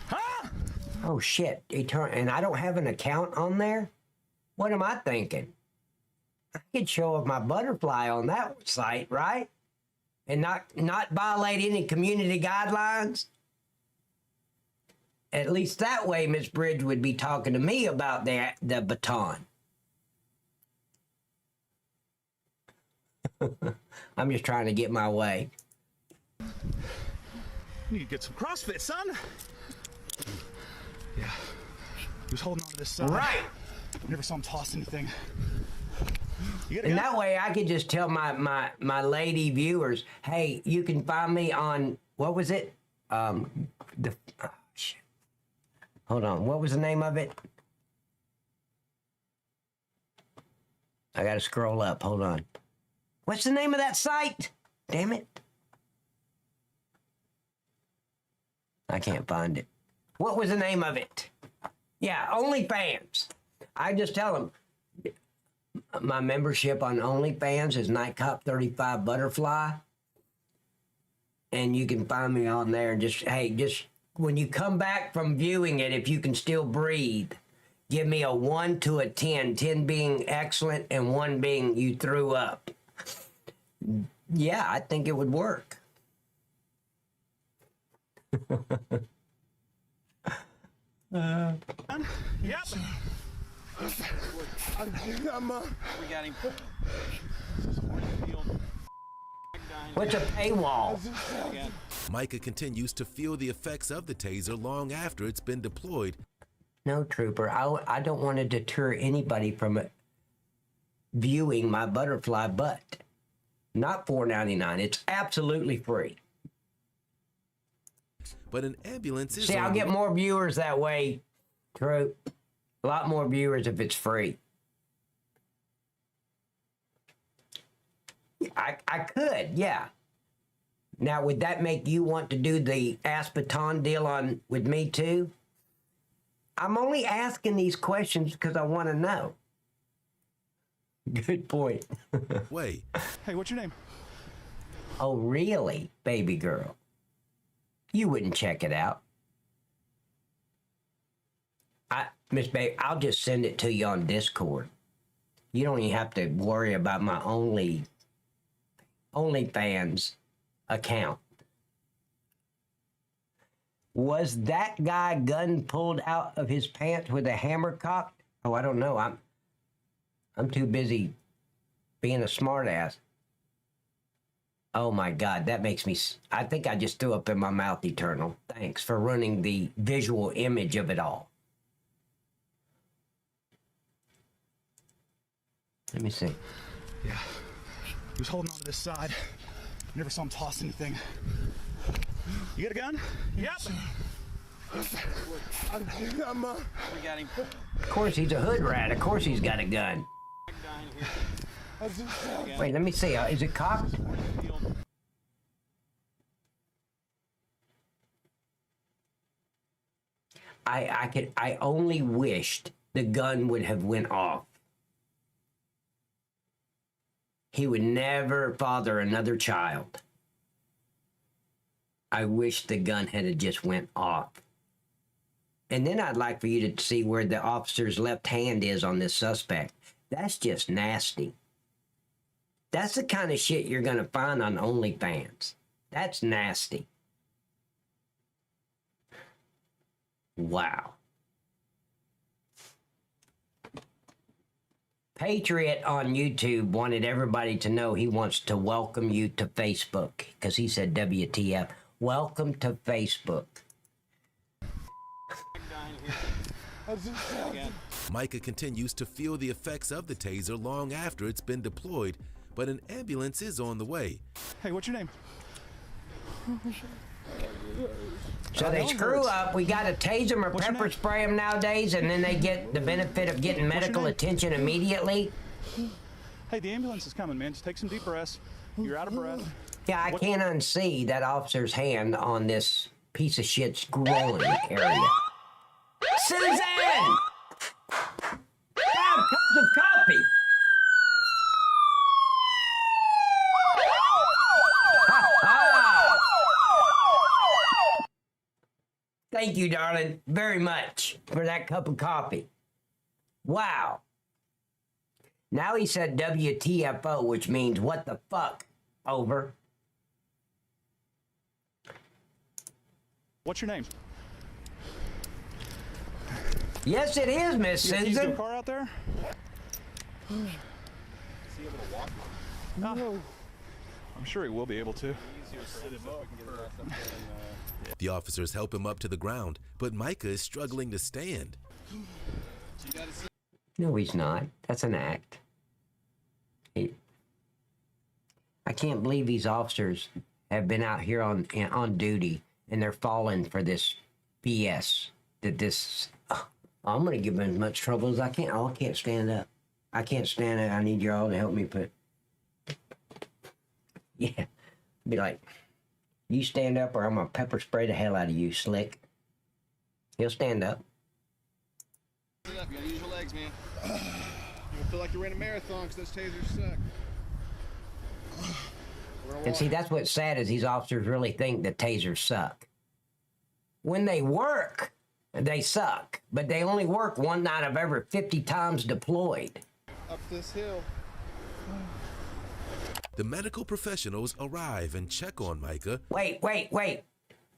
Huh? Oh shit! And I don't have an account on there. What am I thinking? I could show up my butterfly on that site, right? And not violate any community guidelines. At least that way, Miss Bridge would be talking to me about the baton. I'm just trying to get my way. You need to get some CrossFit, son. Yeah. He was holding on to this side. Right. Never saw him toss anything. And that way I could just tell my lady viewers, hey, you can find me on, what was it? Shit. Hold on, what was the name of it? I gotta scroll up, hold on. What's the name of that site? Damn it. I can't find it. What was the name of it? Yeah, OnlyFans. I just tell them, my membership on OnlyFans is Nightcop35 Butterfly. And you can find me on there and just when you come back from viewing it, if you can still breathe, Give me a 1 to a 10, 10 being excellent and 1 being you threw up. Yeah, I think it would work. Yep. We got him. What's a paywall? Micah continues to feel the effects of the taser long after it's been deployed. No, Trooper, I don't want to deter anybody from viewing my butterfly butt. Not $4.99. It's absolutely free. But an ambulance is See, I'll get more viewers that way, Troop. A lot more viewers if it's free. I could, yeah. Now, would that make you want to do the Aspeton deal on with me too? I'm only asking these questions because I want to know. Good point. Wait. Hey, what's your name? Oh, really, baby girl? You wouldn't check it out. Miss Baby, I'll just send it to you on Discord. You don't even have to worry about my OnlyFans account. Was that guy gun pulled out of his pants with a hammer cocked? Oh, I don't know. I'm too busy being a smartass. Oh my God, that makes me... I think I just threw up in my mouth, Eternal. Thanks for running the visual image of it all. Let me see. Yeah. He was holding on to this side. Never saw him toss anything. You got a gun? Yep. We got him. Of course, he's a hood rat. Of course he's got a gun. Wait, let me see. Is it cocked? I only wished the gun would have went off. He would never father another child. I wish the gun had just went off. And then I'd like for you to see where the officer's left hand is on this suspect. That's just nasty. That's the kind of shit you're going to find on OnlyFans. That's nasty. Wow. Patriot on YouTube wanted everybody to know he wants to welcome you to Facebook because he said WTF. Welcome to Facebook. Micah continues to feel the effects of the taser long after it's been deployed, but an ambulance is on the way. Hey, what's your name? So they screw up, we got to tase them or pepper spray them nowadays, and then they get the benefit of getting medical attention immediately. Hey, the ambulance is coming, man. Just take some deep breaths. You're out of breath. Yeah, I can't unsee that officer's hand on this piece of shit's groin area. Susan! 5 cups of coffee! Thank you, darling, very much for that cup of coffee. Wow. Now he said WTFO, which means what the fuck, over. What's your name? Yes, it is, Miss Susan. Is there a car out there? Is he able to walk? No. I'm sure he will be able to. The officers help him up to the ground, but Micah is struggling to stand. No, he's not. That's an act. I can't believe these officers have been out here on duty and they're falling for this BS. I'm going to give them as much trouble as I can. Oh, I can't stand up. I can't stand it. I need you all to help me put... Yeah. Be like, you stand up or I'm going to pepper spray the hell out of you, Slick. He'll stand up. You gotta use your legs, man. You feel like you're in a marathon because those tasers suck. And see, that's what's sad is these officers really think that tasers suck. When they work, They suck, but they only work one night of every 50 times deployed. Up this hill. The medical professionals arrive and check on Micah. Wait.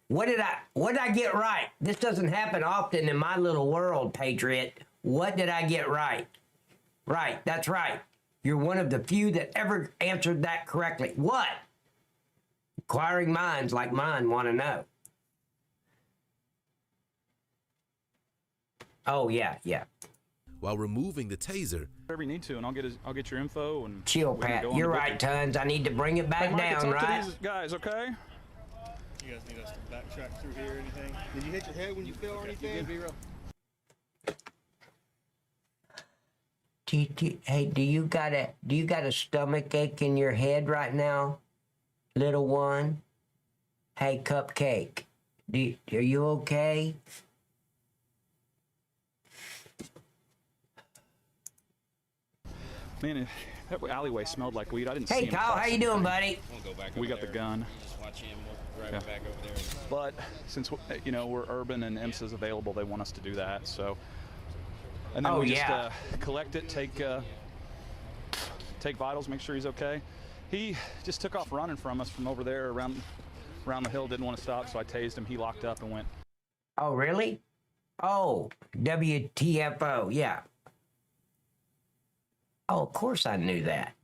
What did I get right? This doesn't happen often in my little world, Patriot. What did I get right? Right, that's right. You're one of the few that ever answered that correctly. What? Inquiring minds like mine want to know. Oh, yeah. While removing the taser, Whatever you need to, and I'll get your info and Chill, we can Pat. go on You're the right, booking. Tons. I need to bring it back Hey, Micah, down, talk to right? these guys, okay? You guys need us to backtrack through here or anything? Did you hit your head when you fell or anything? B-roll. Hey, do you got a stomach ache in your head right now, little one? Hey, Cupcake, are you okay? Man, that alleyway smelled like weed. I didn't see Hey, him Kyle, cross how you anything. doing, buddy? We got the gun. Just watch him. We'll Yeah. drive back over there. But since we're urban and IMSA's available, they want us to do that. So, and then we just collect it, take vitals, make sure he's okay. He just took off running from us from over there around the hill. Didn't want to stop, so I tased him. He locked up and went. Oh, really? Oh, WTFO, yeah. Oh, of course I knew that.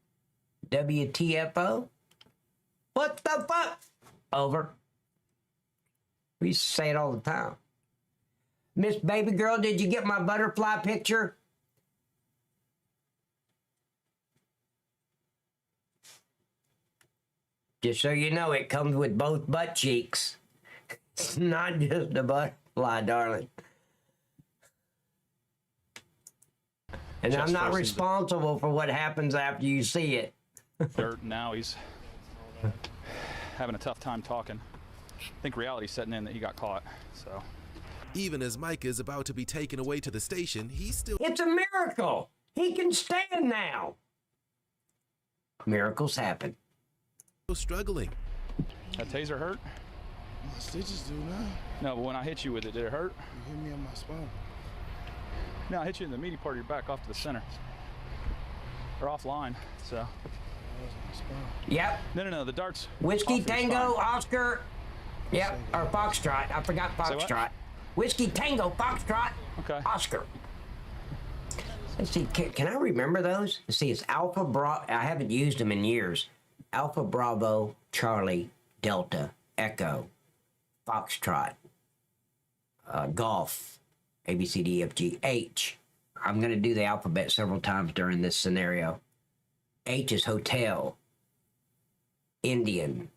WTFO? What the fuck? Over. We used to say it all the time. Miss Baby Girl, did you get my butterfly picture? Just so you know, it comes with both butt cheeks. It's not just a butterfly, darling. And I'm not responsible for what happens after you see it. Dirt. Now he's having a tough time talking. I think reality's setting in that he got caught. So, even as Micah is about to be taken away to the station, he's still... It's a miracle. He can stand now. Miracles happen. Struggling. That taser hurt? My stitches do now. No, but when I hit you with it, did it hurt? You hit me on my spine. No, I hit you in the meaty part of your back off to the center. Or offline, so. Yep. No, the dart's Whiskey, off your Tango, spine. Oscar. Yep, or Foxtrot. I forgot Say what? Foxtrot. Whiskey, Tango, Foxtrot, okay. Oscar. Let's see, can I remember those? Let's see, it's Alpha Bravo. I haven't used them in years. Alpha Bravo, Charlie, Delta, Echo, Foxtrot, Golf, A, B, C, D, F, G, H. I'm going to do the alphabet several times during this scenario. H is Hotel, Indian,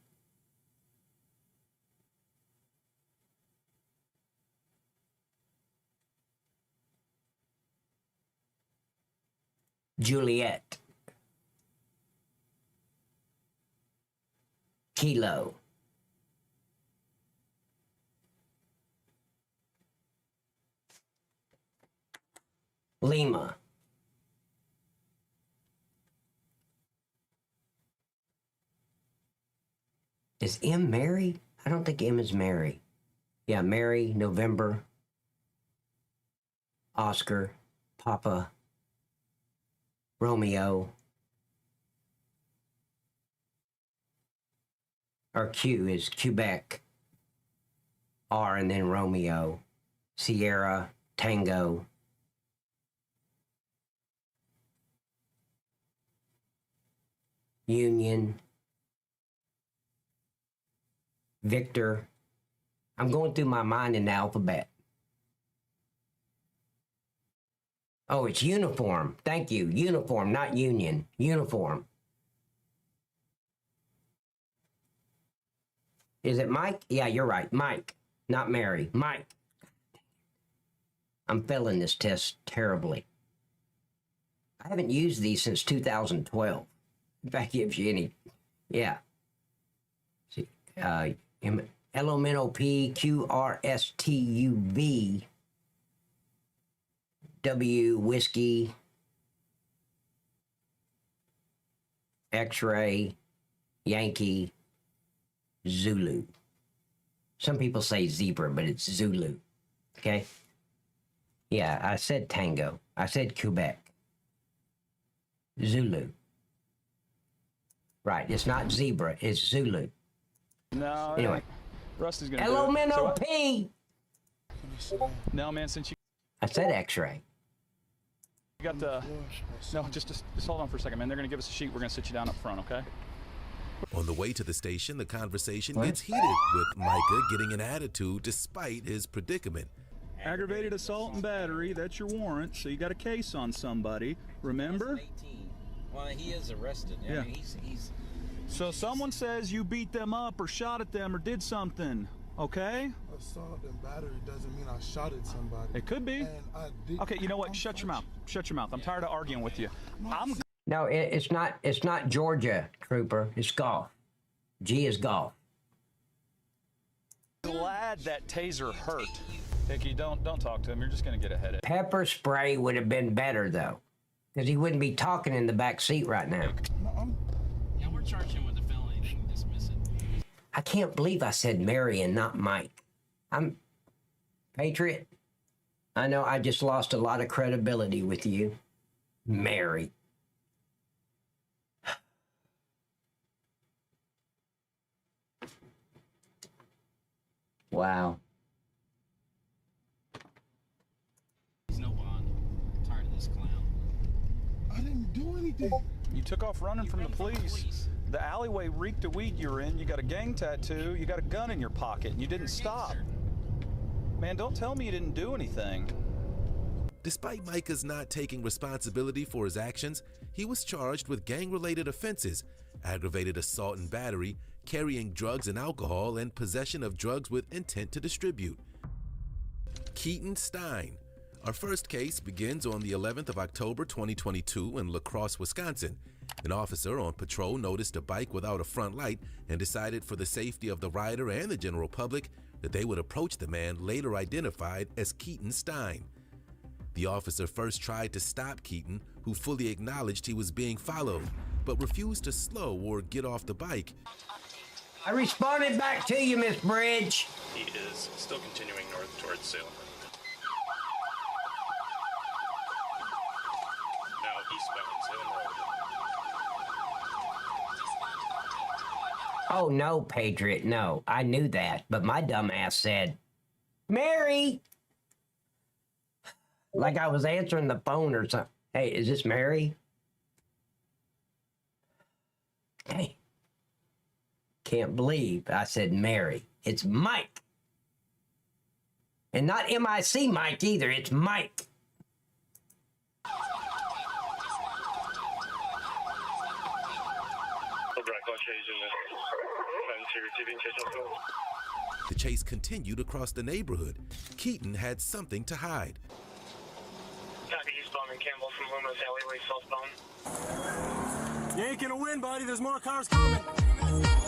Juliet, Kilo, Lima, is M Mary? I don't think M is Mary. Yeah, Mary, November, Oscar, Papa, Romeo, or Q is Quebec, R and then Romeo, Sierra, Tango, Union, Victor. I'm going through my mind in the alphabet. Oh, it's uniform. Thank you. Uniform, not union. Uniform. Is it Mike? Yeah, you're right. Mike, not Mary. Mike. I'm failing this test terribly. I haven't used these since 2012. If that gives you any. Yeah. See, LMNOP QRSTUV W Whiskey X-ray Yankee Zulu. Some people say zebra, but it's Zulu. Okay? Yeah, I said Tango. I said Quebec. Zulu. Right, it's not zebra, it's Zulu. No, anyway. Rusty's gonna Hello, do it. Minnow So P. no, man, since you I said X-ray. got the... No, just hold on for a second, man. They're gonna give us a sheet. We're gonna sit you down up front, okay? On the way to the station, the conversation gets heated, with Micah getting an attitude despite his predicament. Aggravated assault and battery, that's your warrant, so you got a case on somebody, remember? 18. Well, he is arrested. Yeah. I mean, he's... So someone says you beat them up or shot at them or did something, okay? Assault and battery doesn't mean I shot at somebody. It could be. And I did. Okay, you know what? Shut your mouth. Shut your mouth. I'm tired of arguing with you. No, it's not Georgia, Trooper. It's golf. G is golf. Glad that taser hurt. Hickey, don't talk to him. You're just gonna get a headache. Pepper spray would have been better, though, because he wouldn't be talking in the back seat right now. Yeah, we're charging him with a felony. They can dismiss it. I can't believe I said Mary and not Mike. I'm Patriot. I know I just lost a lot of credibility with you. Mary. Wow. He's no bond. I'm tired of this clown. I didn't do anything. You took off running from the police. The alleyway reeked of weed you were in. You got a gang tattoo. You got a gun in your pocket, and you didn't stop. Man, don't tell me you didn't do anything. Despite Micah's not taking responsibility for his actions, he was charged with gang-related offenses, aggravated assault and battery, carrying drugs and alcohol, and possession of drugs with intent to distribute. Keaton Stein. Our first case begins on the 11th of October 2022 in La Crosse, Wisconsin. An officer on patrol noticed a bike without a front light and decided, for the safety of the rider and the general public, that they would approach the man later identified as Keaton Stein. The officer first tried to stop Keaton, who fully acknowledged he was being followed, but refused to slow or get off the bike. I responded back to you, Miss Bridge. He is still continuing north towards Salem. Now eastbound Salem Road. Oh, no, Patriot, no. I knew that, but my dumb ass said, Mary! Like I was answering the phone or something. Hey, is this Mary? Hey. Can't believe I said Mary. It's Mike. And not M-I-C Mike either, it's Mike. The chase continued across the neighborhood. Keaton had something to hide. Copy eastbound and Campbell from Loomis alleyway southbound. You ain't gonna win, buddy. There's more cars coming.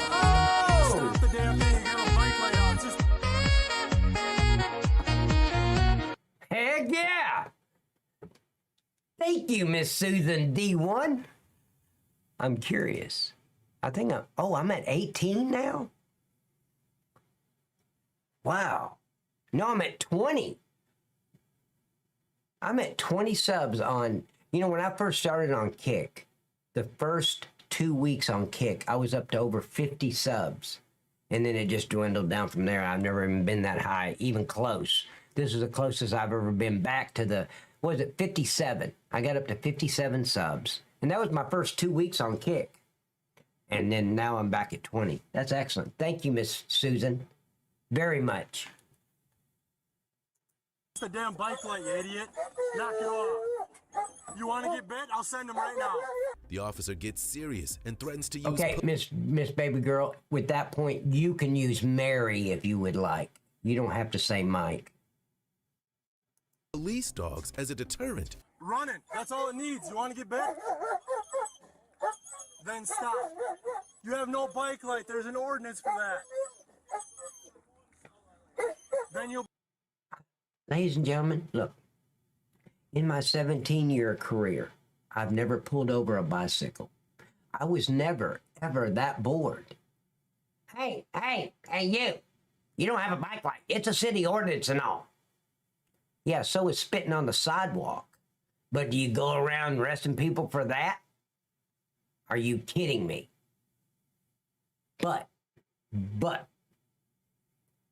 Oh! Stop the damn thing. You got a bike light on. Just... Heck yeah! Thank you, Miss Susan D1. I'm curious. I think I'm at 18 now? Wow. No, I'm at 20. I'm at 20 subs on, when I first started on Kick, the first 2 weeks on Kick, I was up to over 50 subs. And then it just dwindled down from there. I've never even been that high, even close. This is the closest I've ever been back to the, 57? I got up to 57 subs. And that was my first 2 weeks on Kick. And then now I'm back at 20. That's excellent. Thank you, Miss Susan, very much. It's the damn bike light, you idiot. Knock it off. You want to get bit? I'll send them right now. The officer gets serious and threatens to use... Okay, Miss Baby Girl, with that point, you can use Mary if you would like. You don't have to say Mike. Police dogs as a deterrent. Running. That's all it needs. You want to get bit? Then stop. You have no bike light. There's an ordinance for that. Then you'll... Ladies and gentlemen, look. In my 17-year career, I've never pulled over a bicycle. I was never, ever that bored. Hey, you. You don't have a bike light. It's a city ordinance and all. Yeah, so is spitting on the sidewalk. But do you go around arresting people for that? Are you kidding me? But,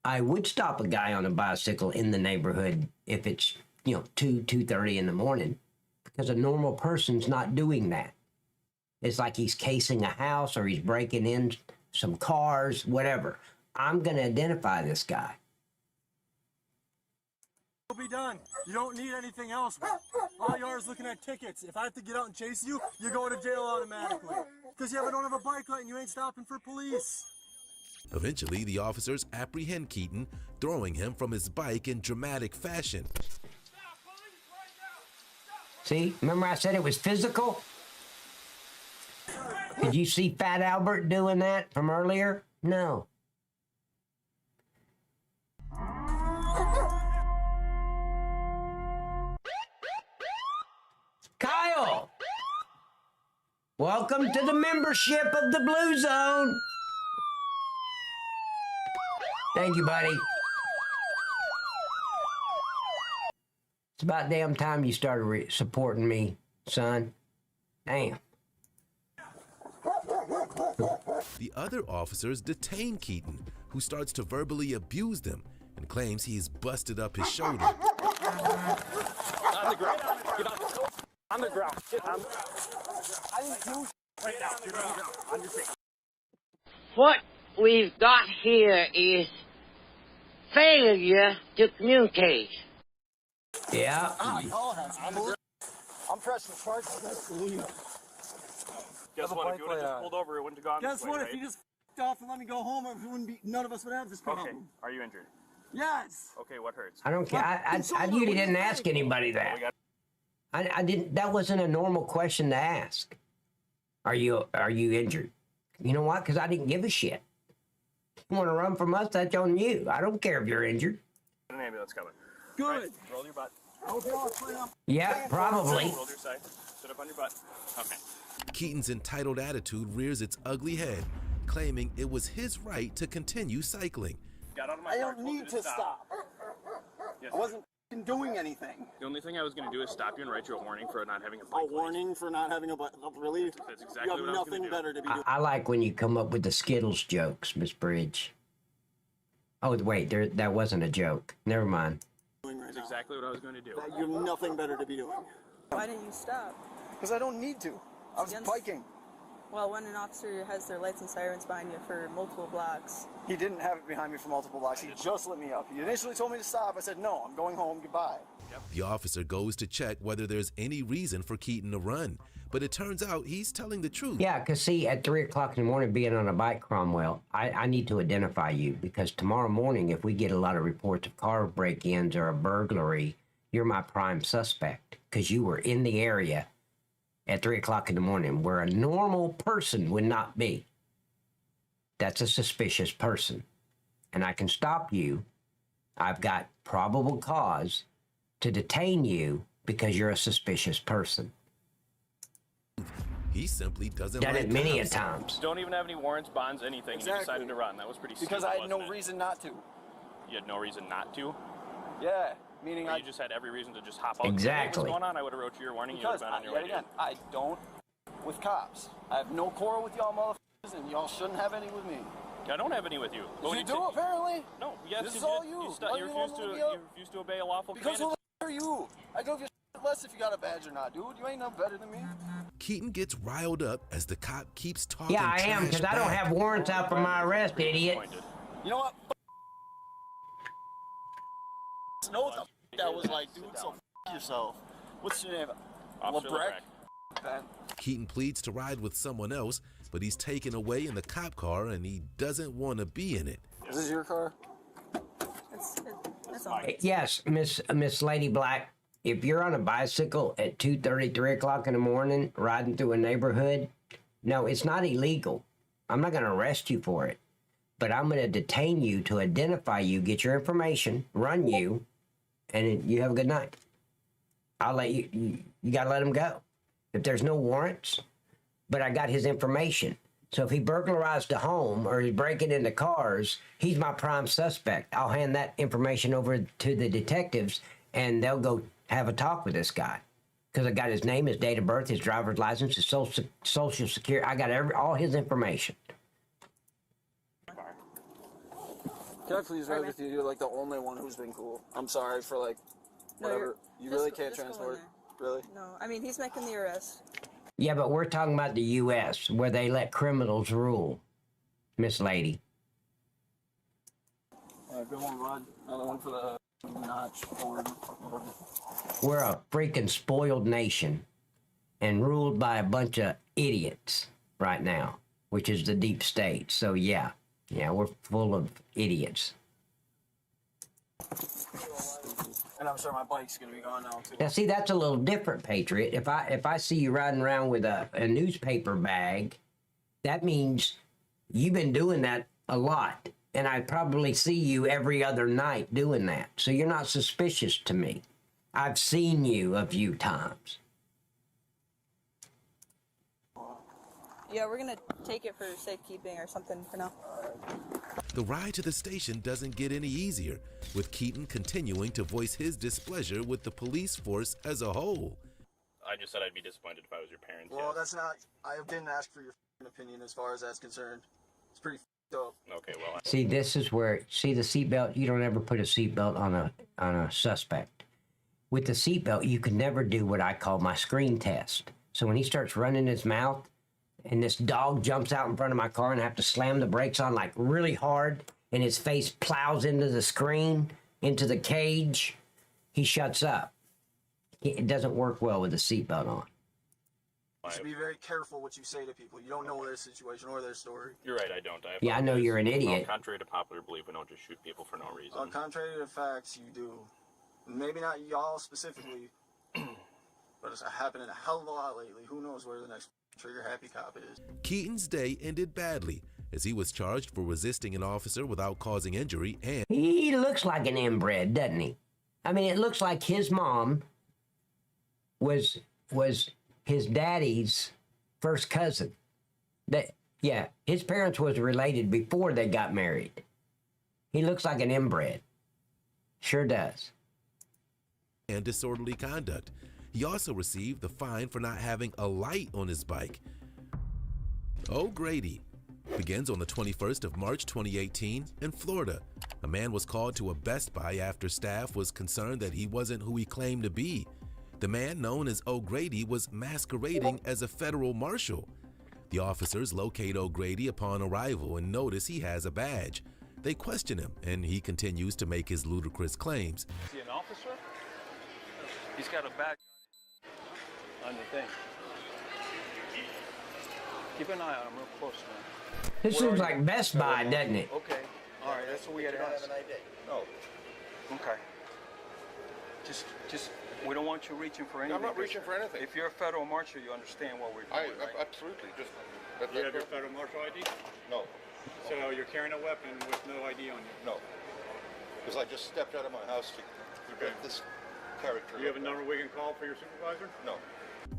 I would stop a guy on a bicycle in the neighborhood if it's, 2:30 in the morning, because a normal person's not doing that. It's like he's casing a house or he's breaking in some cars, whatever. I'm going to identify this guy. It'll be done. You don't need anything else. All you are is looking at tickets. If I have to get out and chase you, you go to jail automatically. Because you don't have a bike light and you ain't stopping for police. Eventually, the officers apprehend Keaton, throwing him from his bike in dramatic fashion. See, remember I said it was physical? Did you see Fat Albert doing that from earlier? No. Kyle! Welcome to the membership of the Blue Zone. Thank you, buddy. It's about damn time you started supporting me, son. Damn. The other officers detain Keaton, who starts to verbally abuse them and claims he's busted up his shoulder. On the ground. Get on the ground. Get on. I didn't do right now. Get on the ground. On your feet. What we've got here is failure to communicate. Yeah. I'm pressing charges. That's the lead. Guess what? If you would have just pulled over, it wouldn't have gone Guess this way, what? right? If you just off and let me go home, it wouldn't be. None of us would have this problem. Okay. Are you injured? Yes. Okay. What hurts? I don't care. I really didn't ask anybody that. I didn't. That wasn't a normal question to ask. Are you injured? You know what? Because I didn't give a shit. You want to run from us? That's on you. I don't care if you're injured. An ambulance coming. Good. Right, roll your butt. Yeah, probably. Roll your side. Sit up on your butt. Okay. Keaton's entitled attitude rears its ugly head, claiming it was his right to continue cycling. Got out of my I car, don't told you need to stop. Yes, I wasn't doing anything. The only thing I was going to do is stop you and write you a warning for not having a bike. A warning for not having a bike? Really? That's exactly you have what I was gonna nothing do. better to be doing. I like when you come up with the Skittles jokes, Miss Bridge. Oh, wait, that wasn't a joke. Never mind. That's exactly what I was going to do. You have nothing better to be doing. Why didn't you stop? Because I don't need to. I was biking. Well, when an officer has their lights and sirens behind you for multiple blocks. He didn't have it behind me for multiple blocks. He just lit me up. He initially told me to stop. I said, no, I'm going home. Goodbye. The officer goes to check whether there's any reason for Keaton to run, but it turns out he's telling the truth. Yeah, because see, at 3 o'clock in the morning, being on a bike, Cromwell, I need to identify you, because tomorrow morning, if we get a lot of reports of car break-ins or a burglary, you're my prime suspect, because you were in the area at 3 o'clock in the morning, where a normal person would not be. That's a suspicious person. And I can stop you. I've got probable cause to detain you because you're a suspicious person. He simply doesn't Done like it many a cops. times. Don't even have any warrants, bonds, anything, and you decided to run. That was pretty Because stupid, I had no wasn't it? reason not to. You had no reason not to? Yeah, meaning Or you just had every reason to just hop out. Exactly. What's going on? I would have wrote you your warning. You would Because, have been on your yet way. again, I don't with cops. I have no quarrel with y'all motherfuckers, and y'all shouldn't have any with me. I don't have any with you. But when You do, apparently. No, yes, This you is all did. you. You, Why you do you refused wanna to. be up? You refused to obey a lawful Because command. who the f*** are you? I drove your shit less if you got a badge or not, dude. You ain't no better than me. Keaton gets riled up as the cop keeps talking Yeah, I am, trash because I don't back. have warrants out for my arrest, idiot. You know what? Know what the f*** that was like, dude? So f*** yourself. What's your name? Officer LeBrec? Ben. Keaton pleads to ride with someone else, but he's taken away in the cop car and he doesn't want to be in it. Is this your car? That's all. Yes, Miss Lady Black, if you're on a bicycle at 2:30, 3 o'clock in the morning, riding through a neighborhood, no, it's not illegal. I'm not going to arrest you for it, but I'm going to detain you to identify you, get your information, run you, and you have a good night. I'll let you got to let him go. If there's no warrants, but I got his information. So if he burglarized a home or he's breaking into cars, he's my prime suspect. I'll hand that information over to the detectives, and they'll go have a talk with this guy. Because I got his name, his date of birth, his driver's license, his social security. I got all his information. Can I please ride with you? You're like the only one who's been cool. I'm sorry for like whatever. You really can't transport. Really? No, I mean he's making the arrest. Yeah, but we're talking about the U.S. where they let criminals rule, Miss Lady. Good one, Rod. Another one for the notch forward. We're a freaking spoiled nation and ruled by a bunch of idiots right now, which is the deep state. So yeah, we're full of idiots. And I'm sure my bike's gonna be gone now too. Now see, that's a little different, Patriot. If I see you riding around with a newspaper bag, that means you've been doing that a lot. And I probably see you every other night doing that. So you're not suspicious to me. I've seen you a few times. Yeah, we're gonna take it for safekeeping or something for now. The ride to the station doesn't get any easier, with Keaton continuing to voice his displeasure with the police force as a whole. I just said I'd be disappointed if I was your parents. Well, that's not. I didn't ask for your opinion as far as that's concerned. It's pretty dope. Okay, well. See, this is where, see the seatbelt? You don't ever put a seatbelt on a suspect. With the seatbelt, you can never do what I call my screen test. So when he starts running his mouth, and this dog jumps out in front of my car and I have to slam the brakes on like really hard, and his face plows into the screen, into the cage, he shuts up. It doesn't work well with a seatbelt on. You should be very careful what you say to people. You don't know their situation or their story. You're right, I don't. Yeah, I know you're an idiot. Well, contrary to popular belief, we don't just shoot people for no reason. Contrary to the facts, you do. Maybe not y'all specifically, but it's happening a hell of a lot lately. Who knows where the next trigger-happy cop is. Keaton's day ended badly, as he was charged for resisting an officer without causing injury and... He looks like an inbred, doesn't he? I mean, it looks like his mom was his daddy's first cousin. Yeah, his parents was related before they got married. He looks like an inbred. Sure does. And disorderly conduct. He also received the fine for not having a light on his bike. O'Grady begins on the 21st of March 2018 in Florida. A man was called to a Best Buy after staff was concerned that he wasn't who he claimed to be. The man known as O'Grady was masquerading as a federal marshal. The officers locate O'Grady upon arrival and notice he has a badge. They question him, and he continues to make his ludicrous claims. Is he an officer? He's got a badge on the thing. Keep an eye on him real close now. This seems like Best Buy, doesn't it? Okay. All right, that's what we had to ask. No. Okay. Just, we don't want you reaching for anything. I'm not reaching for anything. If you're a federal marshal, you understand what we're doing, right? Absolutely. Just. You have your federal marshal ID? No. So you're carrying a weapon with no ID on you? No. Because I just stepped out of my house to get this character. Do you have a number we can call for your supervisor? No.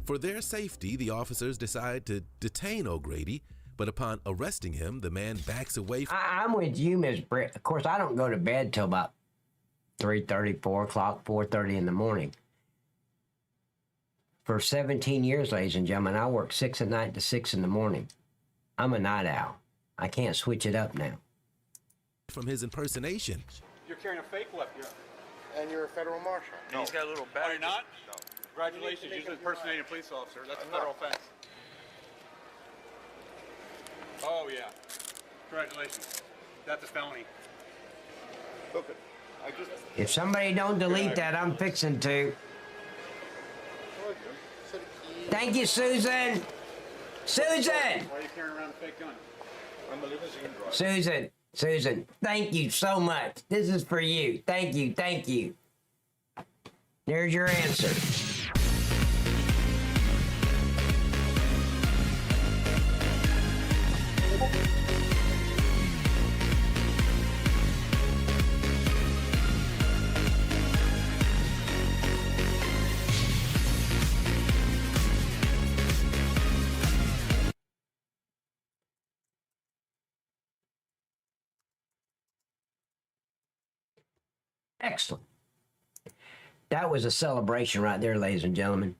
For their safety, the officers decide to detain O'Grady, but upon arresting him, the man backs away. I'm with you, Ms. Britt. Of course, I don't go to bed till about 3:30, 4 o'clock, 4:30 in the morning. For 17 years, ladies and gentlemen, I work 6 at night to 6 in the morning. I'm a night owl. I can't switch it up now. From his impersonation. You're carrying a fake weapon. And you're a federal marshal. No. He's got a little badge. Are you not? No. Congratulations, you're just impersonating a police officer. That's a federal offense. Oh, yeah. Congratulations. That's a felony. Okay. If somebody don't delete that, I'm fixing to. Thank you, Susan. Susan! Why are you carrying around a fake gun? I'm a limousine driver. Susan, thank you so much. This is for you. Thank you, thank you. There's your answer. Excellent. That was a celebration right there, ladies and gentlemen.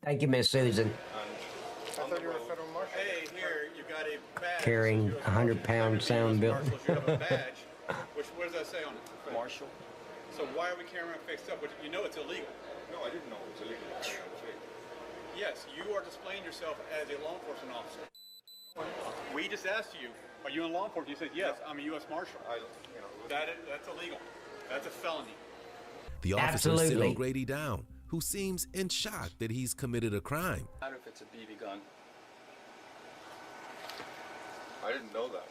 Thank you, Miss Susan. I thought you were a federal marshal. Hey, here, you got a badge. Carrying a 100-pound sound bill. Marshals, you have a badge. What does that say on it? Marshal. So why are we carrying around fake stuff? You know it's illegal. No, I didn't know it was illegal. Yes, you are displaying yourself as a law enforcement officer. We just asked you, are you in law enforcement? You said, yes, I'm a U.S. Marshal. That's illegal. That's a felony. The officers sit Absolutely. O'Grady down, who seems in shock that he's committed a crime. Matter if it's a BB gun. I didn't know that.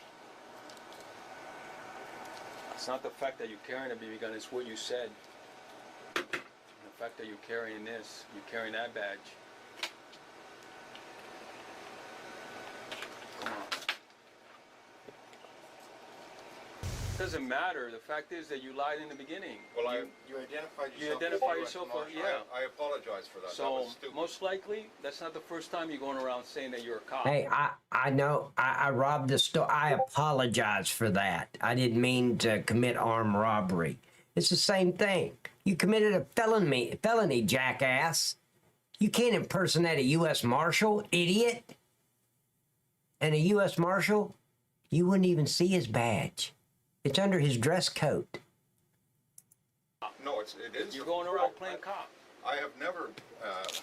It's not the fact that you're carrying a BB gun, it's what you said. The fact that you're carrying this, you're carrying that badge. Come on. Doesn't matter. The fact is that you lied in the beginning. Well, you identified yourself. You identify yourself, yeah. I apologize for that. That So was stupid. most likely, that's not the first time you're going around saying that you're a cop. Hey, I know I robbed the store. I apologize for that. I didn't mean to commit armed robbery. It's the same thing. You committed a felony, jackass. You can't impersonate a U.S. Marshal, idiot. And a U.S. Marshal, you wouldn't even see his badge. It's under his dress coat. No, it is. You're going around playing cop. I have never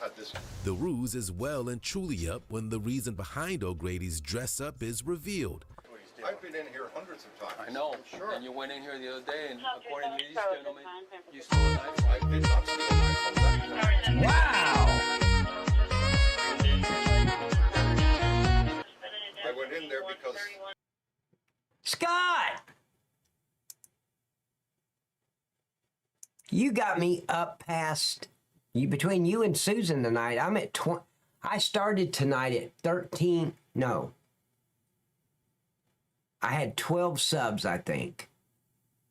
had this. The ruse is well and truly up when the reason behind O'Grady's dress up is revealed. I've been in here hundreds of times. I know. I'm sure. And you went in here the other day, and according to these gentlemen, you stole a knife. I did not steal a knife from that. Wow! I went in there because Scott! You got me up past you between you and Susan tonight. I'm at 20. I started tonight at 13. No. I had 12 subs, I think.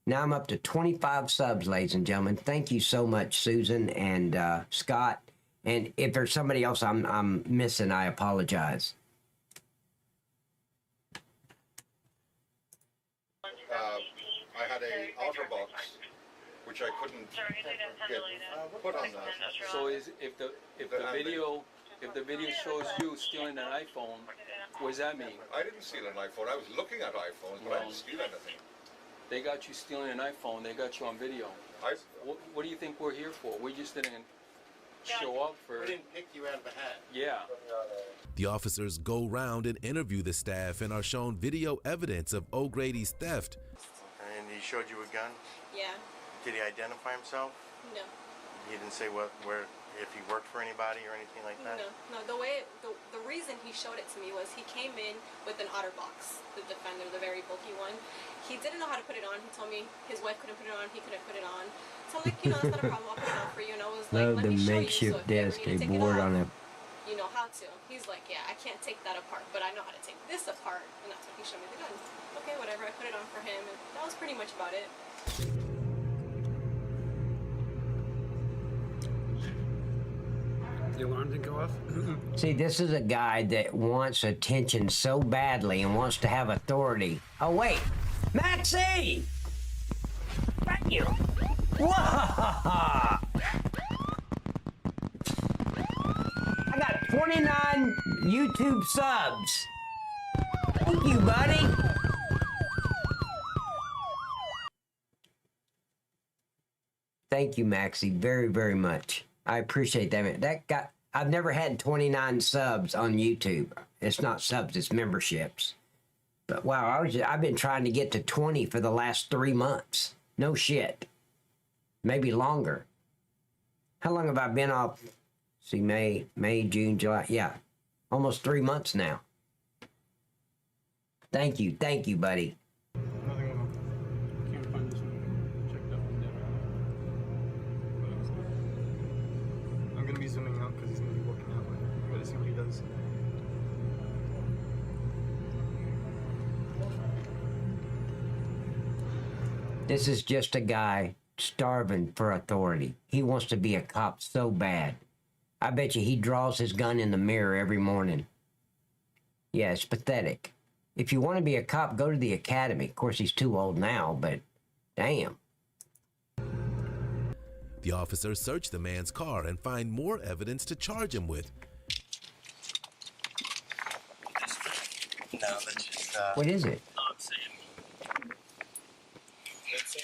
Now I'm up to 25 subs, ladies and gentlemen. Thank you so much, Susan and Scott. And if there's somebody else I'm missing, I apologize. I had a outer box, which I couldn't get put on that. So if the video shows you stealing an iPhone, what does that mean? I didn't steal an iPhone. I was looking at iPhones, but I didn't steal anything. They got you stealing an iPhone. They got you on video. What do you think we're here for? We just didn't show up for. We didn't pick you out of the hat. Yeah. The officers go round and interview the staff and are shown video evidence of O'Grady's theft. And he showed you a gun? Yeah. Did he identify himself? No. He didn't say where, if he worked for anybody or anything like that? No. The reason he showed it to me was he came in with an OtterBox, the Defender, the very bulky one. He didn't know how to put it on. He told me his wife couldn't put it on. He couldn't put it on. So I'm like, that's not a problem. I'll put it on for you. And I was like, Love let the me show you. makeshift So if you ever desk, need to a take it board off, on a. you know how to. He's like, yeah, I can't take that apart, but I know how to take this apart. And that's when he showed me the gun. Okay, whatever. I put it on for him, and that was pretty much about it. The alarm didn't go off? See, this is a guy that wants attention so badly and wants to have authority. Oh, wait. Maxie! Thank you. Whoa! I got 29 YouTube subs. Thank you, buddy. Thank you, Maxie, very, very much. I appreciate that. I've never had 29 subs on YouTube. It's not subs, it's memberships. But wow, I've been trying to get to 20 for the last 3 months. No shit. Maybe longer. How long have I been off? See, May, June, July. Yeah, almost 3 months now. Thank you, buddy. Nothing went on. Can't find this one. Check that one down. I'm gonna be zooming out because he's gonna be walking that way. I'm gonna see what he does. This is just a guy starving for authority. He wants to be a cop so bad. I bet you he draws his gun in the mirror every morning. Yeah, it's pathetic. If you want to be a cop, go to the academy. Of course, he's too old now, but damn. The officer searched the man's car and find more evidence to charge him with. No, that's just, What is it? I'm saying. Let's say,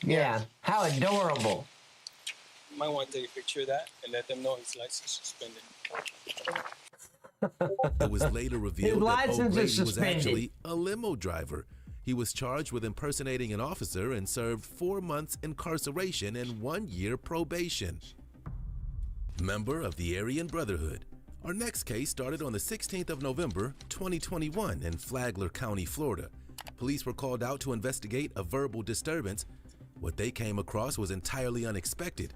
Yeah, how adorable. you might want to take a picture of that and let them know his license suspended. It was later revealed that license is O'Grady was suspended. actually a limo driver. He was charged with impersonating an officer and served 4 months incarceration and 1 year probation. Member of the Aryan Brotherhood. Our next case started on the 16th of November, 2021 in Flagler County, Florida. Police were called out to investigate a verbal disturbance. What they came across was entirely unexpected.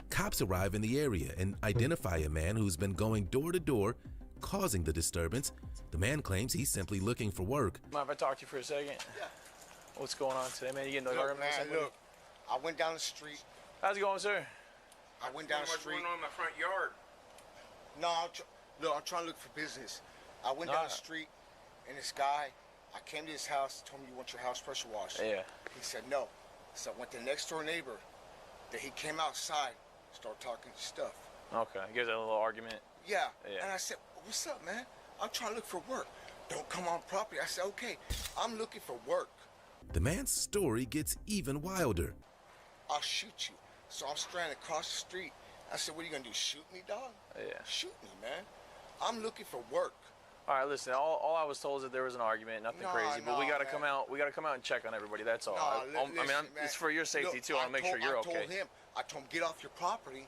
Cops arrive in the area and identify a man who's been going door to door, causing the disturbance. The man claims he's simply looking for work. Mind if I talk to you for a second? Yeah. What's going on today, man? You getting no argument with somebody? Look, I went down the street. How's it going, sir? I went down the street. What's going on in my front yard? No, I'm trying to look for business. I went down the street, and this guy, I came to his house, told me, you want your house pressure washed? Yeah. He said no. So I went to the next door neighbor. Then he came outside, started talking stuff. Okay, you guys had a little argument? Yeah. Yeah. And I said, what's up, man? I'm trying to look for work. Don't come on property. I said, okay, I'm looking for work. The man's story gets even wilder. I'll shoot you. So I'm stranded across the street. I said, what are you gonna do, shoot me, dog? Yeah. Shoot me, man. I'm looking for work. All right, listen. All I was told is that there was an argument, nothing crazy. But we gotta come out. We gotta come out and check on everybody. That's all. It's for your safety too. I want to make sure you're okay. I told him, get off your property.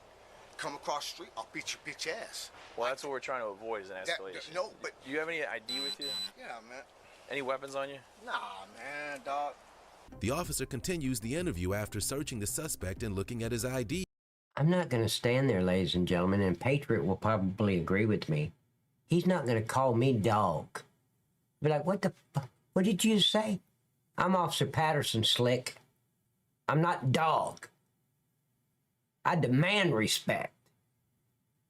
Come across the street. I'll beat your bitch ass. Well, that's what we're trying to avoid is an escalation. No, but do you have any ID with you? Yeah, man. Any weapons on you? Nah, man, dog. The officer continues the interview after searching the suspect and looking at his ID. I'm not going to stand there, ladies and gentlemen, and Patriot will probably agree with me. He's not going to call me dog. Be like, what did you say? I'm Officer Patterson, slick. I'm not dog. I demand respect.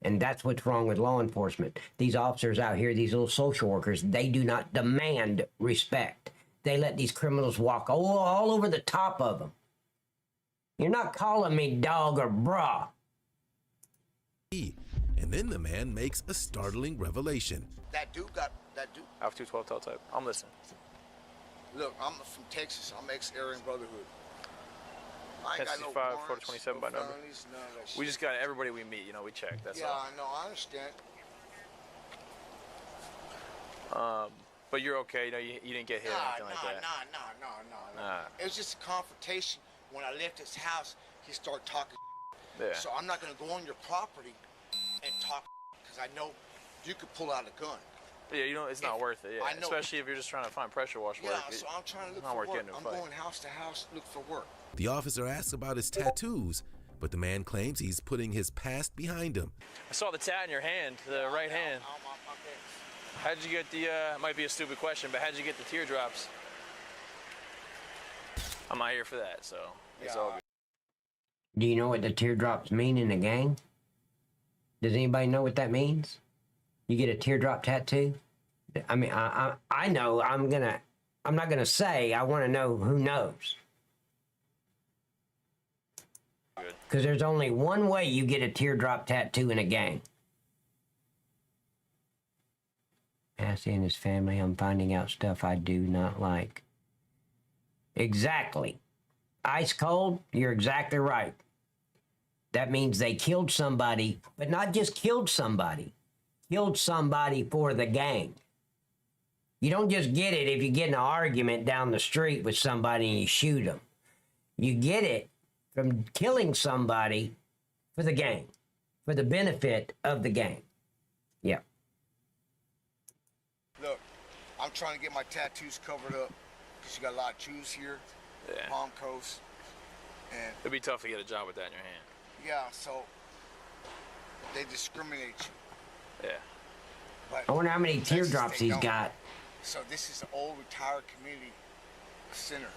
And that's what's wrong with law enforcement. These officers out here, these little social workers, they do not demand respect. They let these criminals walk all over the top of them. You're not calling me dog or brah. And then the man makes a startling revelation. That dude. I have 212 tell type. I'm listening. Look, I'm from Texas. I'm ex-Aryan Brotherhood. I ain't got no 65, warrants, 427 by number. felonies, none of that We shit. just got everybody we meet. We check. That's all. Yeah, I know. I understand. But you're okay. You didn't get hit or anything like that. Nah. It was just a confrontation. When I left his house, he started talking. Yeah. So I'm not gonna go on your property and talk because I know you could pull out a gun. Yeah, it's not worth it. Yeah, I know. especially if you're just trying to find pressure wash work. Yeah, so I'm trying to look for work. I'm going house to house, look for work. The officer asks about his tattoos, but the man claims he's putting his past behind him. I saw the tat in your hand, the right hand. How'd you get the, might be a stupid question, but how'd you get the teardrops? I'm not here for that, so it's all good. Do you know what the teardrops mean in the gang? Does anybody know what that means? You get a teardrop tattoo? I mean, I know. I'm not gonna say. I want to know who knows. Because there's only one way you get a teardrop tattoo in a gang. Passy and his family, I'm finding out stuff I do not like. Exactly. Ice cold, you're exactly right. That means they killed somebody, but not just killed somebody for the gang. You don't just get it if you get in an argument down the street with somebody and you shoot them. You get it from killing somebody for the gang, for the benefit of the gang. Yeah. Look, I'm trying to get my tattoos covered up because you got a lot of Jews here, Palm Coast, and it'd be tough to get a job with that in your hand. Yeah, so they discriminate you. Yeah. But I wonder how many teardrops he's got. So this is an old retired community center,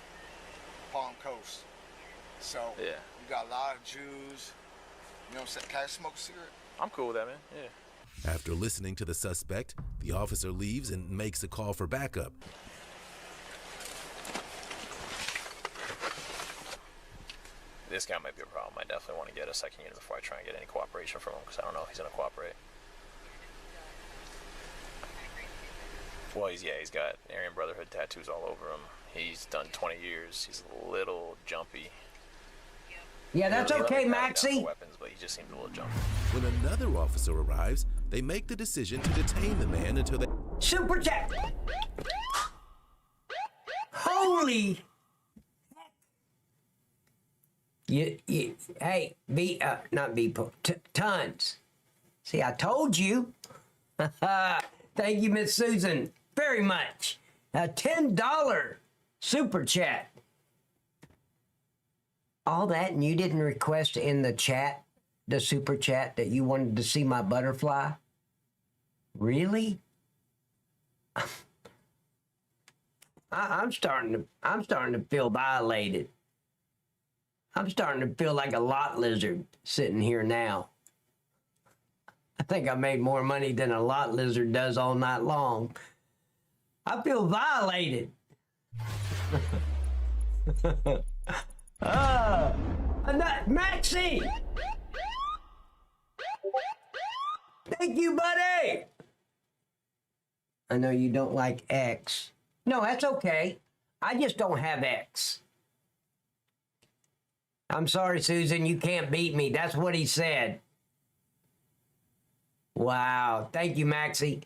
Palm Coast. So you got a lot of Jews. You know what I'm saying? Can I smoke a cigarette? I'm cool with that, man. Yeah. After listening to the suspect, The officer leaves and makes a call for backup. This guy might be a problem. I definitely want to get a second unit before I try and get any cooperation from him, because I don't know if he's going to cooperate. Well, he's got Aryan Brotherhood tattoos all over him. He's done 20 years. He's a little jumpy. Yeah, that's okay, Maxie. Weapons, but he just seems a little jumpy. When another officer arrives, they make the decision to detain the man until they... Super chat! Holy... Hey, tons. See, I told you. Thank you, Miss Susan, very much. A $10 super chat. All that, and you didn't request in the chat, the super chat, that you wanted to see my butterfly? Really? I'm starting to feel violated. I'm starting to feel like a lot lizard sitting here now. I think I made more money than a lot lizard does all night long. I feel violated. Maxie! Thank you, buddy! I know you don't like X. No, that's okay. I just don't have X. I'm sorry, Susan, you can't beat me. That's what he said. Wow. Thank you, Maxie.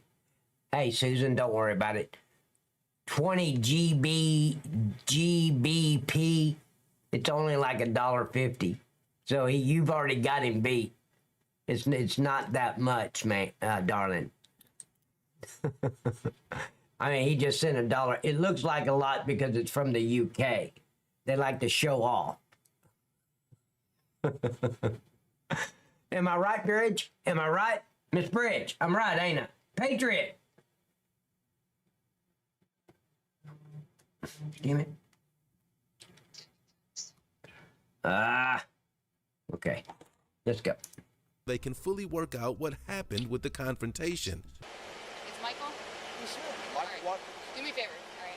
Hey, Susan, don't worry about it. 20 GBP. It's only like $1.50. So you've already got him beat. It's not that much, man, darling. I mean, he just sent $1. It looks like a lot because it's from the UK. They like to show off. Am I right, Bridge? Am I right? Miss Bridge, I'm right, ain't I? Patriot! Damn it. Okay. Let's go. They can fully work out what happened with the confrontation. It's Michael? You sure? What? Do me a favor. All right.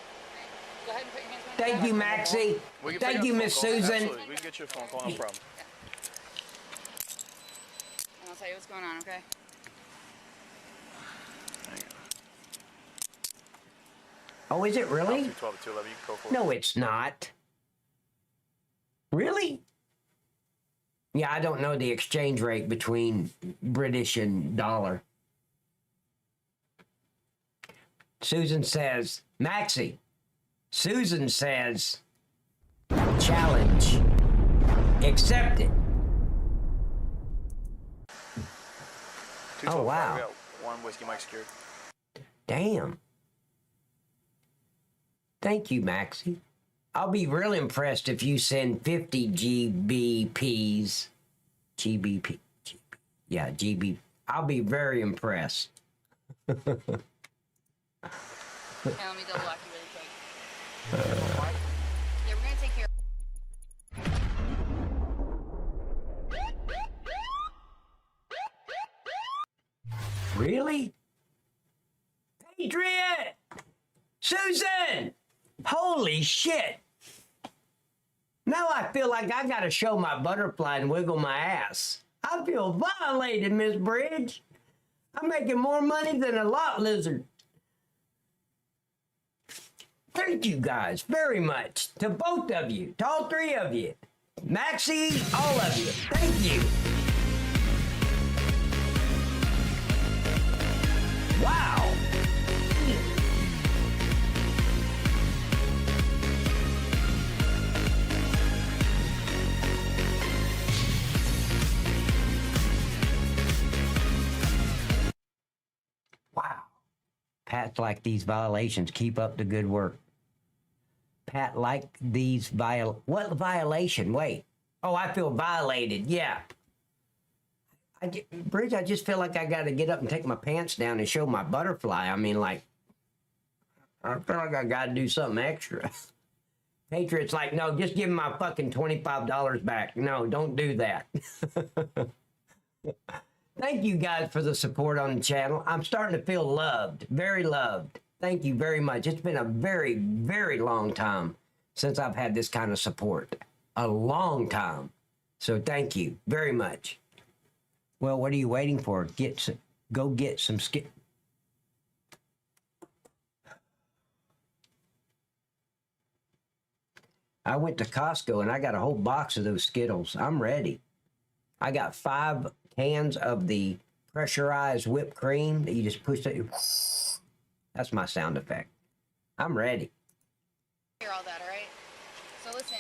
Go ahead and put your hands on Thank you, Maxie. Thank you, Miss Susan. Absolutely. We can get you a phone call, no problem. And I'll tell you what's going on, okay? Oh, is it really? 12 to 211, you can go for it. No, it's not. Really? Yeah, I don't know the exchange rate between British and dollar. Susan says, Maxie, Susan says, challenge accepted. Oh, wow. We got one whiskey mic secured. Damn. Thank you, Maxie. I'll be really impressed if you send 50 GBPs. GBP. Yeah, GB. I'll be very impressed. Okay, let me double lock you really quick. Yeah, we're gonna take care of. Really? Patriot! Susan! Holy shit! Now I feel like I gotta show my butterfly and wiggle my ass. I feel violated, Miss Bridge. I'm making more money than a lot lizard. Thank you guys very much. To both of you. To all three of you. Maxie, all of you. Thank you. Wow. Wow. Pat like these violations. Keep up the good work. Pat like these what violation? Wait. Oh, I feel violated. Yeah. Bridge, I just feel like I got to get up and take my pants down and show my butterfly. I mean, like, I feel like I got to do something extra. Patriot's like, no, just give him my fucking $25 back. No, don't do that. Thank you guys for the support on the channel. I'm starting to feel loved, very loved. Thank you very much. It's been a very, very long time since I've had this kind of support. A long time. So thank you very much. Well, what are you waiting for? Go get some skit. I went to Costco and I got a whole box of those Skittles. I'm ready. I got 5 cans of the pressurized whipped cream that you just push it. That's my sound effect. I'm ready. Hear all that, all right? So listen,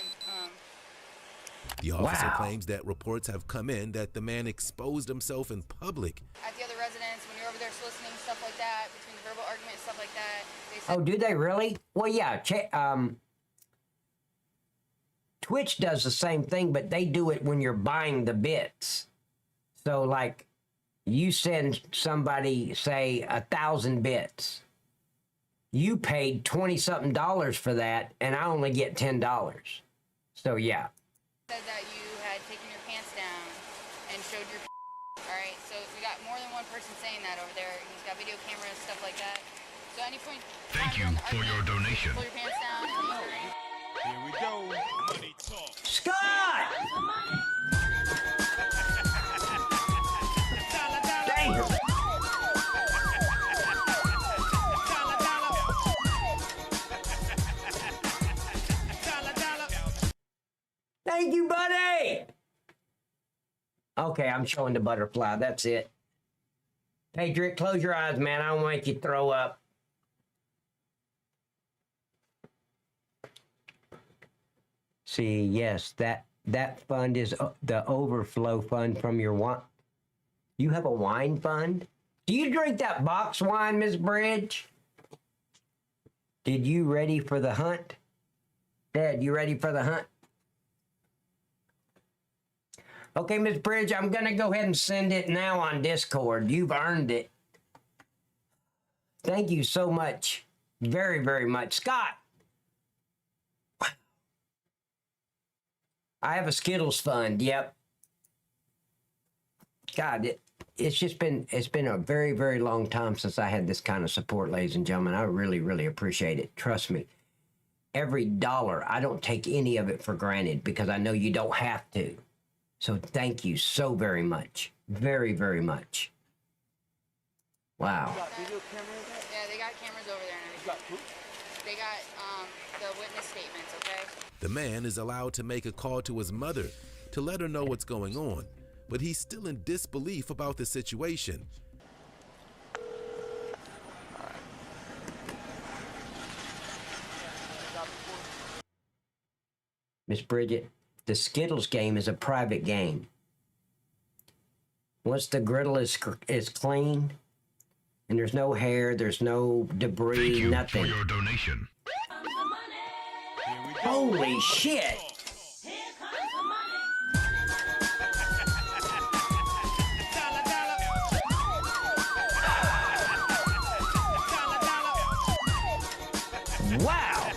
The officer claims that reports have come in that the man exposed himself in public. at the other residence, when you're over there soliciting stuff like that, between the verbal argument, stuff like that, they said... Oh, do they really? Well, yeah. Twitch does the same thing, but they do it when you're buying the bits. So, like, you send somebody, say, 1,000 bits. You paid $20-something for that, and I only get $10. So, yeah. Said that you had taken your pants down and showed your all right? So we got more than one person saying that over there. He's got video cameras, stuff like that. So at any point... Thank you for your donation. Pull your pants down and Here we go. Money talk. Scott! Damn. Thank you, buddy. Okay, I'm showing the butterfly. That's it. Patriot, close your eyes, man. I don't want you to throw up. See, yes, that fund is the overflow fund from your wine. You have a wine fund? Do you drink that box wine, Miss Bridge? Did you ready for the hunt? Dad, you ready for the hunt? Okay, Miss Bridge, I'm going to go ahead and send it now on Discord. You've earned it. Thank you so much. Very, very much. Scott! I have a Skittles fund, yep. God, it's been a very, very long time since I had this kind of support, ladies and gentlemen. I really, really appreciate it. Trust me. Every dollar, I don't take any of it for granted because I know you don't have to. So thank you so very much. Very, very much. Wow. Yeah, they got cameras over there and everything. They got the witness statements, okay? The man is allowed to make a call to his mother to let her know what's going on, but he's still in disbelief about the situation. Miss Bridget, the Skittles game is a private game. Once the griddle is clean, and there's no hair, there's no debris, Thank you nothing. for your donation. Holy shit! Wow!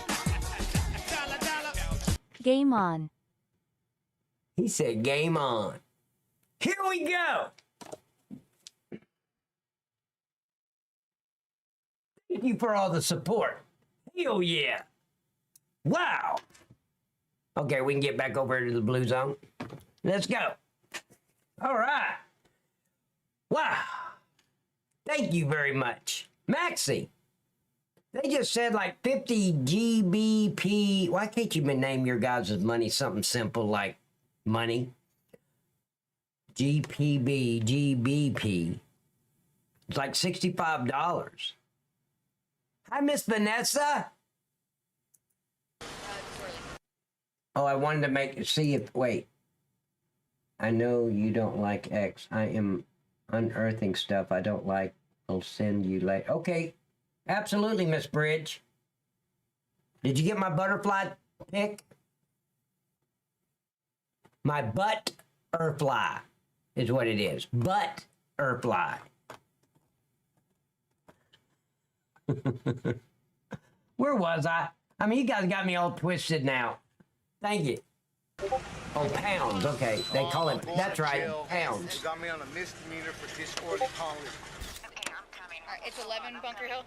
Game on. He said game on. Here we go! Thank you for all the support. Hell yeah! Wow! Okay, we can get back over to the blue zone. Let's go. All right. Wow. Thank you very much. Maxie, they just said like 50 GBP. Why can't you name your guys' money something simple like money? GPB, GBP. It's like $65. Hi, Miss Vanessa. Oh, I wanted to see if, wait. I know you don't like X. I am unearthing stuff I don't like. I'll send you later. Okay, absolutely, Miss Bridge. Did you get my butterfly pic? My butterfly is what it is. Butterfly. Where was I? I mean, you guys got me all twisted now. Thank you. Oh, pounds. Okay, they call it. That's right, pounds. You got me on a misdemeanor for disorderly conduct. All right, it's 11 Bunker Hill.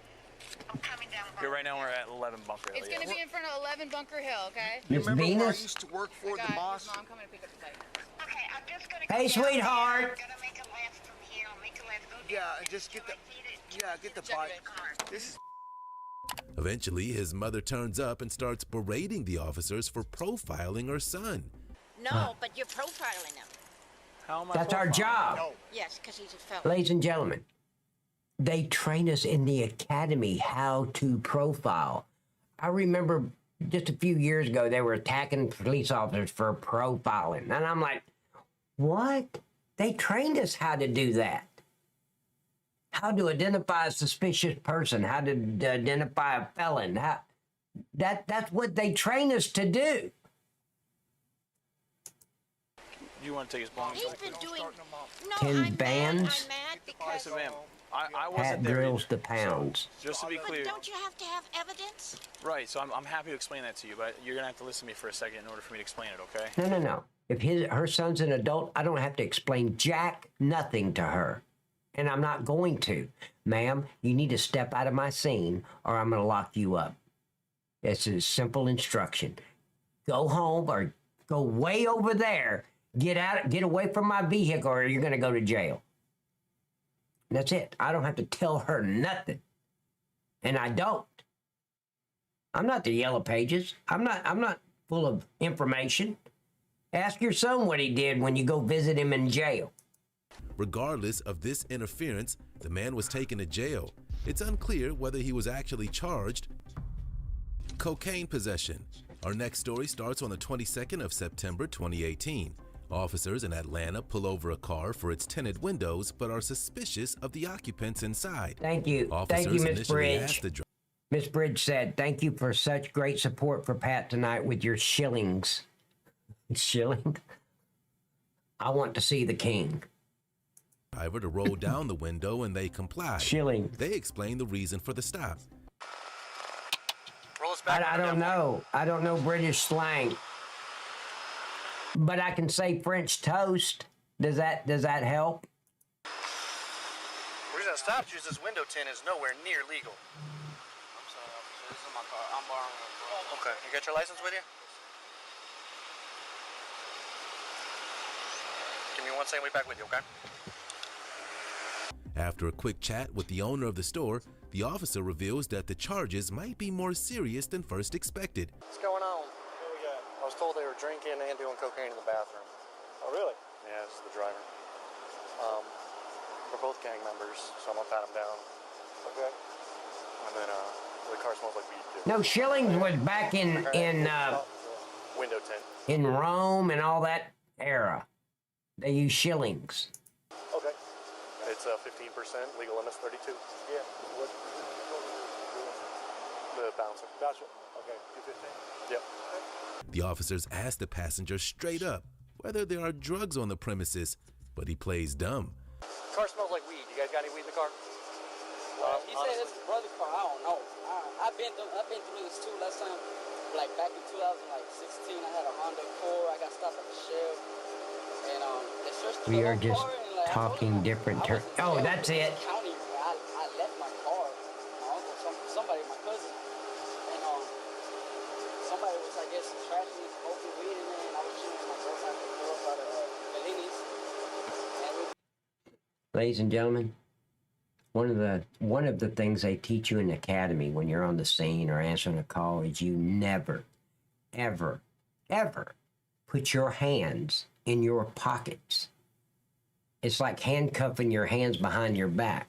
Okay, right now we're at 11 Bunker Hill. It's gonna be in front of 11 Bunker Hill, okay? You Miss remember where I Venus? used to work for, the boss? I'm coming to pick up the bike. Hey, sweetheart. Yeah, and just get the bike. This is Eventually, his mother turns up and starts berating the officers for profiling her son. No, but you're profiling him. How am I That's our profiling? job. no. Yes, because he's a felon. Ladies and gentlemen, they train us in the academy how to profile. I remember just a few years ago, they were attacking police officers for profiling. And I'm like, what? They trained us how to do that. How to identify a suspicious person, how to identify a felon. That's what they train us to do. You want to take his belongings? He's been doing. No, 10 I'm bands. mad. I'm mad because. Listen, ma'am, I Hat wasn't there. drills either. to pounds. So, just to be But clear, don't you have to have evidence? right? So I'm happy to explain that to you, but you're gonna have to listen to me for a second in order for me to explain it, okay? No. If her son's an adult, I don't have to explain jack nothing to her. And I'm not going to. Ma'am, you need to step out of my scene or I'm going to lock you up. It's a simple instruction. Go home or go way over there. Get away from my vehicle or you're going to go to jail. That's it. I don't have to tell her nothing. And I don't. I'm not the Yellow Pages. I'm not full of information. Ask your son what he did when you go visit him in jail. Regardless of this interference, the man was taken to jail. It's unclear whether he was actually charged. Cocaine possession. Our next story starts on the 22nd of September 2018. Officers in Atlanta pull over a car for its tinted windows but are suspicious of the occupants inside. Thank you. Officers Thank you, Miss initially Bridge. asked the Miss Bridge said, thank you for such great support for Pat tonight with your shillings. Shilling? I want to see the king. driver to roll down the window and they complied. Shilling. They explained the reason for the stop. Roll us back. I don't know. I don't know British slang. But I can say French toast. Does that help? The reason I stopped you is this window tint is nowhere near legal. I'm sorry, officer. This is my car. I'm borrowing it. Okay. You got your license with you? Give me 1 second. We'll be back with you, okay? After a quick chat with the owner of the store, the officer reveals that the charges might be more serious than first expected. What's going on? What we got? I was told they were drinking and doing cocaine in the bathroom. Oh, really? Yeah, this is the driver. We're both gang members, so I'm gonna pat them down. Okay. And then the car smells like weed too. No, Shillings was back in Window tint. in Rome and all that era. They use shillings. Okay. It's 15%. Legal limit's 32. Yeah. What? The bouncer. Gotcha. Okay. 215. Yep. The officers ask the passenger straight up whether there are drugs on the premises, but he plays dumb. Car smells like weed. You guys got any weed in the car? He said it's his brother's car. I don't know. I've been through this too. Last time, like back in 2016, I had a Honda Accord. I got stopped at the Shell, and they searched the We whole are just car, and, like, talking different terms. Oh, that's it. County, I left my car. My uncle, somebody, my cousin, and somebody was, I guess, trashing, smoking weed, and then I was shooting my girlfriend at the door by the Bellinis. Ladies and gentlemen, one of the things they teach you in the academy when you're on the scene or answering a call is you never, ever, ever put your hands in your pockets. It's like handcuffing your hands behind your back.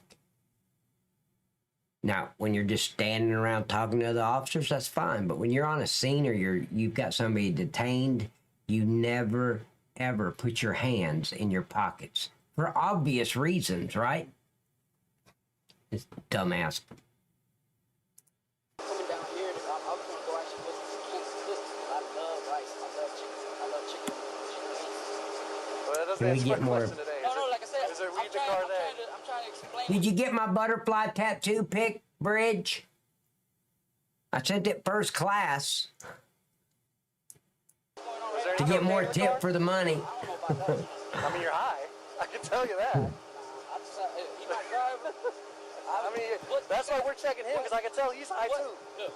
Now, when you're just standing around talking to other officers, that's fine. But when you're on a scene or you've got somebody detained, you never, ever put your hands in your pockets. For obvious reasons, right? It's dumbass. Coming down here, I was going to go actually visit some Kansas Christmas. I love rice. I love chicken. I love chicken. Well, that doesn't Can we answer get my more? question today. No, like I said, is there weed I'm in the car there? trying to explain. Did you get my butterfly tattoo pic, Bridge? I sent it first class. Is there to get more tip for the money. I mean, you're high. I can tell you that. He's my driver. I mean, that's why we're checking him, because I can tell he's high too. Look,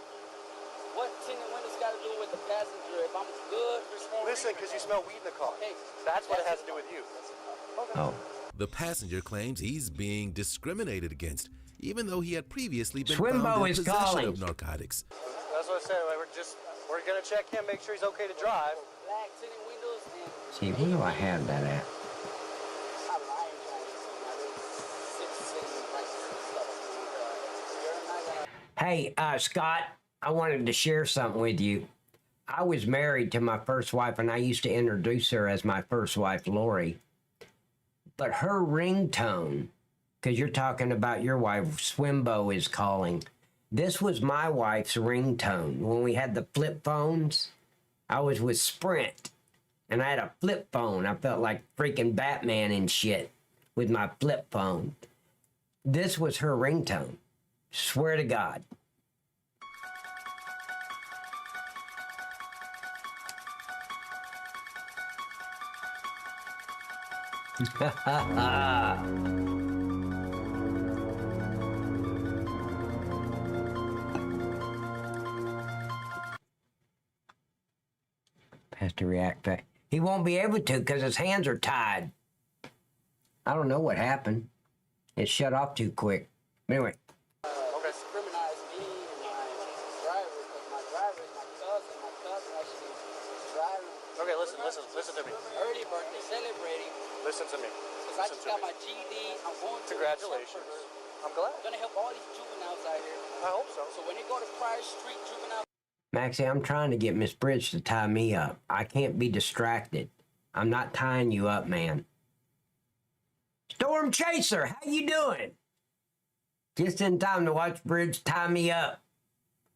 what tinted windows got to do with the passenger? If I'm good, listen, because you smell weed in the car. Okay. That's what it has to do with you. Okay. Oh. The passenger claims he's being discriminated against, even though he had previously been Swimbo found in is possession calling. of narcotics. That's what I said. We're gonna check him, make sure he's okay to drive. Black tinted windows and See, where do I have that at? Hey, Scott, I wanted to share something with you. I was married to my first wife, and I used to introduce her as my first wife, Lori. But her ringtone, because you're talking about your wife, Swimbo is calling. This was my wife's ringtone. When we had the flip phones, I was with Sprint, and I had a flip phone. I felt like freaking Batman and shit with my flip phone. This was her ringtone. Swear to God. Has to react back. He won't be able to because his hands are tied. I don't know what happened. It shut off too quick. Anyway. Okay. Discriminate me and my driver because my driver is my cousin. My cousin actually is driving. Okay, listen to me. Early birthday celebrating. Listen to me. Because I just got my GD. I'm going to. Congratulations. I'm glad. I'm going to help all these juveniles out here. I hope so. So when they go to Prior Street Juvenile. Maxie, I'm trying to get Miss Bridge to tie me up. I can't be distracted. I'm not tying you up, man. Storm Chaser, how you doing? Just in time to watch Bridge tie me up.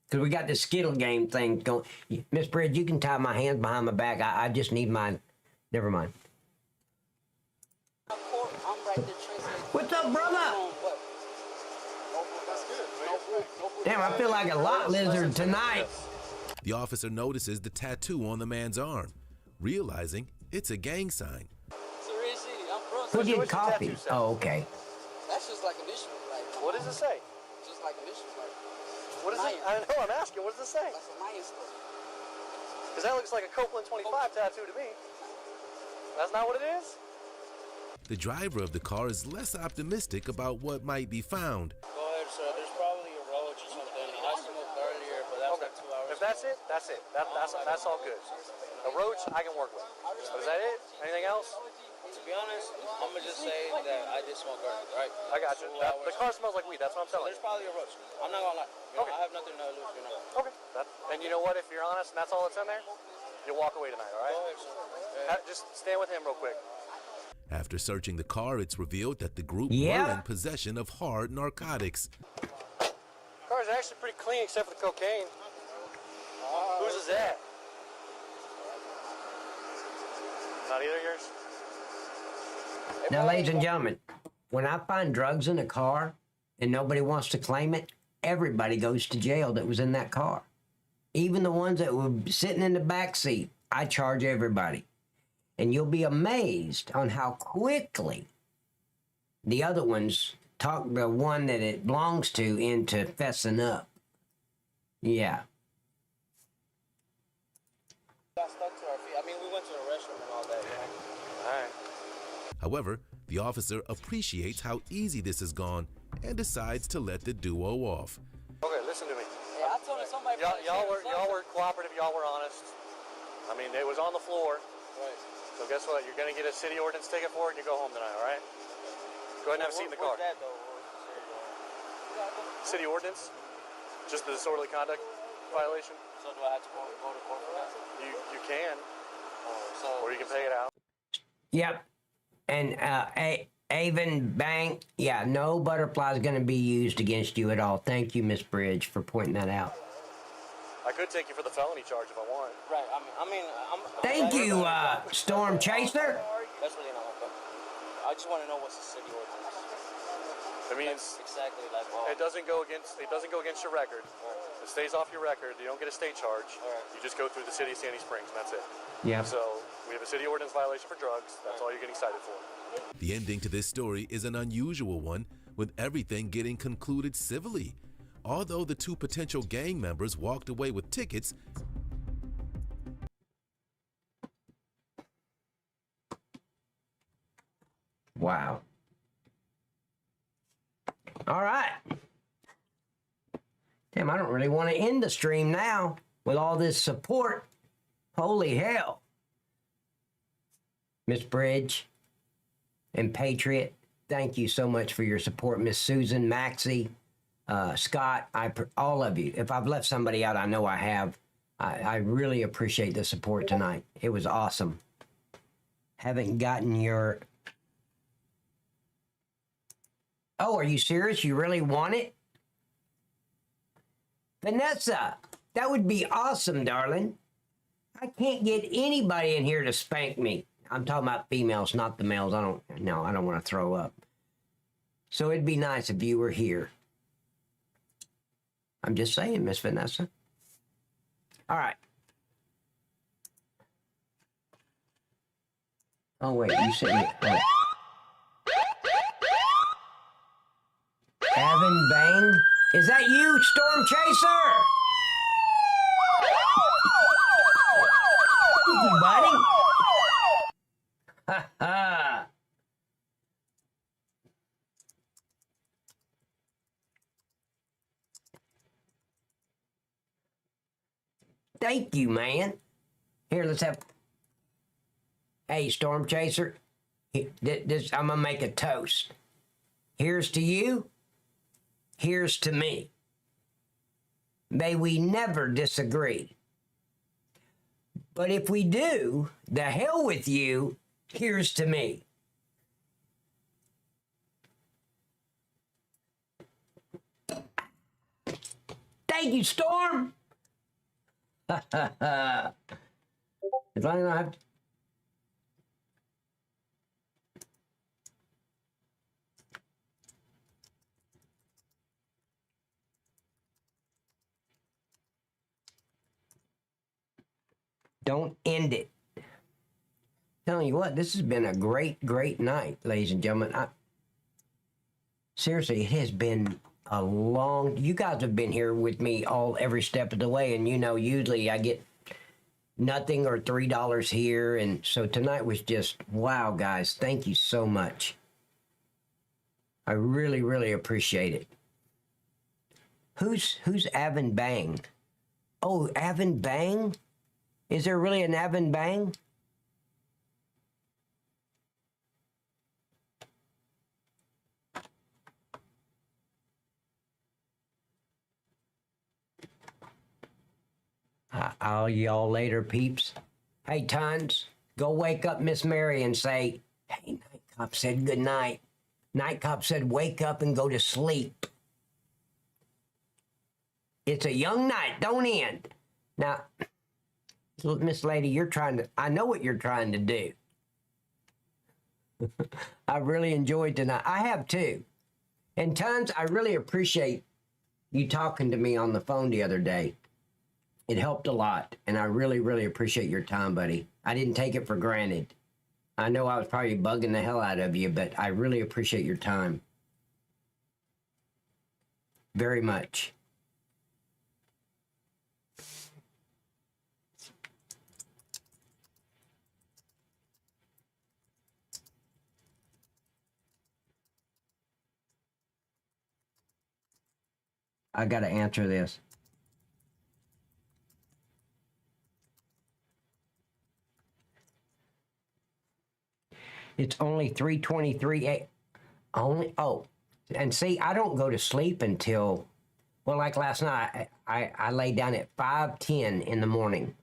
Because we got the Skittle game thing going. Miss Bridge, you can tie my hands behind my back. I just need mine. Never mind. What's up, brother? Damn, I feel like a lot lizard tonight. The officer notices the tattoo on the man's arm, realizing it's a gang sign. Who did copy? Oh, okay. That's just like initial. Like, what does it say? Just like initial. Like, what is it? I know, I'm asking. What does it say? That's a Mayan story. Because that looks like a Copeland 25 tattoo to me. That's not what it is? The driver of the car is less optimistic about what might be found. Go ahead, sir. There's probably a roach or something. I smoked earlier, but that was like 2 hours. If that's it, that's it. That's all good. A roach, I can work with. But is that it? Anything else? To be honest, I'm gonna just say that I did smoke earlier, right? I got you. The car smells like weed. That's what I'm telling you. There's probably a roach. I'm not gonna lie. You know, I have nothing to lose. You know. Okay. And you know what? If you're honest and that's all that's in there, you'll walk away tonight. All right? Go ahead, sir. Just stand with him real quick. After searching the car, it's revealed that the group were in possession of hard narcotics. The car's actually pretty clean except for the cocaine. Whose is that? Not either of yours? Now, ladies and gentlemen, when I find drugs in a car and nobody wants to claim it, everybody goes to jail that was in that car. Even the ones that were sitting in the back seat, I charge everybody. And you'll be amazed on how quickly the other ones talk the one that it belongs to into fessing up. Yeah. Got stuck to our feet. I mean, we went to the restroom and all that, you know? All right. However, the officer appreciates how easy this has gone and decides to let the duo off. Okay, listen to me. Yeah, I told somebody. Y'all were cooperative. Y'all were honest. I mean, it was on the floor. Right. So guess what? You're going to get a city ordinance ticket for it and you go home tonight, all right? Go ahead and have a seat in the car. Where's that, though? City ordinance? Just the disorderly conduct violation? So do I have to go to court for that? You can. Or you can pay it out. Yep. And Avon Bank, yeah, no butterfly is going to be used against you at all. Thank you, Miss Bridge, for pointing that out. I could take you for the felony charge if I want. Right. I'm Thank you, Storm Chaser. That's really not my problem. I just want to know what's the city ordinance. It means exactly like it doesn't go against your record. It It stays off your record. You don't get a state charge. You just go through the city of Sandy Springs, and that's it. Yeah. So we have a city ordinance violation for drugs. That's all you're getting cited for. The ending to this story is an unusual one, with everything getting concluded civilly. Although the two potential gang members walked away with tickets, wow. All right. Damn, I don't really want to end the stream now with all this support. Holy hell. Miss Bridge and Patriot, thank you so much for your support. Miss Susan, Maxie, Scott, all of you. If I've left somebody out, I know I have. I really appreciate the support tonight. It was awesome. Haven't gotten your... Oh, are you serious? You really want it? Vanessa, that would be awesome, darling. I can't get anybody in here to spank me. I'm talking about females, not the males. I don't want to throw up. So it'd be nice if you were here. I'm just saying, Miss Vanessa. All right. Oh, wait, you said... Oh. Avon Bang? Is that you, Storm Chaser? Thank you, buddy. Ha ha. Thank you, man. Here, let's have... Hey, Storm Chaser. I'm going to make a toast. Here's to you. Here's to me. May we never disagree. But if we do, the hell with you, here's to me. Thank you, Storm. As long as I have... Don't end it. Telling you what, this has been a great, great night, ladies and gentlemen. Seriously, it has been a long... You guys have been here with me every step of the way, and you know, usually I get nothing or $3 here, and so tonight was just, wow, guys, thank you so much. I really, really appreciate it. Who's Avon Bang? Oh, Avon Bang? Is there really an Avon Bang? I'll y'all later, peeps. Hey, Tons, go wake up Miss Mary and say, hey, Night Cop said good night. Night Cop said wake up and go to sleep. It's a young night, don't end. Now... Miss Lady, you're trying to... I know what you're trying to do. I really enjoyed tonight. I have too. And Tons, I really appreciate you talking to me on the phone the other day. It helped a lot. And I really, really appreciate your time, buddy. I didn't take it for granted. I know I was probably bugging the hell out of you, but I really appreciate your time. Very much. I got to answer this. It's only 3:23. Oh, and see, I don't go to sleep until, well, like last night, I lay down at 5:10 in the morning.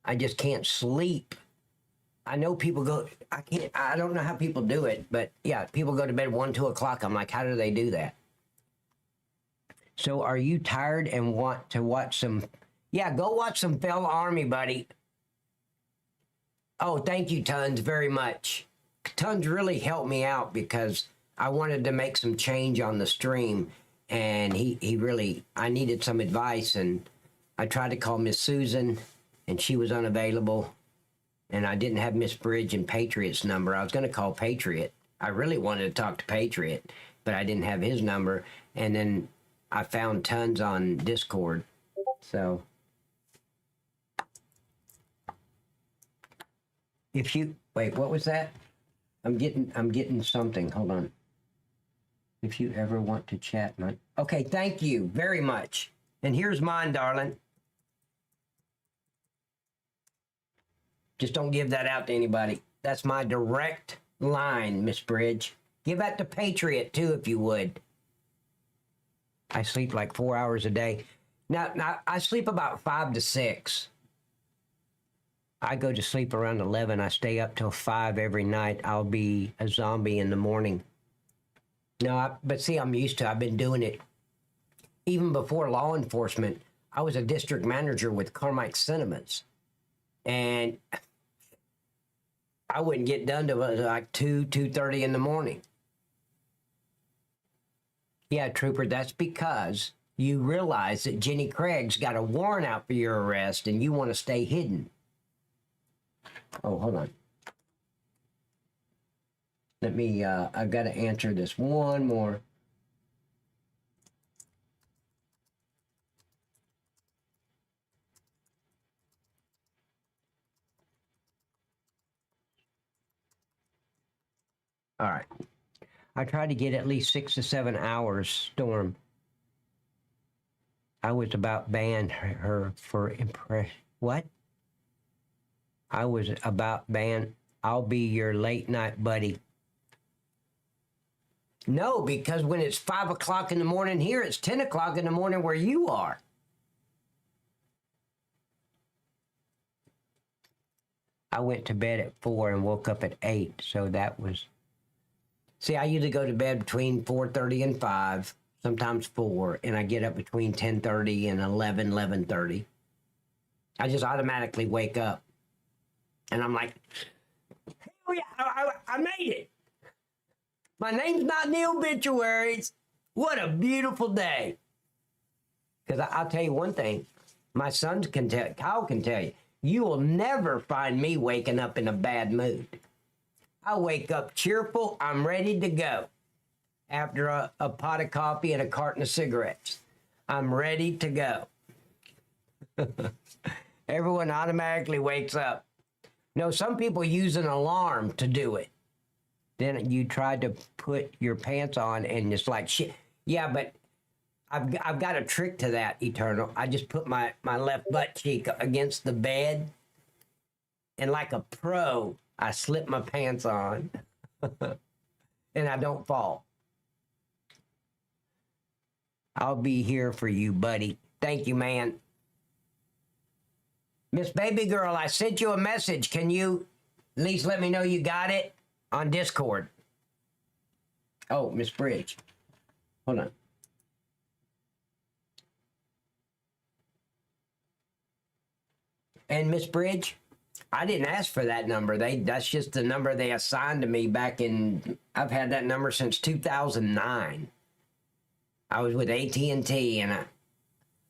I just can't sleep. I know people go, I don't know how people do it, but yeah, people go to bed 1, 2 o'clock. I'm like, how do they do that? So are you tired and want to watch some... Yeah, go watch some Fell Army, buddy. Oh, thank you, Tons, very much. Tons really helped me out because I wanted to make some change on the stream. and he really, I needed some advice, and I tried to call Miss Susan, and she was unavailable, and I didn't have Miss Bridge and Patriot's number. I was going to call Patriot. I really wanted to talk to Patriot, but I didn't have his number, and then I found tons on Discord, so. If you, wait, what was that? I'm getting something, hold on. If you ever want to chat, okay, thank you very much. And here's mine, darling. Just don't give that out to anybody. That's my direct line, Miss Bridge. Give that to Patriot, too, if you would. I sleep like 4 hours a day. Now I sleep about 5 to 6. I go to sleep around 11. I stay up till 5 every night. I'll be a zombie in the morning. No, but see, I'm used to. I've been doing it. Even before law enforcement, I was a district manager with Carmike Cinemas. And I wouldn't get done till like 2:30 in the morning. Yeah, Trooper, that's because you realize that Jenny Craig's got a warrant out for your arrest and you want to stay hidden. Oh, hold on. Let me, I've got to answer this one more. All right. I tried to get at least 6 to 7 hours, Storm. I was about banned her for what? I was about banned. I'll be your late night buddy. No, because when it's 5 o'clock in the morning here, it's 10 o'clock in the morning where you are. I went to bed at 4 and woke up at 8, so that was... See, I usually go to bed between 4:30 and 5, sometimes 4, and I get up between 10:30 and 11:30. I just automatically wake up. And I'm like, hell yeah, I made it. My name's not in the obituaries. What a beautiful day. Because I'll tell you one thing. My sons can tell, Kyle can tell you, you will never find me waking up in a bad mood. I wake up cheerful. I'm ready to go. After a pot of coffee and a carton of cigarettes. I'm ready to go. Everyone automatically wakes up. No, some people use an alarm to do it. Then you try to put your pants on and it's like shit. Yeah, but I've got a trick to that, Eternal. I just put my left butt cheek against the bed and like a pro, I slip my pants on and I don't fall. I'll be here for you, buddy. Thank you, man. Miss Baby Girl, I sent you a message. Can you at least let me know you got it on Discord? Oh, Miss Bridge. Hold on. And Miss Bridge, I didn't ask for that number. That's just the number they assigned to me back in, I've had that number since 2009. I was with AT&T and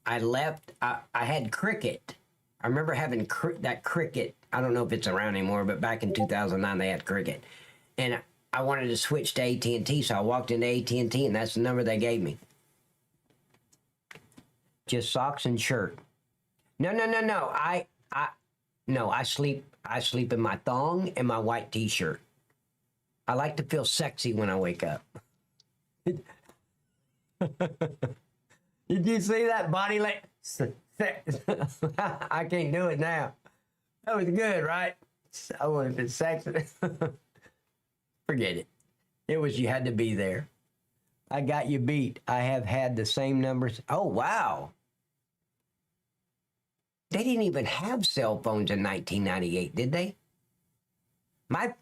I left, I had Cricket. I remember having that Cricket. I don't know if it's around anymore, but back in 2009 they had Cricket. And I wanted to switch to AT&T, so I walked into AT&T and that's the number they gave me. Just socks and shirt. No. I sleep in my thong and my white t-shirt. I like to feel sexy when I wake up. Did you see that body like I can't do it now. That was good, right? I want to be sexy. Forget it. It was you had to be there. I got you beat. I have had the same numbers. Oh, wow. They didn't even have cell phones in 1998, did they? My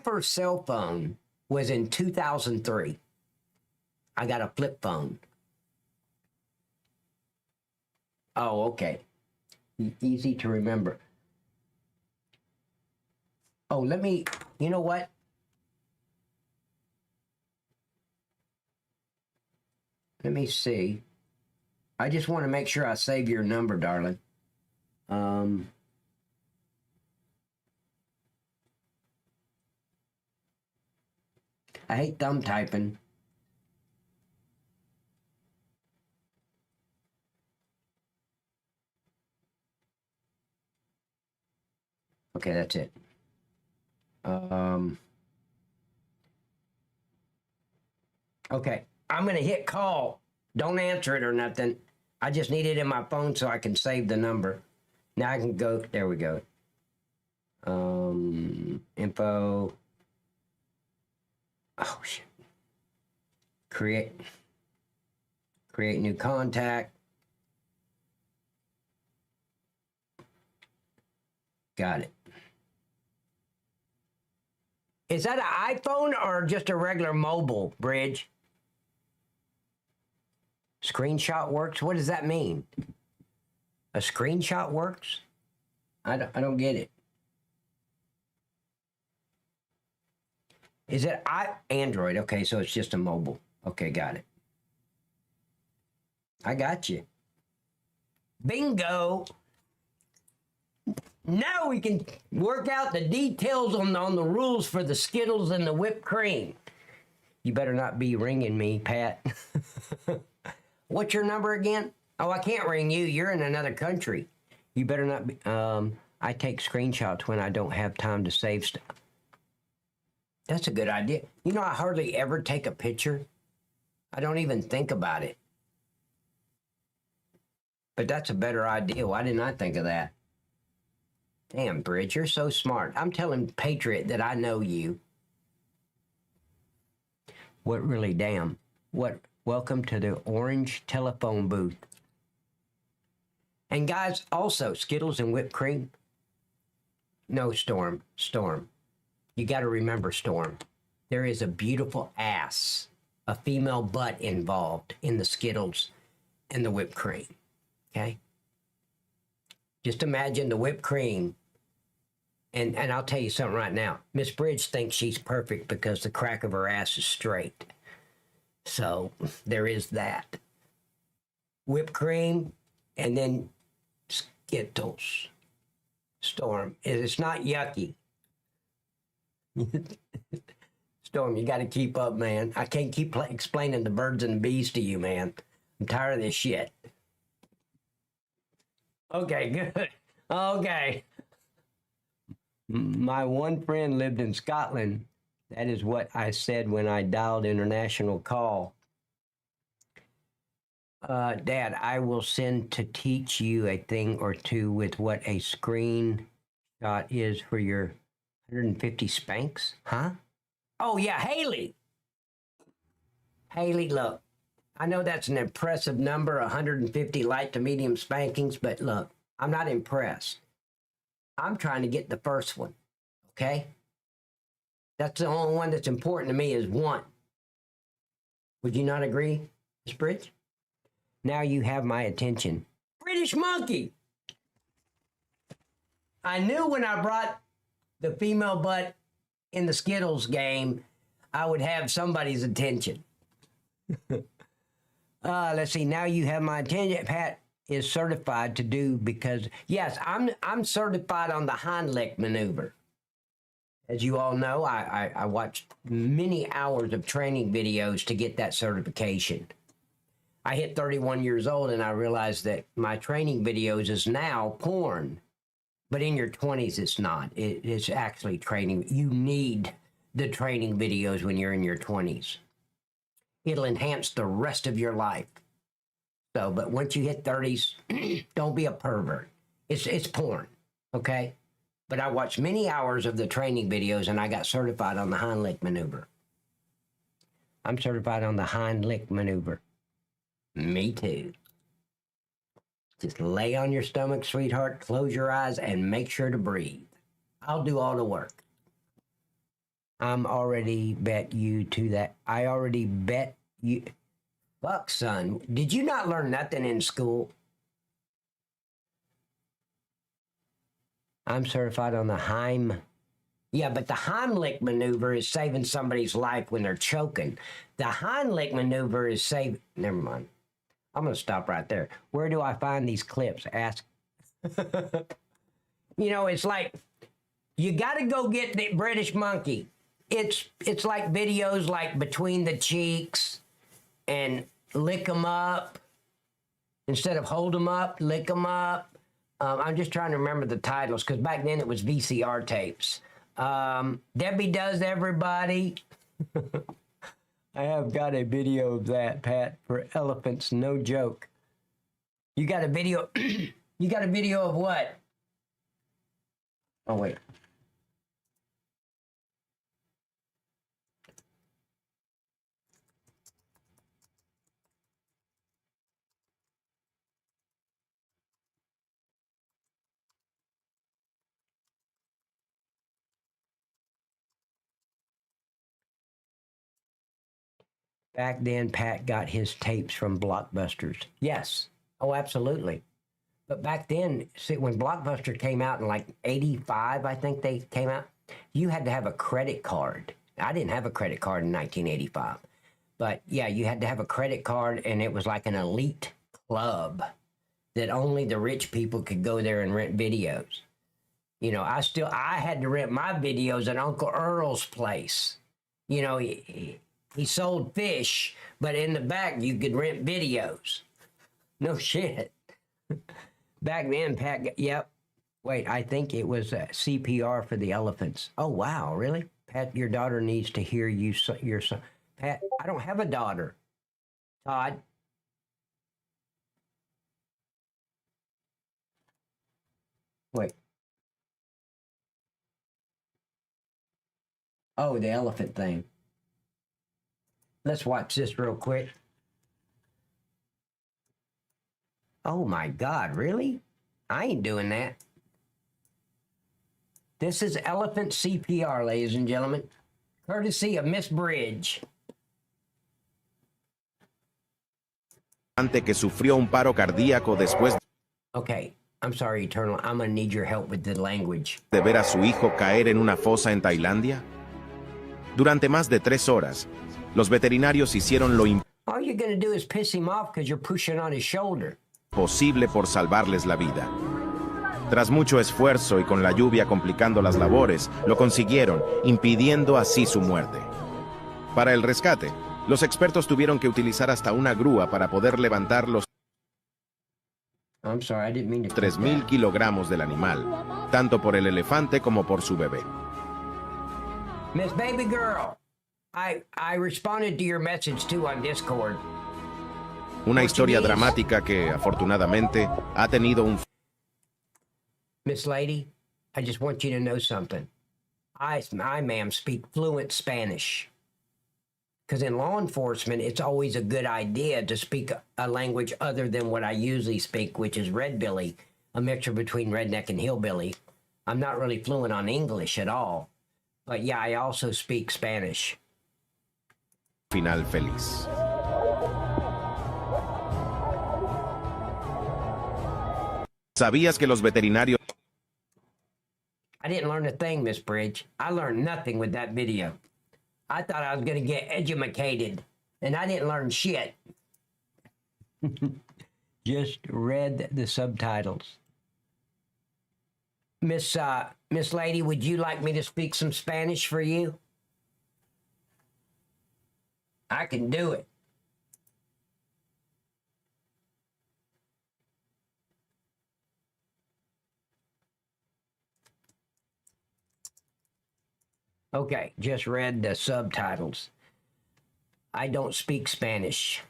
first cell phone was in 2003. I got a flip phone. Oh, okay. Easy to remember. Oh, you know what? Let me see. I just want to make sure I save your number, darling. I hate thumb typing. Okay, that's it. Okay, I'm gonna hit call. Don't answer it or nothing. I just need it in my phone so I can save the number. Now I can go, there we go. Info. Oh shit. Create new contact. Got it. Is that an iPhone or just a regular mobile, Bridge? Screenshot works? What does that mean? A screenshot works? I don't get it. Is it Android? Okay, so it's just a mobile. Okay, got it. I got you. Bingo. Now we can work out the details on the rules for the Skittles and the whipped cream. You better not be ringing me, Pat. What's your number again? Oh, I can't ring you. You're in another country. You better not be. I take screenshots when I don't have time to save stuff. That's a good idea. You know, I hardly ever take a picture. I don't even think about it. But that's a better idea. Why didn't I think of that? Damn, Bridge, you're so smart. I'm telling Patriot that I know you. What really, damn. What? Welcome to the orange telephone booth. And guys, also, Skittles and whipped cream. No, Storm. You got to remember, Storm. There is a beautiful ass, a female butt involved in the Skittles and the whipped cream. Okay? Just imagine the whipped cream. And I'll tell you something right now. Miss Bridge thinks she's perfect because the crack of her ass is straight. So there is that. Whipped cream and then Skittles. Storm. It's not yucky. Storm, you got to keep up, man. I can't keep explaining the birds and the bees to you, man. I'm tired of this shit. Okay, good. Okay. My one friend lived in Scotland. That is what I said when I dialed international call. Dad, I will send to teach you a thing or two with what a screenshot is for your 150 spanks. Huh? Oh, yeah, Haley. Haley, look, I know that's an impressive number, 150 light to medium spankings, but look, I'm not impressed. I'm trying to get the first one, okay? That's the only one that's important to me is one. Would you not agree, Miss Bridge? Now you have my attention. British monkey! I knew when I brought the female butt in the Skittles game, I would have somebody's attention. Let's see, now you have my attention. Pat is certified to do because, yes, I'm certified on the Heimlich maneuver. As you all know, I watched many hours of training videos to get that certification. I hit 31 years old and I realized that my training videos is now porn. But in your 20s, it's not. It's actually training. You need the training videos when you're in your 20s. It'll enhance the rest of your life. So, but once you hit 30s, don't be a pervert. It's porn, okay? But I watched many hours of the training videos and I got certified on the Heimlich maneuver. I'm certified on the Heimlich maneuver. Me too. Just lay on your stomach, sweetheart, close your eyes, and make sure to breathe. I'll do all the work. I'm already bet you to that. I already bet you. Fuck, son. Did you not learn nothing in school? I'm certified on the Heim Yeah, but the Heimlich maneuver is saving somebody's life when they're choking. The Heimlich maneuver is save. Never mind. I'm going to stop right there. Where do I find these clips? Ask. You know, it's like you got to go get the British monkey. It's like videos like between the cheeks and lick them up. Instead of hold them up, lick them up. I'm just trying to remember the titles because back then it was VCR tapes. Debbie Does Everybody. I have got a video of that, Pat, for elephants, no joke. You got a video? You got a video of what? Oh, wait. Back then, Pat got his tapes from Blockbusters. Yes. Oh, absolutely. But back then, see, when Blockbuster came out in like 85, I think they came out, you had to have a credit card. I didn't have a credit card in 1985. But yeah, you had to have a credit card, and it was like an elite club that only the rich people could go there and rent videos. You know, I had to rent my videos at Uncle Earl's place. You know, he sold fish, but in the back you could rent videos. No shit. Back then, Pat, yep. Wait, I think it was CPR for the elephants. Oh, wow, really? Pat, your daughter needs to hear you, your son. Pat, I don't have a daughter. Todd. Wait. Oh, the elephant thing. Let's watch this real quick. Oh my God, really? I ain't doing that. This is elephant CPR, ladies and gentlemen, courtesy of Miss Bridge. Que sufrió un paro cardíaco después Okay, I'm sorry, Eternal. I'm gonna need your help with the language. de ver a su hijo caer en una fosa en Tailandia. Durante más de 3 horas, los veterinarios hicieron lo All you're gonna do is piss him off because you're pushing on his shoulder. imposible por salvarles la vida. Tras mucho esfuerzo y con la lluvia complicando las labores, lo consiguieron, impidiendo así su muerte. Para el rescate, los expertos tuvieron que utilizar hasta una grúa para poder levantar los 3.000 kilogramos del animal, tanto por el elefante como por su bebé. Miss Baby Girl, I responded to your message too on Discord. Una historia dramática que, afortunadamente, ha tenido un... Miss Lady, I just want you to know something. I ma'am, speak fluent Spanish. Because in law enforcement, it's always a good idea to speak a language other than what I usually speak, which is Redbilly, a mixture between redneck and hillbilly. I'm not really fluent on English at all. But yeah, I also speak Spanish. Final feliz. ¿Sabías que los veterinarios... I didn't learn a thing, Miss Bridge. I learned nothing with that video. I thought I was going to get educated, and I didn't learn shit. Just read the subtitles. Miss Lady, would you like me to speak some Spanish for you? I can do it. Okay, just read the subtitles. I don't speak Spanish.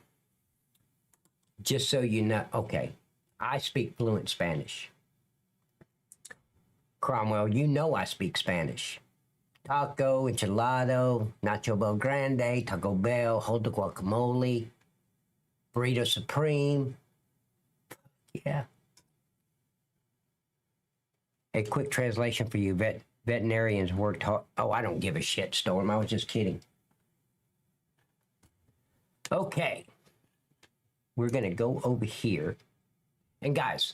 Just so you know. Okay, I speak fluent Spanish. Cromwell, you know I speak Spanish. Taco, enchilado, nacho bel grande, Taco Bell, hold the guacamole, burrito supreme. Yeah. A quick translation for you, veterinarians worked hard. Oh, I don't give a shit, Storm. I was just kidding. Okay. We're going to go over here. And guys,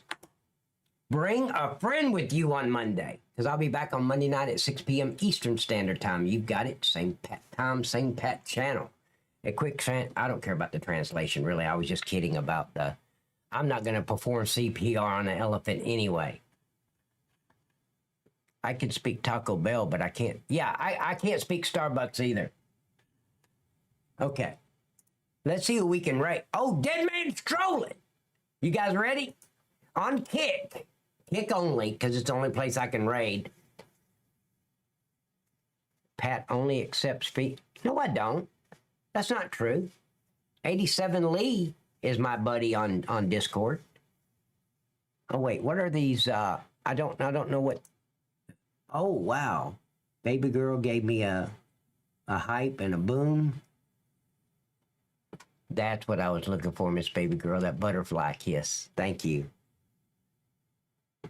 Bring a friend with you on Monday, because I'll be back on Monday night at 6 p.m. Eastern Standard Time. You've got it. Same pat time, same pat channel. A quick I don't care about the translation, really. I was just kidding about the... I'm not going to perform CPR on an elephant anyway. I can speak Taco Bell, but I can't... Yeah, I can't speak Starbucks either. Okay. Let's see who we can rate. Oh, Dead Man Strolling. You guys ready? On Kick. Kick only, because it's the only place I can raid. Pat only accepts fee. No, I don't. That's not true. 87 Lee is my buddy on Discord. Oh wait, what are these? I don't know what. Oh wow, baby girl gave me a hype and a boom. That's what I was looking for, Miss Baby Girl. That butterfly kiss. Thank you.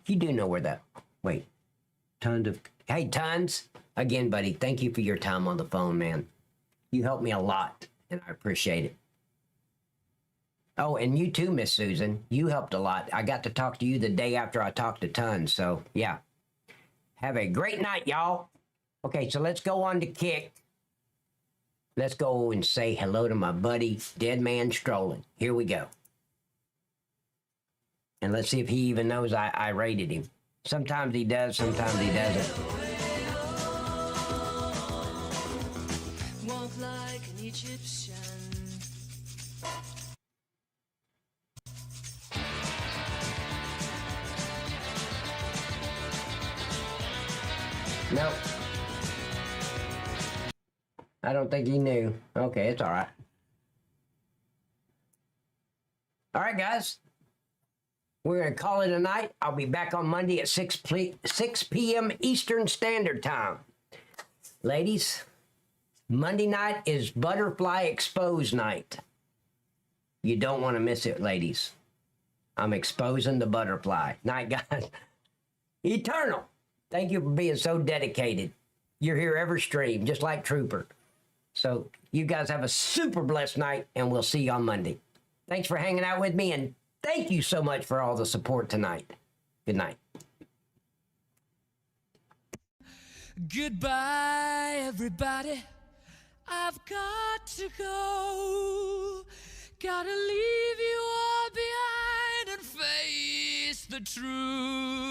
You do know where that. Wait, tons of. Hey, tons. Again, buddy. Thank you for your time on the phone, man. You helped me a lot, and I appreciate it. Oh, and you too, Miss Susan. You helped a lot. I got to talk to you the day after I talked to Tons, so yeah. Have a great night, y'all. Okay, so let's go on to Kick. Let's go and say hello to my buddy, Dead Man Strolling. Here we go. And let's see if he even knows I rated him. Sometimes he does, sometimes he doesn't. Walk like an Egyptian. Nope. I don't think he knew. Okay, it's all right. All right, guys. We're going to call it a night. I'll be back on Monday at 6 p.m. Eastern Standard Time. Ladies, Monday night is Butterfly Expose night. You don't want to miss it, ladies. I'm exposing the butterfly. Night, guys. Eternal. Thank you for being so dedicated. You're here every stream, just like Trooper. So you guys have a super blessed night, and we'll see you on Monday. Thanks for hanging out with me, and thank you so much for all the support tonight. Good night. Goodbye, everybody. I've got to go. Gotta leave you all behind and face the truth.